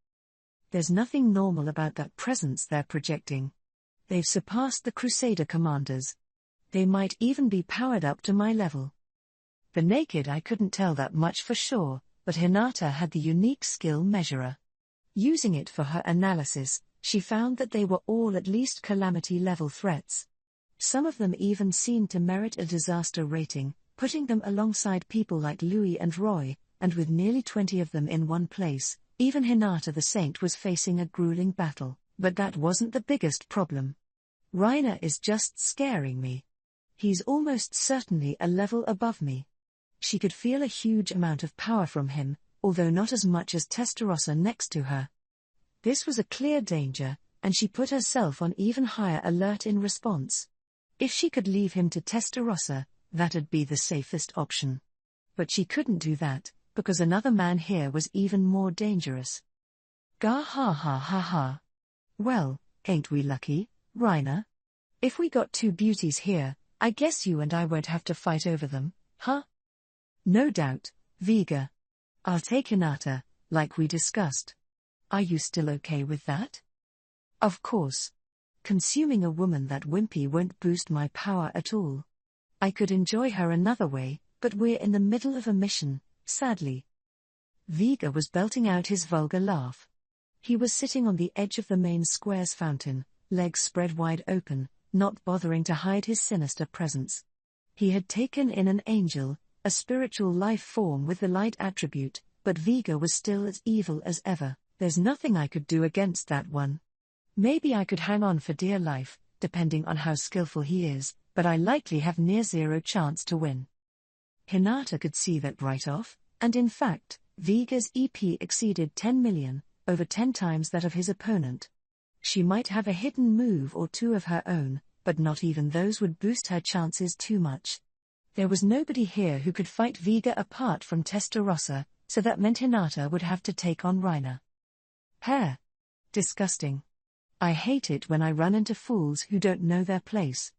There's nothing normal about that presence they're projecting. They've surpassed the Crusader commanders. They might even be powered up to my level. The naked eye couldn't tell that much for sure, but Hinata had the unique skill measurer. Using it for her analysis, she found that they were all at least calamity-level threats. Some of them even seemed to merit a disaster rating, putting them alongside people like Louis and Roy, and with nearly 20 of them in one place, even Hinata the Saint was facing a grueling battle. But that wasn't the biggest problem. Reiner is just scaring me. He's almost certainly a level above me. She could feel a huge amount of power from him, although not as much as Testarossa next to her. This was a clear danger, and she put herself on even higher alert in response. If she could leave him to Testarossa, that'd be the safest option. But she couldn't do that, because another man here was even more dangerous. Gah ha ha ha ha. Well, ain't we lucky, Reiner? If we got 2 beauties here, I guess you and I won't have to fight over them, huh? No doubt, Vega. I'll take Hinata, like we discussed. Are you still okay with that? Of course. Consuming a woman that wimpy won't boost my power at all. I could enjoy her another way, but we're in the middle of a mission, sadly. Vega was belting out his vulgar laugh. He was sitting on the edge of the main square's fountain, legs spread wide open, not bothering to hide his sinister presence. He had taken in an angel, a spiritual life form with the light attribute, but Vega was still as evil as ever. There's nothing I could do against that one. Maybe I could hang on for dear life, depending on how skillful he is, but I likely have near zero chance to win. Hinata could see that right off, and in fact, Vega's EP exceeded 10 million, over 10 times that of his opponent. She might have a hidden move or 2 of her own, but not even those would boost her chances too much. There was nobody here who could fight Vega apart from Testarossa, so that meant Hinata would have to take on Reiner. Hair. Disgusting. I hate it when I run into fools who don't know their place.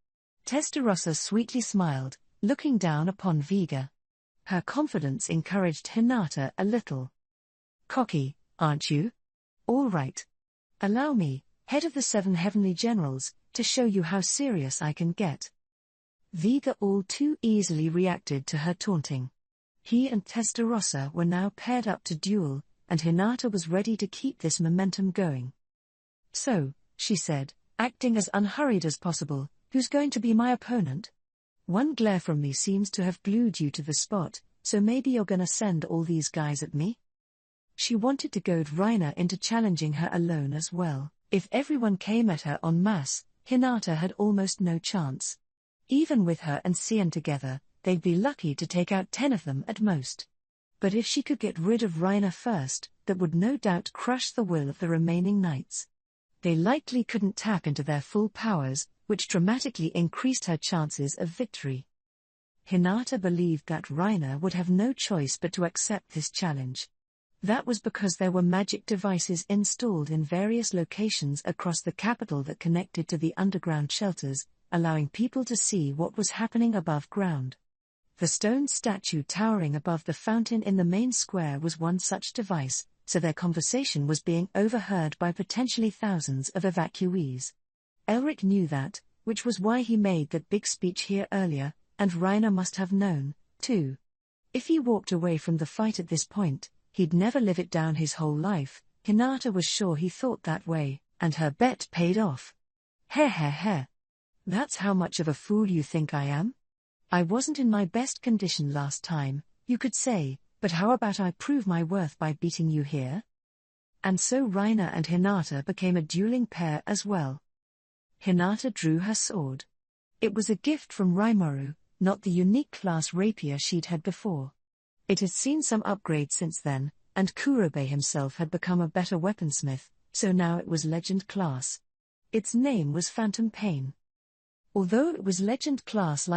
Testarossa sweetly smiled, looking down upon Vega. Her confidence encouraged Hinata a little. Cocky, aren't you? All right. Allow me, head of the 7 heavenly generals, to show you how serious I can get. Vega all too easily reacted to her taunting. He and Testarossa were now paired up to duel, and Hinata was ready to keep this momentum going. So, she said, acting as unhurried as possible, who's going to be my opponent? One glare from me seems to have glued you to the spot, so maybe you're gonna send all these guys at me? She wanted to goad Reiner into challenging her alone as well. If everyone came at her en masse, Hinata had almost no chance. Even with her and Xian together, they'd be lucky to take out 10 of them at most. But if she could get rid of Reiner first, that would no doubt crush the will of the remaining knights. They likely couldn't tap into their full powers, which dramatically increased her chances of victory. Hinata believed that Reiner would have no choice but to accept this challenge. That was because there were magic devices installed in various locations across the capital that connected to the underground shelters, allowing people to see what was happening above ground. The stone statue towering above the fountain in the main square was one such device, so their conversation was being overheard by potentially thousands of evacuees. Elric knew that, which was why he made that big speech here earlier, and Reiner must have known, too. If he walked away from the fight at this point, he'd never live it down his whole life. Hinata was sure he thought that way, and her bet paid off. Heh. That's how much of a fool you think I am? I wasn't in my best condition last time, you could say, but how about I prove my worth by beating you here? And so Reiner and Hinata became a dueling pair as well. Hinata drew her sword. It was a gift from Rimuru, not the unique class rapier she'd had before. It had seen some upgrades since then, and Kurobe himself had become a better weaponsmith, so now it was legend class. Its name was Phantom Pain. Although it was legend class like